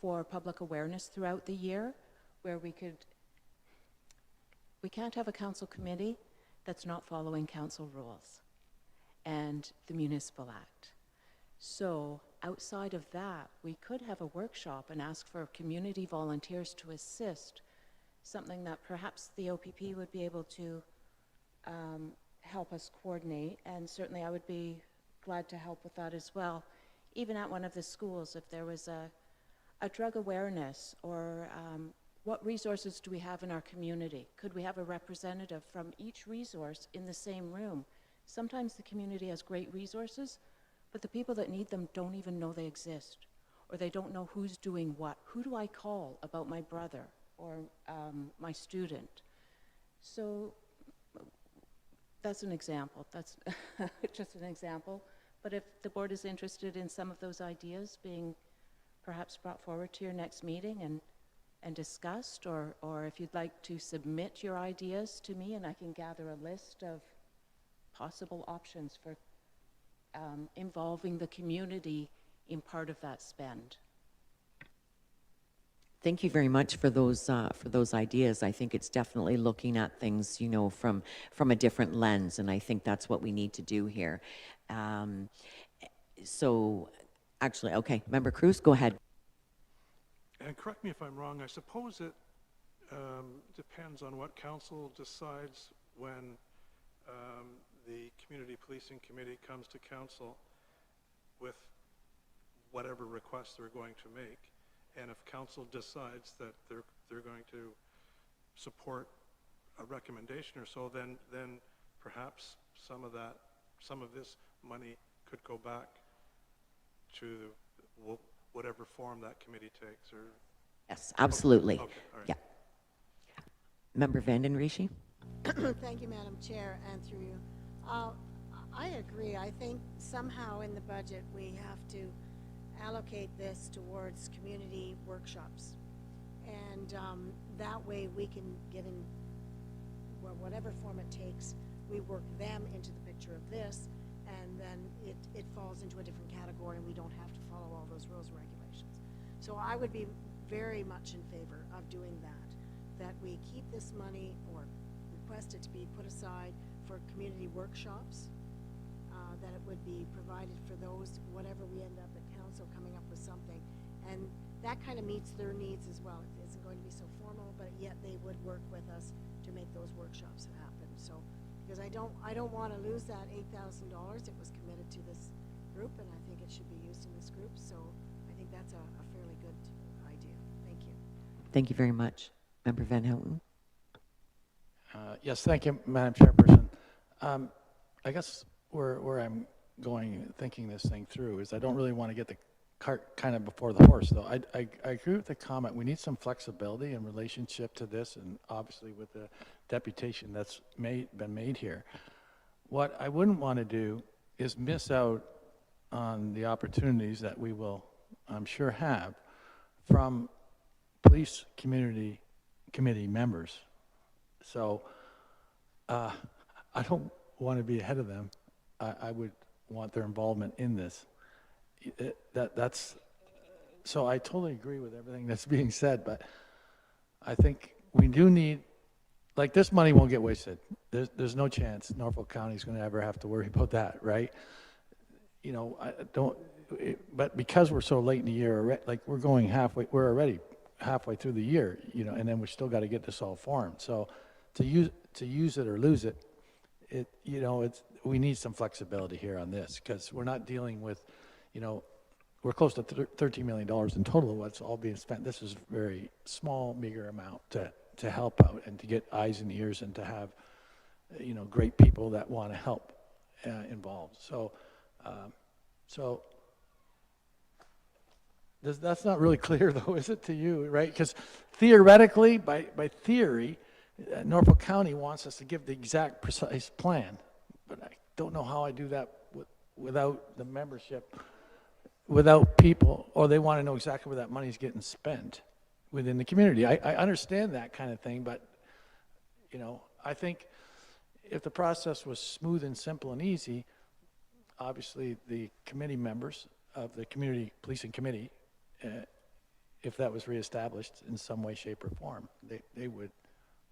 for public awareness throughout the year where we can't have a council committee that's not following council rules and the Municipal Act. So outside of that, we could have a workshop and ask for community volunteers to assist, something that perhaps the OPP would be able to help us coordinate, and certainly I would be glad to help with that as well. Even at one of the schools, if there was a drug awareness, or what resources do we have in our community? Could we have a representative from each resource in the same room? Sometimes the community has great resources, but the people that need them don't even know they exist, or they don't know who's doing what. Who do I call about my brother or my student? So that's an example. That's just an example. But if the board is interested in some of those ideas being perhaps brought forward to your next meeting and discussed, or if you'd like to submit your ideas to me and I can gather a list of possible options for involving the community in part of that spend. Thank you very much for those ideas. I think it's definitely looking at things, you know, from a different lens, and I think that's what we need to do here. So, actually, okay, Member Cruz, go ahead. And correct me if I'm wrong, I suppose it depends on what council decides when the Community Policing Committee comes to council with whatever requests they're going to make. And if council decides that they're going to support a recommendation or so, then perhaps some of this money could go back to whatever form that committee takes. Or Yes, absolutely. Okay, all right. Yeah. Member Vanden Rishi? Thank you, Madam Chair, and through you. I agree. I think somehow in the budget we have to allocate this towards community workshops. And that way we can get in, well, whatever form it takes, we work them into the picture of this, and then it falls into a different category and we don't have to follow all those rules and regulations. So I would be very much in favor of doing that we keep this money or request it to be put aside for community workshops, that it would be provided for those, whatever we end up at council coming up with something. And that kind of meets their needs as well. It isn't going to be so formal, but yet they would work with us to make those workshops happen. So, because I don't want to lose that $8,000. It was committed to this group, and I think it should be used in this group. So I think that's a fairly good idea. Thank you. Thank you very much. Member Van Houten? Yes, thank you, Madam Chairperson. I guess where I'm going, thinking this thing through, is I don't really want to get the cart kind of before the horse, though. I agree with the comment. We need some flexibility in relationship to this, and obviously with the deputation that's been made here. What I wouldn't want to do is miss out on the opportunities that we will, I'm sure, have from police community committee members. So I don't want to be ahead of them. I would want their involvement in this. So I totally agree with everything that's being said, but I think we do need, like, this money won't get wasted. There's no chance Norfolk County is going to ever have to worry about that, right? You know, but because we're so late in the year, like we're already halfway through the year, you know, and then we still got to get this all formed. So to use it or lose it, you know, we need some flexibility here on this, because we're not dealing with, you know, we're close to $13 million in total of what's all being spent. This is a very small, meager amount to help out and to get eyes and ears and to have, you know, great people that want to help involved. So that's not really clear, though, is it, to you, right? Because theoretically, by theory, Norfolk County wants us to give the exact precise plan, but I don't know how I do that without the membership, without people, or they want to know exactly where that money is getting spent within the community. I understand that kind of thing, but, you know, I think if the process was smooth and simple and easy, obviously the committee members of the Community Policing Committee, if that was reestablished in some way, shape, or form, they would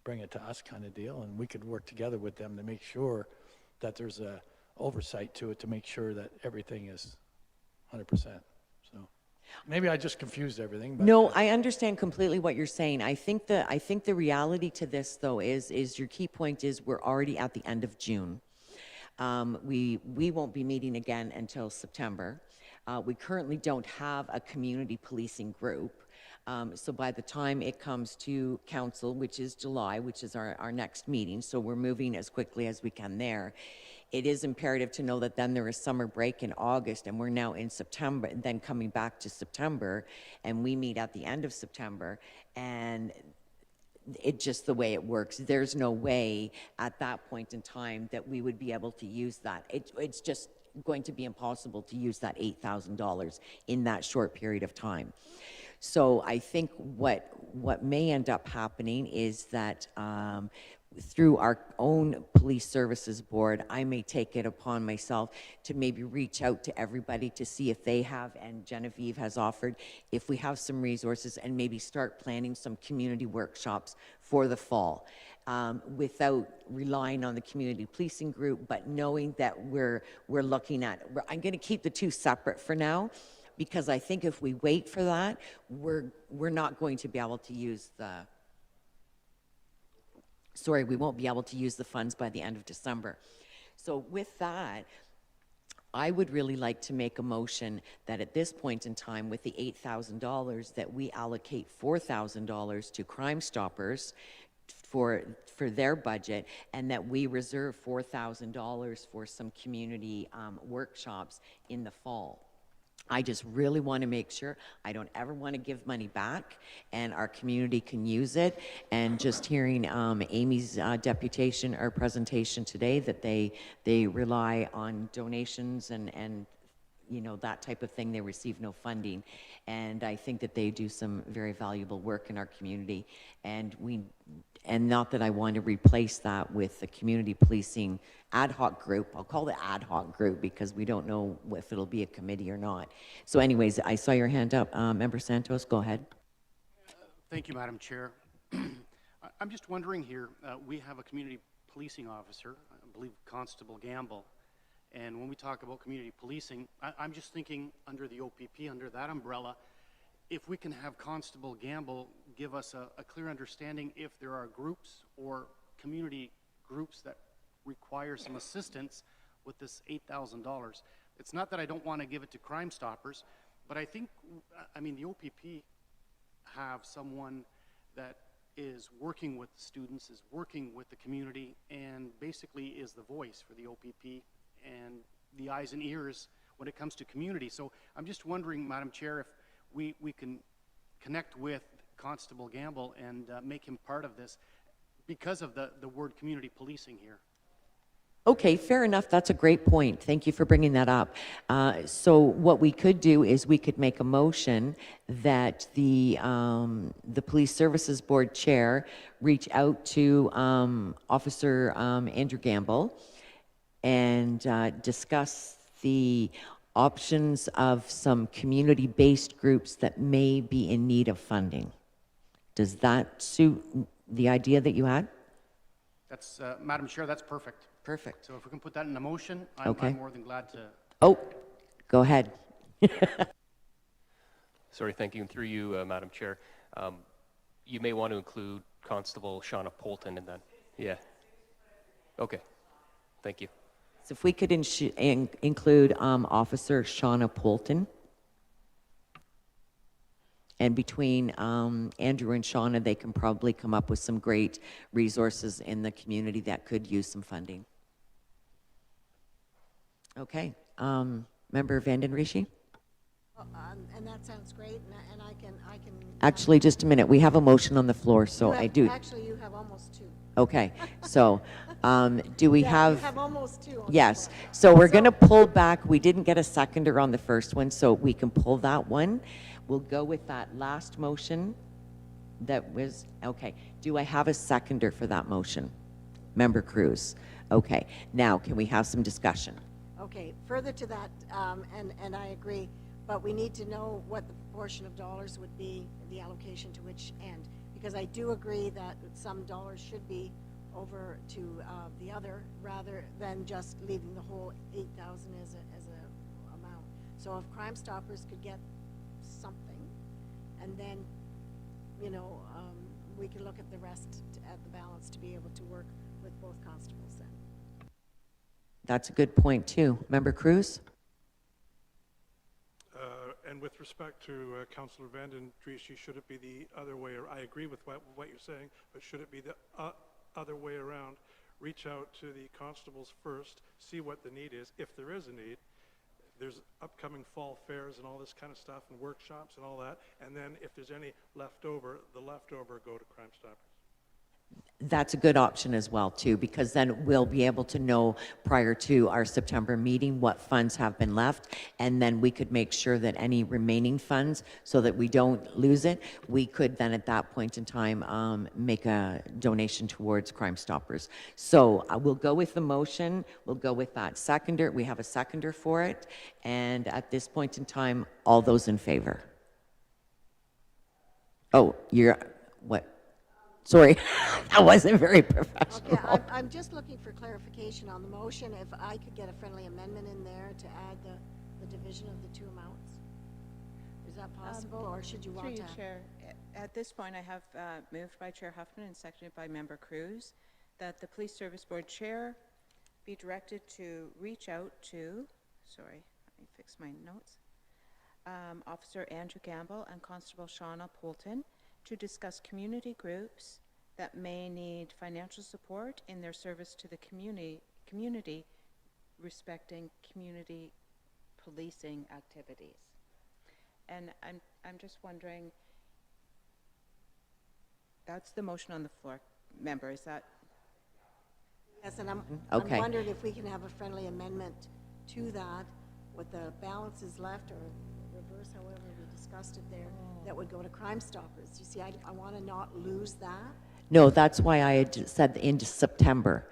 bring it to us, kind of deal, and we could work together with them to make sure that there's a oversight to it, to make sure that everything is 100%. So maybe I just confused everything, but. No, I understand completely what you're saying. I think the reality to this, though, is your key point is we're already at the end of June. We won't be meeting again until September. We currently don't have a community policing group. So by the time it comes to council, which is July, which is our next meeting, so we're moving as quickly as we can there. It is imperative to know that then there is summer break in August, and we're now in September, then coming back to September, and we meet at the end of September, and it's just the way it works. There's no way at that point in time that we would be able to use that. It's just going to be impossible to use that $8,000 in that short period of time. So I think what may end up happening is that through our own police services board, I may take it upon myself to maybe reach out to everybody to see if they have, and Genevieve has offered, if we have some resources, and maybe start planning some community workshops for the fall. Without relying on the community policing group, but knowing that we're looking at, I'm going to keep the two separate for now, because I think if we wait for that, we're not going to be able to use we won't be able to use the funds by the end of December. So with that, I would really like to make a motion that at this point in time, with the $8,000, that we allocate $4,000 to Crime Stoppers for their budget, and that we reserve $4,000 for some community workshops in the fall. I just really want to make sure I don't ever want to give money back, and our community can use it. And just hearing Amy's deputation or presentation today, that they rely on donations and you know, that type of thing. They receive no funding, and I think that they do some very valuable work in our community. And not that I want to replace that with the community policing ad hoc group. I'll call it ad hoc group because we don't know if it'll be a committee or not. So anyways, I saw your hand up. Member Santos, go ahead. Thank you, Madam Chair. I'm just wondering here, we have a community policing officer, I believe Constable Gamble, and when we talk about community policing, I'm just thinking under the OPP, under that umbrella, if we can have Constable Gamble give us a clear understanding if there are groups or community groups that require some assistance with this $8,000. It's not that I don't want to give it to Crime Stoppers, but I think, I mean, the OPP have someone that is working with students, is working with the community, and basically is the voice for the OPP and the eyes and ears when it comes to community. So I'm just wondering, Madam Chair, if we can connect with Constable Gamble and make him part of this because of the word community policing here. Okay, fair enough. That's a great point. Thank you for bringing that up. So what we could do is we could make a motion that the Police Services Board Chair reach out to Officer Andrew Gamble and discuss the options of some community-based groups that may be in need of funding. Does that suit the idea that you had? That's, Madam Chair, that's perfect. Perfect. So if we can put that in a motion, I'm more than glad to. Oh, go ahead. Sorry, thank you. And through you, Madam Chair, you may want to include Constable Shauna Polton in that. Yeah. Okay. Thank you. So if we could include Officer Shauna Polton. And between Andrew and Shauna, they can probably come up with some great resources in the community that could use some funding. Okay. Member Vanden Rishi? And that sounds great, and I can. Actually, just a minute. We have a motion on the floor, so I do. Actually, you have almost two. Okay. So do we have... You have almost two. Yes. So we're going to pull back. We didn't get a seconder on the first one, so we can pull that one. We'll go with that last motion that was... Okay. Do I have a seconder for that motion? Member Cruz. Okay. Now, can we have some discussion? Okay, further to that, and I agree, but we need to know what the proportion of dollars would be, the allocation to which end, because I do agree that some dollars should be over to the other, rather than just leaving the whole 8,000 as a amount. So if Crime Stoppers could get something, and then, you know, we can look at the rest, at the balance, to be able to work with both constables then. That's a good point, too. Member Cruz? And with respect to Councillor Vanden Driesche, should it be the other way, or I agree with what you're saying, but should it be the other way around? Reach out to the constables first, see what the need is, if there is a need. There's upcoming fall fairs and all this kind of stuff, and workshops and all that, and then if there's any leftover, the leftover go to Crime Stoppers. That's a good option as well, too, because then we'll be able to know prior to our September meeting what funds have been left, and then we could make sure that any remaining funds, so that we don't lose it, we could then at that point in time make a donation towards Crime Stoppers. So we'll go with the motion. We'll go with that seconder. We have a seconder for it, and at this point in time, all those in favor? Oh, you're, what? Sorry, that wasn't very professional. Okay, I'm just looking for clarification on the motion. If I could get a friendly amendment in there to add the division of the two amounts? Is that possible, or should you Through want you, to? Chair. At this point, I have moved by Chair Huffman and seconded by Member Cruz that the Police Service Board Chair be directed to reach out to, sorry, let me fix my notes, Officer Andrew Gamble and Constable Shauna Poulton to discuss community groups that may need financial support in their service to the community respecting community policing activities. And I'm just wondering, that's the motion on the floor, member, is that? Yes, and I'm Okay. wondering if we can have a friendly amendment to that, with the balance is left, or reverse, however we discussed it there, that would go to Crime Stoppers. You see, I want to not lose that. No, that's why I had said into September.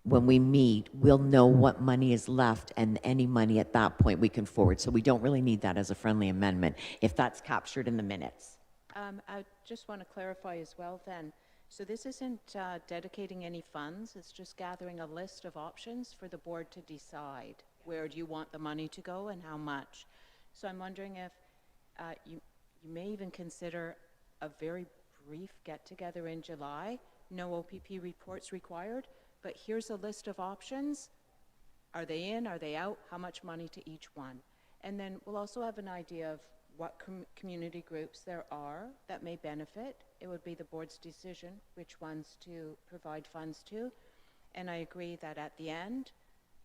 When we meet, we'll know what money is left, and any money at that point we can forward. So we don't really need that as a friendly amendment, if that's captured in the minutes. I just want to clarify as well then. So this isn't dedicating any funds, it's just gathering a list of options for the board to decide where do you want the money to go and how much. So I'm wondering if you may even consider a very brief get-together in July, no OPP reports required, but here's a list of options. Are they in, are they out, how much money to each one? And then we'll also have an idea of what community groups there are that may benefit. It would be the board's decision which ones to provide funds to. And I agree that at the end,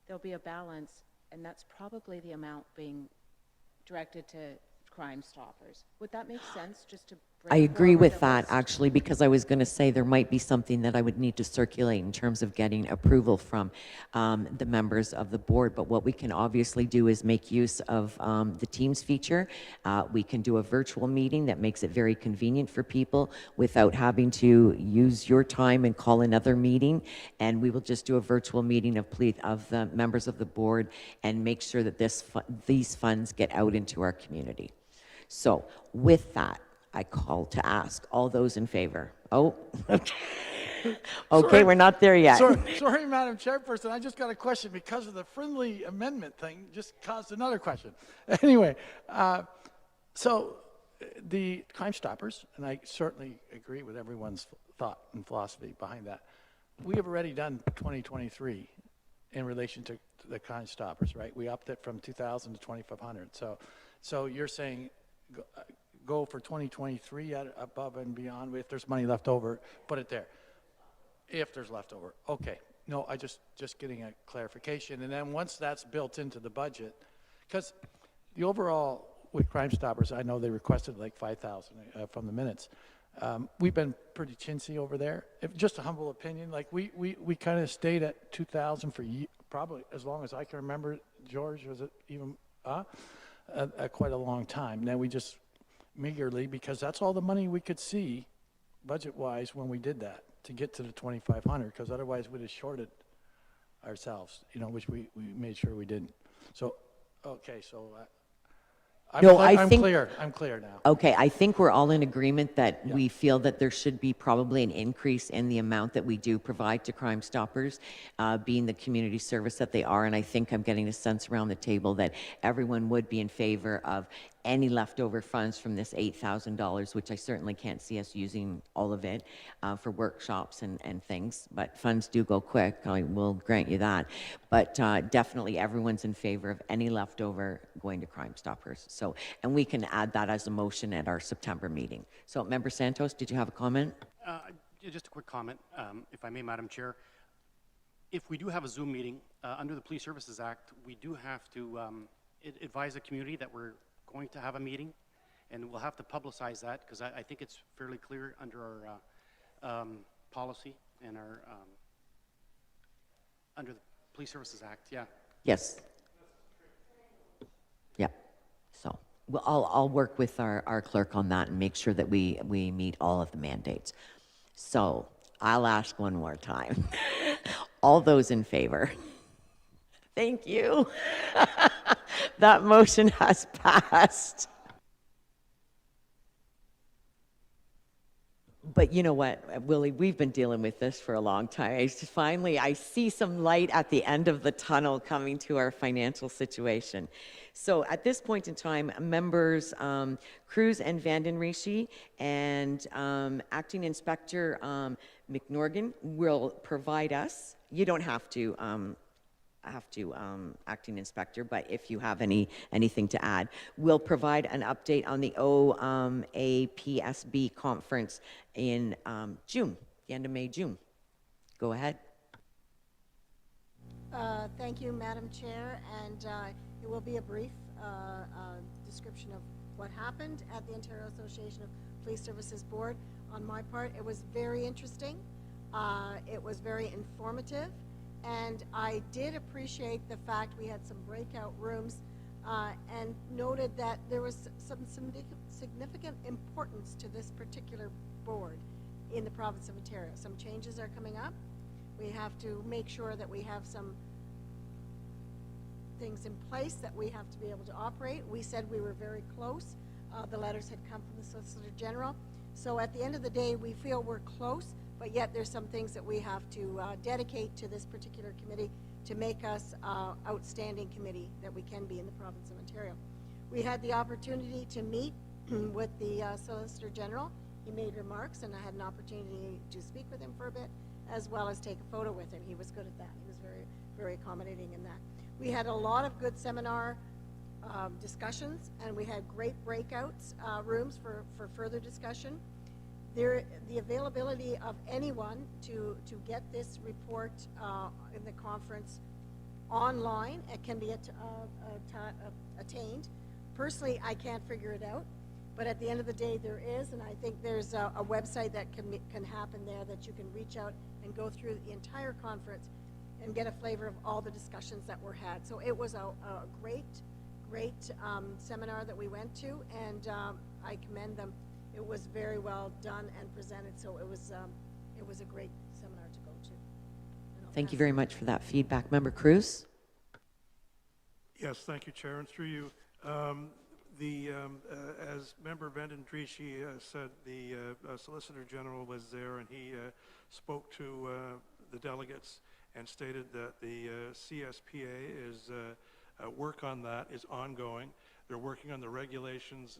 there'll be a balance, and that's probably the amount being directed to Crime Stoppers. Would that make sense, just to bring I agree forward with a that, list? actually, because I was going to say there might be something that I would need to circulate in terms of getting approval from the members of the board. But what we can obviously do is make use of the Teams feature. We can do a virtual meeting that makes it very convenient for people without having to use your time and call another meeting. And we will just do a virtual meeting of the members of the board and make sure that these funds get out into our community. So with that, I call to ask all those in favor. Oh, okay. Okay, Sorry. we're not there yet. Sorry, Madam Chairperson, I just got a question because of the friendly amendment thing, just caused another question. Anyway, so the Crime Stoppers, and I certainly agree with everyone's thought and philosophy behind that. We have already done 2023 in relation to the Crime Stoppers, right? We upped it from 2,000 to 2,500. So you're saying go for 2023 at above and beyond. If there's money left over, put it there. If there's leftover, okay. No, I just getting a clarification. And then once that's built into the budget, because the overall with Crime Stoppers, I know they requested like 5,000 from the minutes. We've been pretty chintzy over there. Just a humble opinion, like we kind of stayed at 2,000 for probably as long as I can remember. George, was it even quite a long time? Now we just meagerly, because that's all the money we could see budget-wise when we did that to get to the 2,500, because otherwise we'd have shorted ourselves, which we made sure we didn't. So, okay, so No, I I'm think- clear. I'm clear now. Okay, I think we're all in agreement that Yeah. we feel that there should be probably an increase in the amount that we do provide to Crime Stoppers, being the community service that they are. And I think I'm getting a sense around the table that everyone would be in favor of any leftover funds from this $8,000, which I certainly can't see us using all of it for workshops and things. But funds do go quick, I will grant you that. But definitely everyone's in favor of any leftover going to Crime Stoppers. So, and we can add that as a motion at our September meeting. So, Member Santos, did you have a comment? Just a quick comment, if I may, Madam Chair. If we do have a Zoom meeting, under the Police Services Act, we do have to advise the community that we're going to have a meeting, and we'll have to publicize that, because I think it's fairly clear under our policy and our, under the Police Services Act, yeah. Yes. Yeah. So, well, I'll work with our clerk on that and make sure that we meet all of the mandates. So, I'll ask one more time. All those in favor? Thank you. That motion has passed. But you know what, Willie, we've been dealing with this for a long time. I see some light at the end of the tunnel coming to our financial situation. So at this point in time, members Cruz and Vanden Rishi and Acting Inspector McNorgan will provide us, you don't have to acting inspector, but if you have anything to add, we'll provide an update on the OAPSB conference in June, the end of May, June. Go ahead. Thank you, Madam Chair, and it will be a brief description of what happened at the Ontario Association of Police Services Board. On my part, it was very interesting. It was very informative. And I did appreciate the fact we had some breakout rooms and noted that there was some significant importance to this particular board in the province of Ontario. Some changes are coming up. We have to make sure that we have some things in place that we have to be able to operate. We said we were very close. The letters had come from the Solicitor General. So at the end of the day, we feel we're close, but yet there's some things that we have to dedicate to this particular committee to make us outstanding committee that we can be in the province of Ontario. We had the opportunity to meet with the Solicitor General. He made remarks, and I had an opportunity to speak with him for a bit, as well as take a photo with him. He was good at that. He was very, very accommodating in that. We had a lot of good seminar discussions, and we had great breakouts rooms for further discussion. The availability of anyone to get this report in the conference online, it can be attained. Personally, I can't figure it out, but at the end of the day, there is, and I think there's a website that can happen there that you can reach out and go through the entire conference and get a flavor of all the discussions that were had. So it was a great seminar that we went to, and I commend them. It was very well done and presented, so it was a great seminar to go to. Thank you very much for that feedback. Member Cruz? Yes, thank you, Chair, and through you. As Member Vanden Rishi said, the Solicitor General was there, and he spoke to the delegates and stated that the CSPA is work on that is ongoing. They're working on the regulations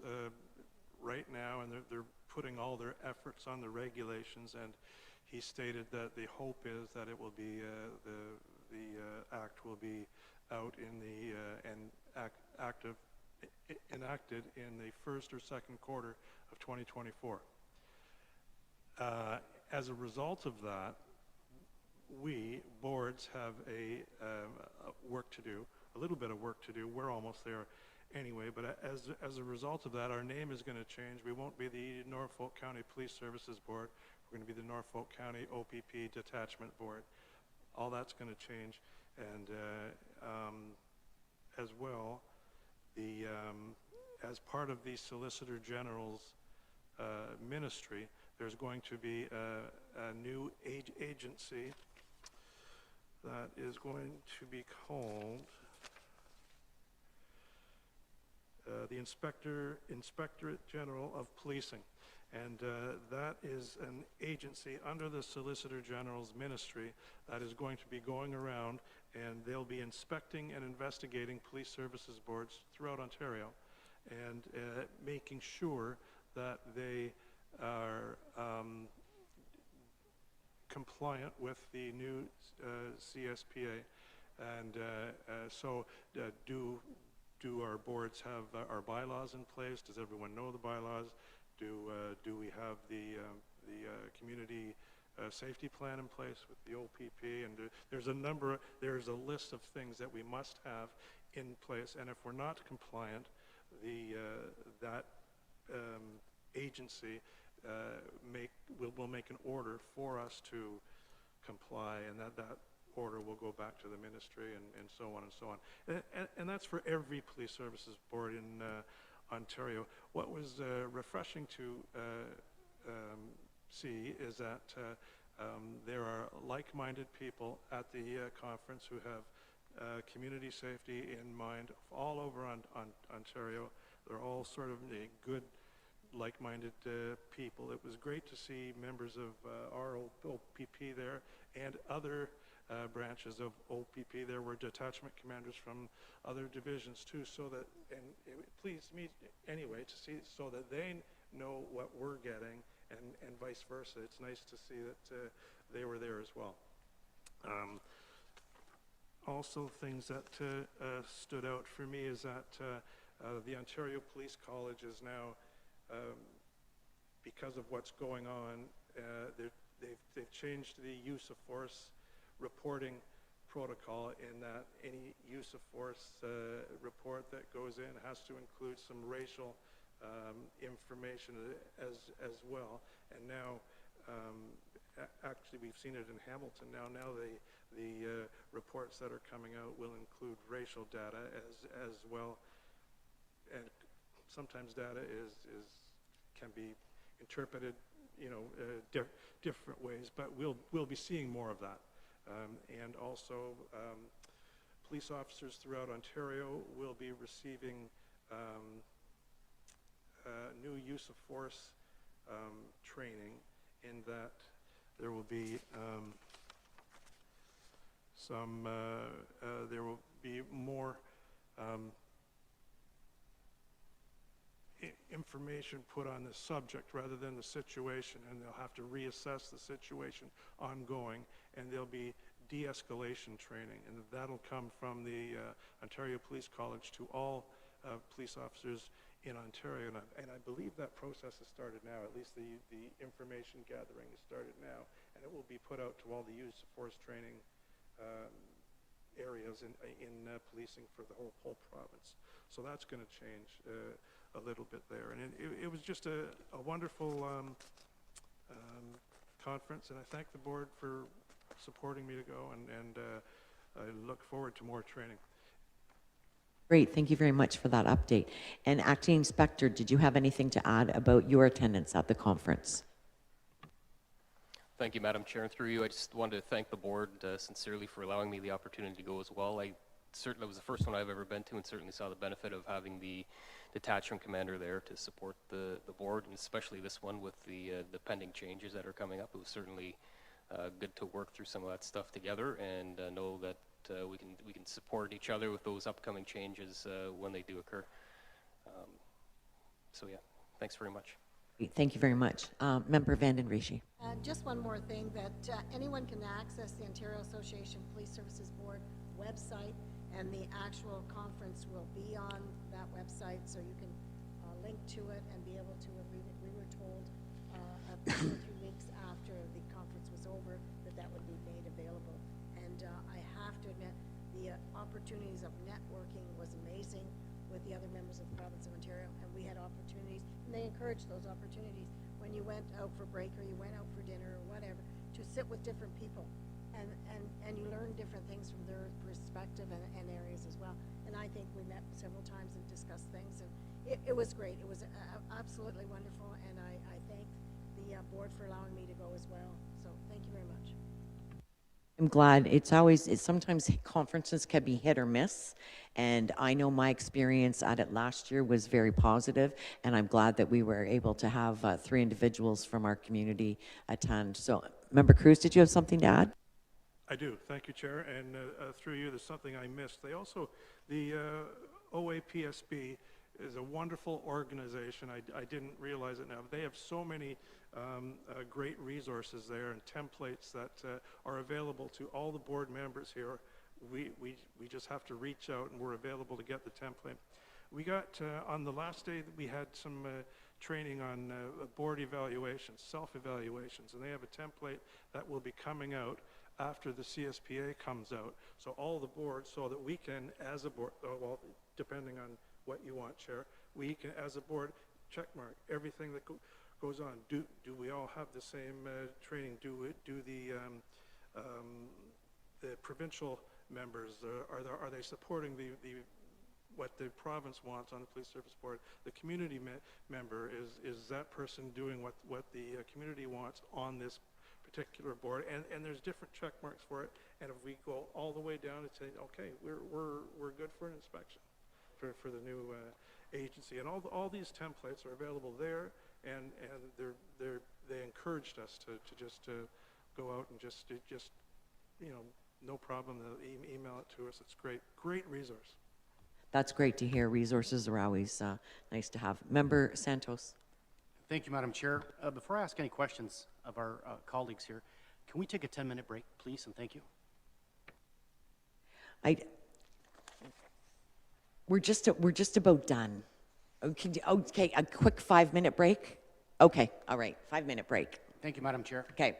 right now, and they're putting all their efforts on the regulations, and he stated that the hope is that it will be the act will be out in the enacted in the first or second quarter of 2024. As a result of that, we boards have a work to do, a little bit of work to do. We're almost there anyway, but as a result of that, our name is going to change. We won't be the Norfolk County Police Services Board. We're going to be the Norfolk County OPP Detachment Board. All that's going to change, and as well, as part of the Solicitor General's ministry, there's going to be a new agency that is going to be called the Inspectorate General of Policing. And that is an agency under the Solicitor General's ministry that is going to be going around, and they'll be inspecting and investigating police services boards throughout Ontario and making sure that they are compliant with the new CSPA. And do our boards have our bylaws in place? Does everyone know the bylaws? Do we have the community safety plan in place with the OPP? And there's a list of things that we must have in place. And if we're not compliant, that agency will make an order for us to comply, and that order will go back to the ministry, and so on and so on. And that's for every police services board in Ontario. What was refreshing to see is that there are like-minded people at the conference who have community safety in mind all over Ontario. They're all sort of good, like-minded people. It was great to see members of our OPP there and other branches of OPP. There were detachment commanders from other divisions too, so that, and it pleased me anyway to see, so that they know what we're getting, and vice versa. It's nice to see that they were there as well. Also, things that stood out for me is that the Ontario Police College is now, because of what's going on, they've changed the use of force reporting protocol, in that any use of force report that goes in has to include some racial information as well. And now, actually, we've seen it in Hamilton now. Now the reports that are coming out will include racial data as well. And sometimes data can be interpreted, different ways. But we'll be seeing more of that. And also, police officers throughout Ontario will be receiving new use of force training, in that there will be there will be more information put on the subject rather than the situation, and they'll have to reassess the situation ongoing, and there'll be de-escalation training, and that'll come from the Ontario Police College to all police officers in Ontario, and I believe that process has started now. At least the information gathering has started now, and it will be put out to all the use of force training areas in policing for the whole province. So that's going to change a little bit there, and it was just a wonderful conference, and I thank the board for supporting me to go, and I look forward to more training. Great, thank you very much for that update. And Acting Inspector, did you have anything to add about your attendance at the conference? Thank you, Madam Chair. And through you, I just wanted to thank the board sincerely for allowing me the opportunity to go as well. It was the first one I've ever been to, and certainly saw the benefit of having the detachment commander there to support the board, and especially this one with the pending changes that are coming up. It was certainly good to work through some of that stuff together, and know that we can support each other with those upcoming changes when they do occur. So yeah, thanks very much. Thank you very much. Member Vanden Rishi. Just one more thing, that anyone can access the Ontario Association Police Services Board website, and the actual conference will be on that website, so you can link to it and be able to, we were told 2 or 3 weeks after the conference was over that would be made available. And I have to admit, the opportunities of networking was amazing with the other members of the province of Ontario, and we had opportunities, and they encouraged those opportunities when you went out for break or you went out for dinner or whatever, to sit with different people, and you learn different things from their perspective and areas as well. And I think we met several times and discussed things, and it was great. It was absolutely wonderful, and I thank the board for allowing me to go as well. So thank you very much. I'm glad. Sometimes conferences can be hit or miss, And I know my experience at it last year was very positive, and I'm glad that we were able to have 3 individuals from our community attend. So, Member Cruz, did you have something to add? I do. Thank you, Chair. And through you, there's something I missed. They also, the OAPSB is a wonderful organization. I didn't realize it now. They have so many great resources there and templates that are available to all the board members here. We just have to reach out, and we're available to get the template. We got, on the last day, we had some training on board evaluations, self-evaluations, and they have a template that will be coming out after the CSPA comes out. So all the boards, so that we can, as a board, well, depending on what you want, Chair, we can, as a board, check mark everything that goes on. Do we all have the same training? Do the provincial members, are they supporting what the province wants on the police service board? The community member, is that person doing what the community wants on this particular board? And there's different check marks for it. And if we go all the way down and say, okay, we're good for an inspection for the new agency, and all these templates are available there, and they encouraged us to just go out and just no problem, they'll email it to us. It's great resource. That's great to hear. Resources are always nice to have. Member Santos. Thank you, Madam Chair. Before I ask any questions of our colleagues here, can we take a 10-minute break, please, and thank you? We're just about done. Okay, a quick 5-minute break? Okay, all right, 5-minute break. Thank you, Madam Chair. Okay.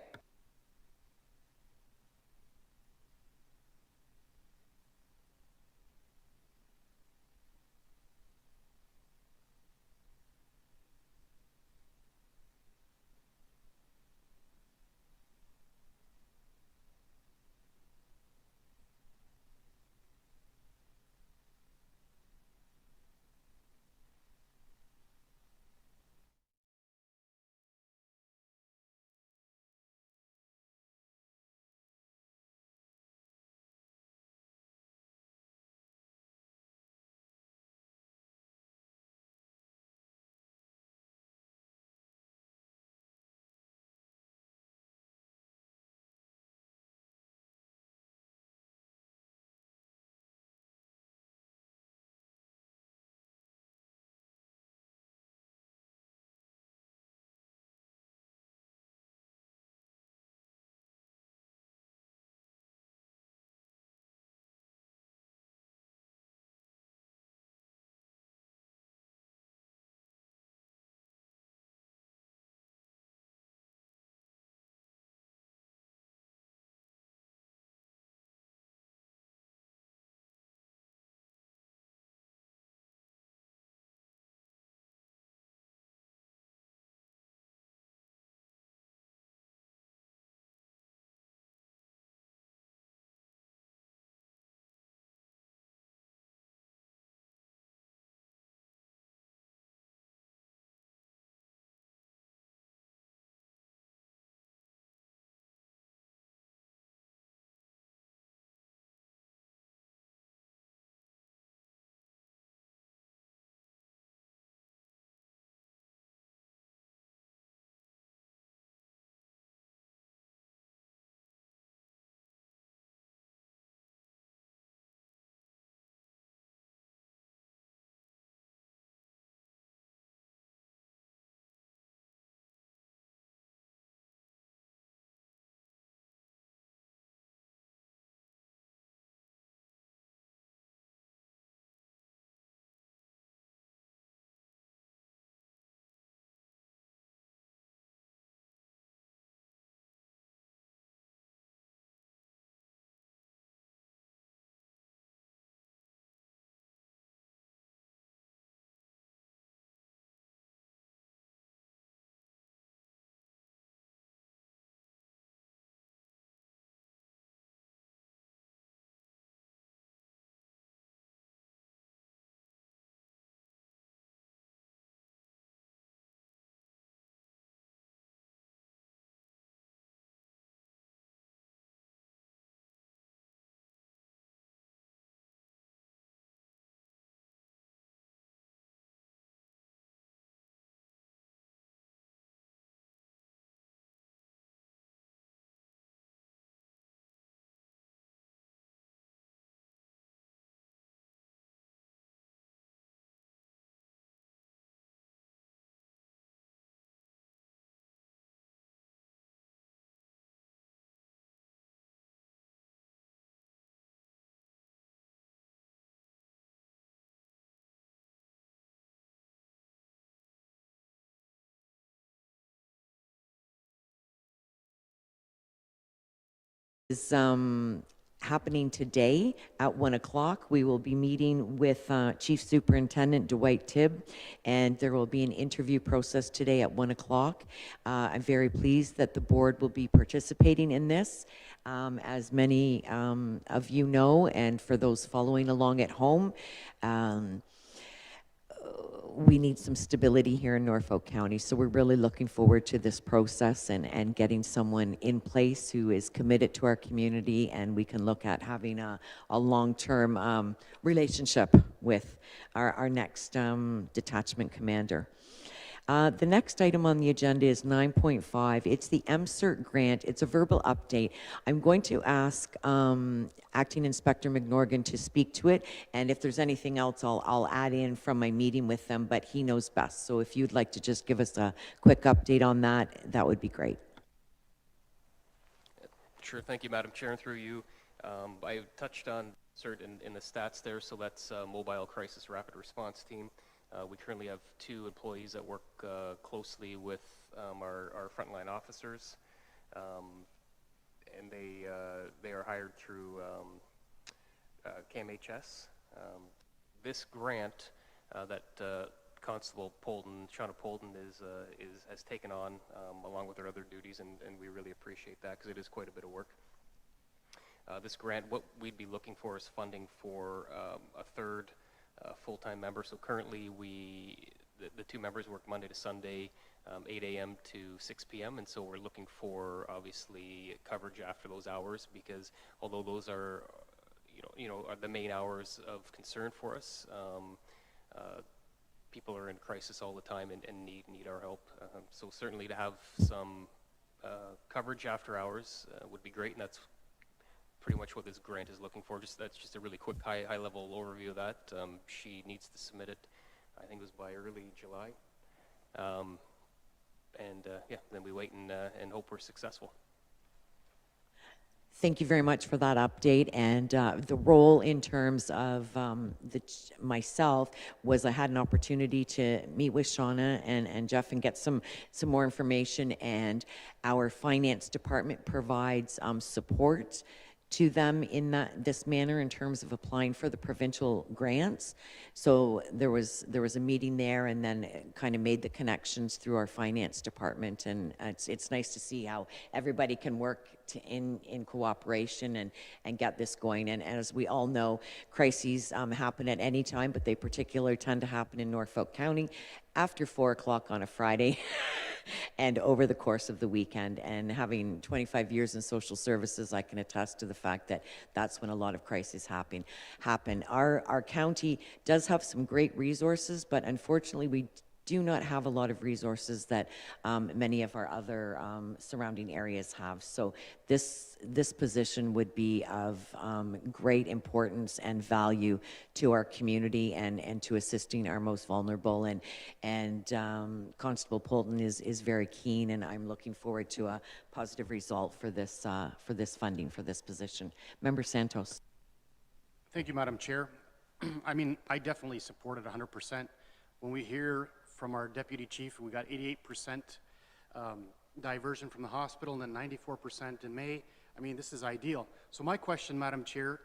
is happening today at 1 o'clock. We will be meeting with Chief Superintendent Dwight Tibb, and there will be an interview process today at 1 o'clock. I'm very pleased that the board will be participating in this. As many of you know, and for those following along at home, we need some stability here in Norfolk County, so we're really looking forward to this process and getting someone in place who is committed to our community, and we can look at having a long-term relationship with our next detachment commander. The next item on the agenda is 9.5. It's the MCERT grant. It's a verbal update. I'm going to ask Acting Inspector McNorgan to speak to it, and if there's anything else, I'll add in from my meeting with them, but he knows best. So if you'd like to just give us a quick update on that, that would be great. Sure, thank you, Madam Chair, and through you. I touched on CERT in the stats there, so that's Mobile Crisis Rapid Response Team. We currently have 2 employees that work closely with our frontline officers, and they are hired through CAMHS. This grant that Constable Shauna Polden has taken on along with her other duties, and we really appreciate that because it is quite a bit of work. This grant, what we'd be looking for is funding for a third full-time member. So currently the 2 members work Monday to Sunday, 8 a.m. to 6 p.m. And so we're looking for obviously coverage after those hours, because although those are are the main hours of concern for us, people are in crisis all the time and need our help. So certainly to have some coverage after hours would be great, and that's pretty much what this grant is looking for. That's just a really quick high-level overview of that. She needs to submit it, I think it was by early July. Yeah, then we wait and hope we're successful. Thank you very much for that update. And the role in terms of myself was I had an opportunity to meet with Shauna and Jeff and get some more information, and our finance department provides support to them in this manner in terms of applying for the provincial grants. So there was a meeting there, and then kind of made the connections through our finance department, and it's nice to see how everybody can work in cooperation and get this going. And as we all know, crises happen at any time, but they particularly tend to happen in Norfolk County after 4 o'clock on a Friday and over the course of the weekend. And having 25 years in social services, I can attest to the fact that that's when a lot of crises happen. Our county does have some great resources, but unfortunately we do not have a lot of resources that many of our other surrounding areas have. So this position would be of great importance and value to our community and to assisting our most vulnerable. And Constable Polden is very keen, and I'm looking forward to a positive result for this funding for this position. Member Santos. Thank you, Madam Chair. I mean, I definitely support it 100%. When we hear from our deputy chief, we got 88% diversion from the hospital, and then 94% in May. I mean, this is ideal. So my question, Madam Chair,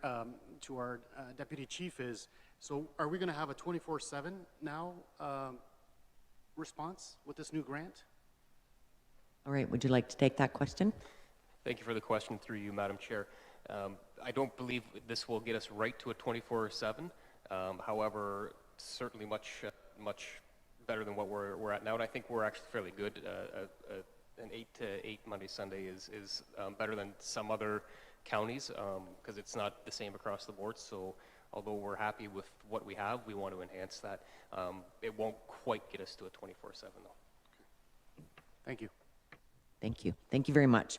to our deputy chief is, so are we going to have a 24/7 now response with this new grant? All right, would you like to take that question? Thank you for the question through you, Madam Chair. I don't believe this will get us right to a 24/7. However, certainly much better than what we're at now, and I think we're actually fairly good. An 8 to 8 Monday Sunday is better than some other counties because it's not the same across the board. So although we're happy with what we have, we want to enhance that. It won't quite get us to a 24/7 though. Thank you. Thank you. Thank you very much.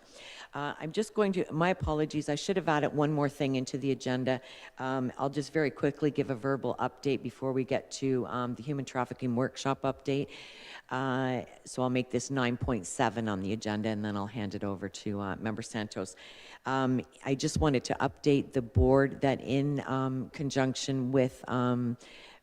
I'm just going to, my apologies, I should have added one more thing into the agenda. I'll just very quickly give a verbal update before we get to the human trafficking workshop update. So I'll make this 9.7 on the agenda, and then I'll hand it over to Member Santos. I just wanted to update the board that in conjunction with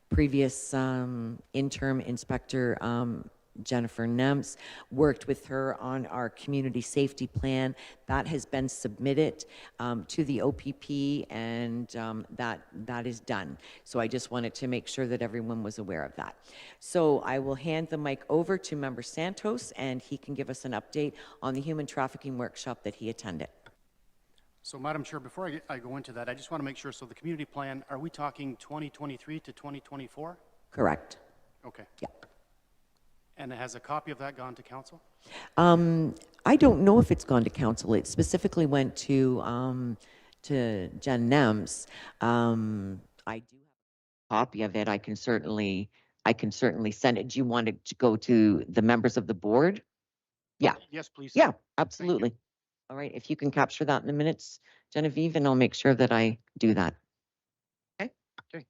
previous interim inspector Jennifer Nemps, worked with her on our community safety plan. That has been submitted to the OPP, and that is done. So I just wanted to make sure that everyone was aware of that. So I will hand the mic over to Member Santos, and he can give us an update on the human trafficking workshop that he attended. So, Madam Chair, before I go into that, I just want to make sure, so the community plan, are we talking 2023 to 2024? Correct. Okay. Yeah. And has a copy of that gone to council? I don't know if it's gone to council. It specifically went to Jen Nemps. I do have a copy of it. I can certainly send it. Do you want it to go to the members of the board? Yeah. Yes, please. Yeah, absolutely. All right, if you can capture that in the minutes, Genevieve, and I'll make sure that I do that. Okay. Okay.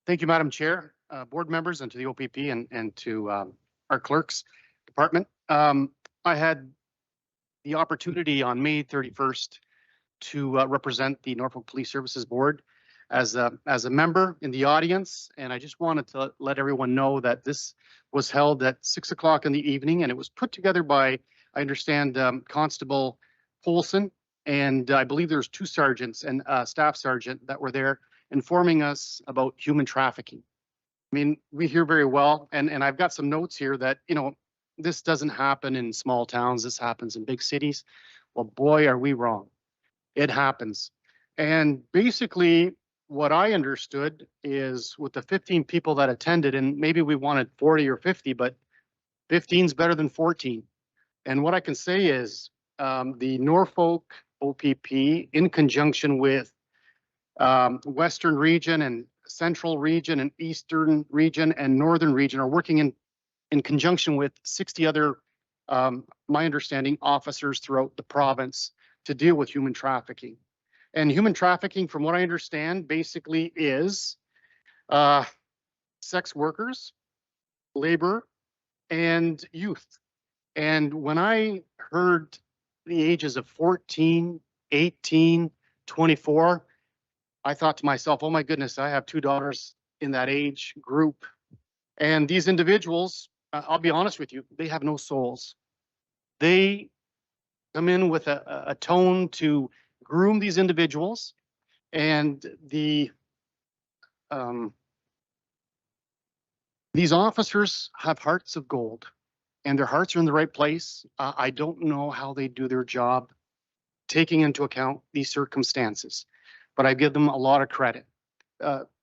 Thank you, Madam Chair, board members, and to the OPP and to our clerks department. I had the opportunity on May 31st to represent the Norfolk Police Services Board as a member in the audience, and I just wanted to let everyone know that this was held at 6 o'clock in the evening, and it was put together by, I understand, Constable Polson, and I believe there's 2 sergeants and staff sergeant that were there informing us about human trafficking. I mean, we hear very well, and I've got some notes here that, you know, this doesn't happen in small towns, this happens in big cities. Well, boy, are we wrong. It happens. And basically, what I understood is with the 15 people that attended, and maybe we wanted 40 or 50, but 15 is better than 14. And what I can say is the Norfolk OPP, in conjunction with Western region and Central region and Eastern region and Northern region, are working in conjunction with 60 other, my understanding, officers throughout the province to deal with human trafficking. And human trafficking, from what I understand, basically is sex workers, labor, and youth. And when I heard the ages of 14, 18, 24, I thought to myself, oh my goodness, I have 2 daughters in that age group. And these individuals, I'll be honest with you, they have no souls. They come in with a tone to groom these individuals, and these officers have hearts of gold, and their hearts are in the right place. I don't know how they do their job, taking into account these circumstances, but I give them a lot of credit.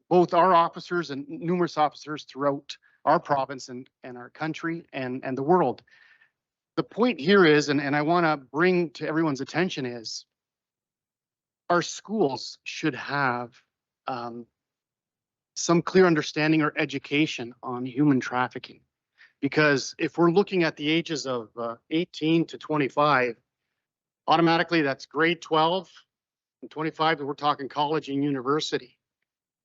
Both our officers and numerous officers throughout our province and our country and the world. The point here is, and I want to bring to everyone's attention, is our schools should have some clear understanding or education on human trafficking. Because if we're looking at the ages of 18 to 25, automatically that's grade 12, and 25, we're talking college and university.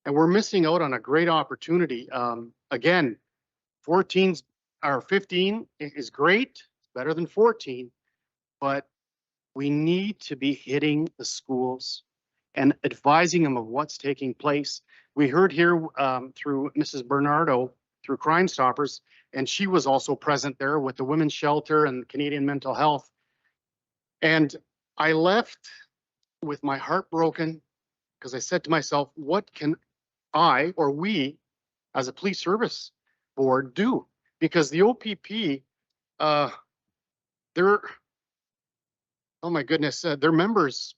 And we're missing out on a great opportunity. Again, 14 or 15 is great, better than 14, but we need to be hitting the schools and advising them of what's taking place. We heard here through Mrs. Bernardo, through Crime Stoppers, and she was also present there with the Women's Shelter and Canadian Mental Health. And I left with my heart broken because I said to myself, what can I or we as a police service board do? Because the OPP, they're, oh my goodness, their members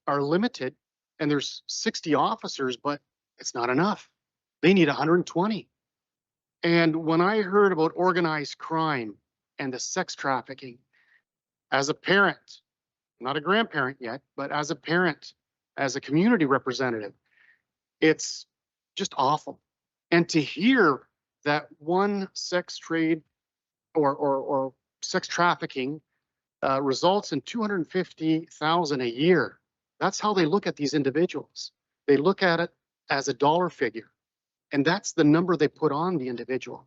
are limited, and there's 60 officers, but it's not enough. They need 120. And when I heard about organized crime and the sex trafficking, as a parent, not a grandparent yet, but as a parent, as a community representative, it's just awful. And to hear that one sex trade or sex trafficking results in $250,000 a year, that's how they look at these individuals. They look at it as a dollar figure, and that's the number they put on the individual.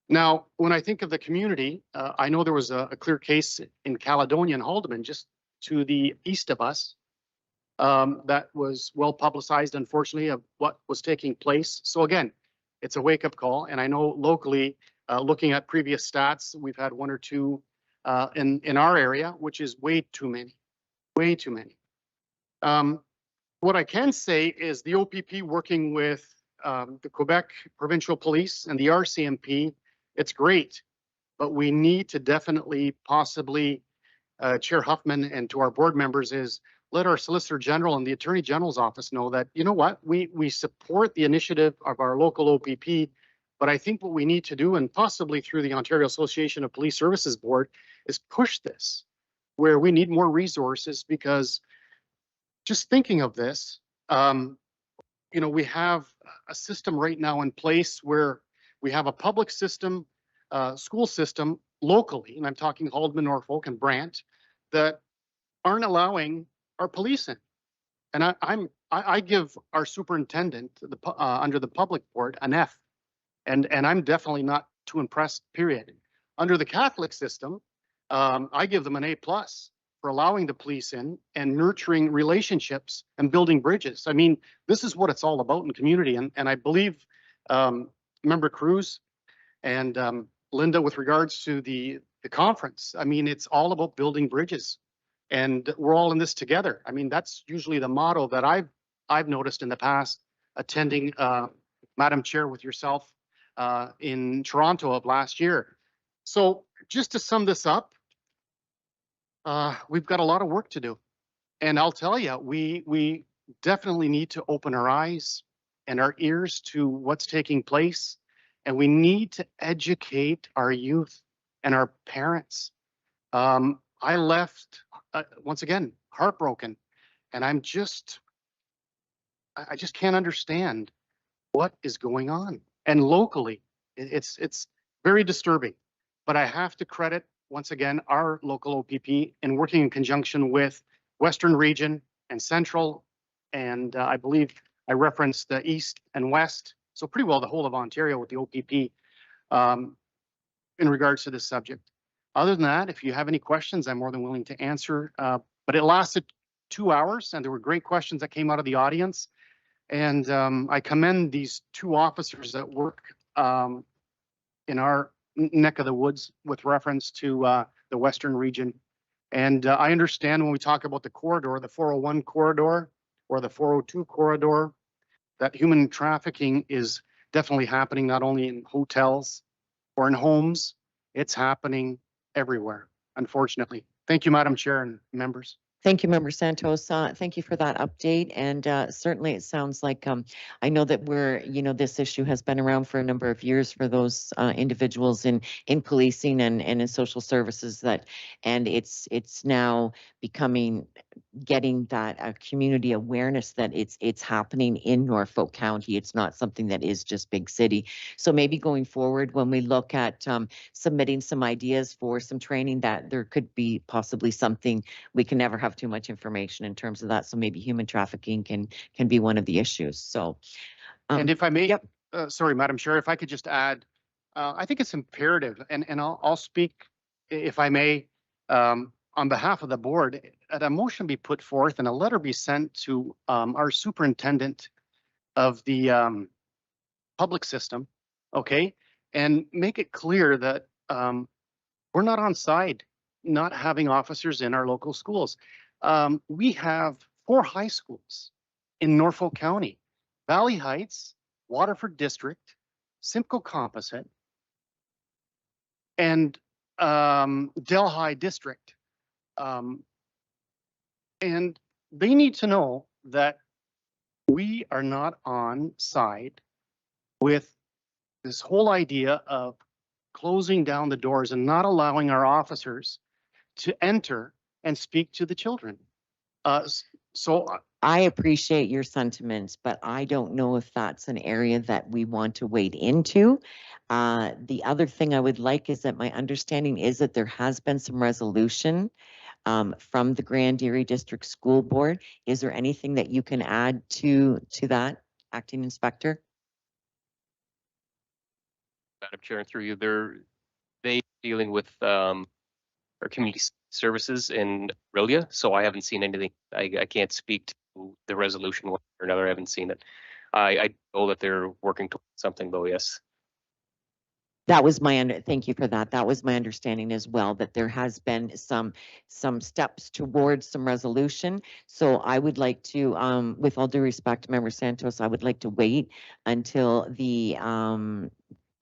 Now, when I think of the community, I know there was a clear case in Caledonia and Haldeman, just to the east of us, that was well publicized, unfortunately, of what was taking place. So again, it's a wake-up call, and I know locally looking at previous stats, we've had one or two in our area, which is way too many, way too many. What I can say is the OPP working with the Quebec Provincial Police and the RCMP, it's great, but we need to definitely possibly, Chair Huffman and to our board members, is let our Solicitor General and the Attorney General's office know that, you know what, we support the initiative of our local OPP, but I think what we need to do, and possibly through the Ontario Association of Police Services Board, is push this where we need more resources, because just thinking of this, we have a system right now in place where we have a public system, school system locally, and I'm talking Haldeman, Norfolk, and Brant, that aren't allowing our police in. And I give our superintendent under the public board an F, and I'm definitely not too impressed. Period. Under the Catholic system, I give them an A+ for allowing the police in and nurturing relationships and building bridges. I mean, this is what it's all about in community. And I believe Member Cruz and Linda, with regards to the conference, I mean, it's all about building bridges, and we're all in this together. I mean, that's usually the motto that I've noticed in the past, attending, Madam Chair, with yourself in Toronto of last year. So just to sum this up, we've got a lot of work to do. And I'll tell you, we definitely need to open our eyes and our ears to what's taking place. And we need to educate our youth and our parents. I left, once again, heartbroken. And I just can't understand what is going on. And locally, it's very disturbing. But I have to credit, once again, our local OPP in working in conjunction with Western Region and Central, and I believe I referenced the East and West, so pretty well the whole of Ontario with the OPP in regards to this subject. Other than that, if you have any questions, I'm more than willing to answer, but it lasted 2 hours, and there were great questions that came out of the audience, and I commend these two officers that work in our neck of the woods with reference to the Western Region. And I understand when we talk about the corridor, the 401 corridor or the 402 corridor, that human trafficking is definitely happening not only in hotels or in homes, it's happening everywhere, unfortunately. Thank you, Madam Chair and members. Thank you, Member Santos. Thank you for that update. And certainly it sounds like, I know that this issue has been around for a number of years for those individuals in policing and in social services, and it's now getting that community awareness that it's happening in Norfolk County. It's not something that is just big city. So maybe going forward, when we look at submitting some ideas for some training, that there could be possibly something, we can never have too much information in terms of that. So maybe human trafficking can be one of the issues. So, and if I may, yep. Sorry, Madam Chair, if I could just add, I think it's imperative, and I'll speak, if I may, on behalf of the board, a motion be put forth and a letter be sent to our superintendent of the public system, okay, and make it clear that we're not on side not having officers in our local schools. We have 4 high schools in Norfolk County: Valley Heights, Waterford District, Simcoe Composite, and Delhi District. And they need to know that we are not on side with this whole idea of closing down the doors and not allowing our officers to enter and speak to the children. So I appreciate your sentiments, but I don't know if that's an area that we want to wade into. The other thing I would like is that my understanding is that there has been some resolution from the Grand Erie District School Board. Is there anything that you can add to that, Acting Inspector? Madam Chair, through you, they dealing with our community services in Aurelia, so I haven't seen anything. I can't speak to the resolution one or another. I haven't seen it. I know that they're working towards something, though. Yes. That was thank you for that. That was my understanding as well, that there has been some steps towards some resolution. So I would like to, with all due respect to Member Santos, I would like to wait until the,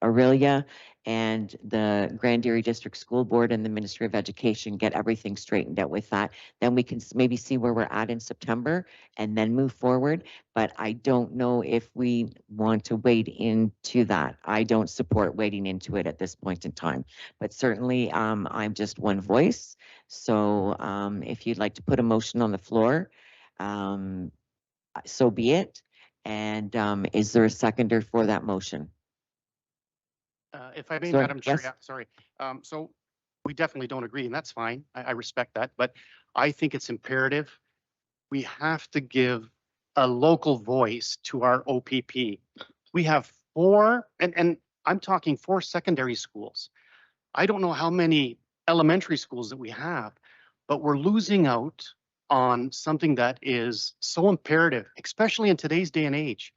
Aurelia and the Grand Erie District School Board and the Ministry of Education get everything straightened out with that. Then we can maybe see where we're at in September and then move forward. But I don't know if we want to wade into that. I don't support wading into it at this point in time. But certainly, I'm just one voice. So if you'd like to put a motion on the floor, so be it. And is there a seconder for that motion? If I may, Sorry, Madam Chair, yes. yeah, sorry. So we definitely don't agree, and that's fine. I respect that, but I think it's imperative. We have to give a local voice to our OPP. We have 4, and I'm talking 4 secondary schools. I don't know how many elementary schools that we have, but we're losing out on something that is so imperative, especially in today's day and age.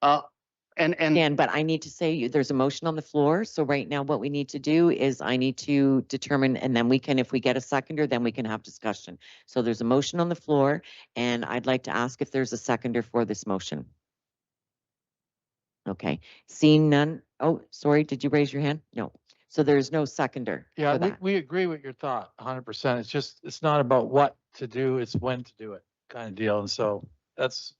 But I need to say there's a motion on the floor. So right now what we need to do is I need to determine, and then we can, if we get a seconder, then we can have discussion. So there's a motion on the floor and I'd like to ask if there's a seconder for this motion. Okay, seeing none. Oh, sorry, did you raise your hand? No. So there's no seconder. Yeah, we agree with your thought 100%. It's just, it's not about what to do, it's when to do it kind of deal. And so that's.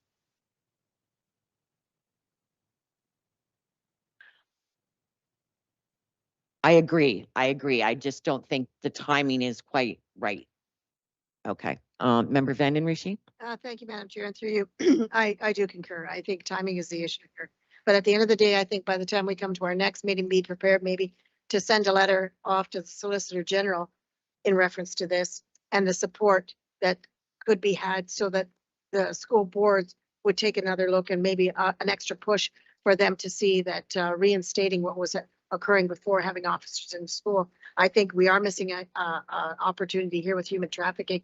I agree. I just don't think the timing is quite right. Okay. Member Vanden Rishi? Thank you, Madam Chair, and through you, I do concur. I think timing is the issue here. But at the end of the day, I think by the time we come to our next meeting, be prepared maybe to send a letter off to the Solicitor General in reference to this and the support that could be had so that the school boards would take another look and maybe an extra push for them to see that reinstating what was occurring before having officers in school. I think we are missing an opportunity here with human trafficking.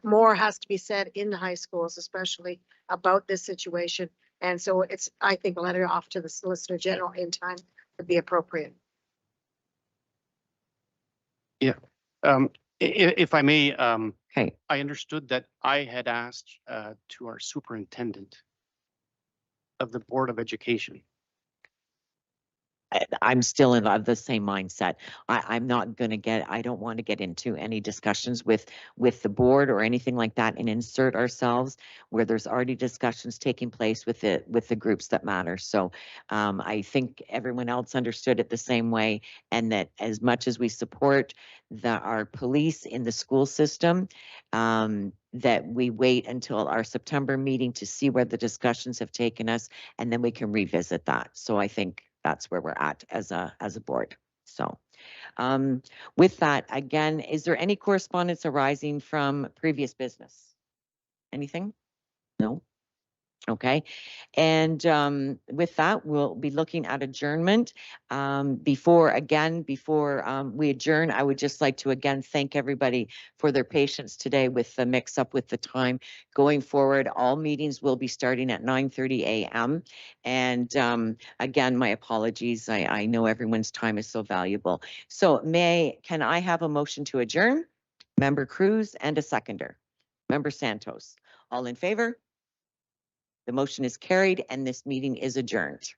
More has to be said in the high schools, especially about this situation. And so I think a letter off to the Solicitor General in time would be appropriate. Yeah. If I may, Okay. I understood that I had asked to our superintendent of the Board of Education. I'm still in the same mindset. I'm not going to I don't want to get into any discussions with the board or anything like that and insert ourselves where there's already discussions taking place with the groups that matter. So I think everyone else understood it the same way, and that as much as we support our police in the school system, that we wait until our September meeting to see where the discussions have taken us, and then we can revisit that. So I think that's where we're at as a board. So with that, again, is there any correspondence arising from previous business? Anything? No? Okay. And with that, we'll be looking at adjournment. Before we adjourn, I would just like to again thank everybody for their patience today with the mix up with the time. Going forward, all meetings will be starting at 9:30 a.m. And again, my apologies. I know everyone's time is so valuable. So can I have a motion to adjourn? Member Cruz and a seconder. Member Santos. All in favor? The motion is carried and this meeting is adjourned.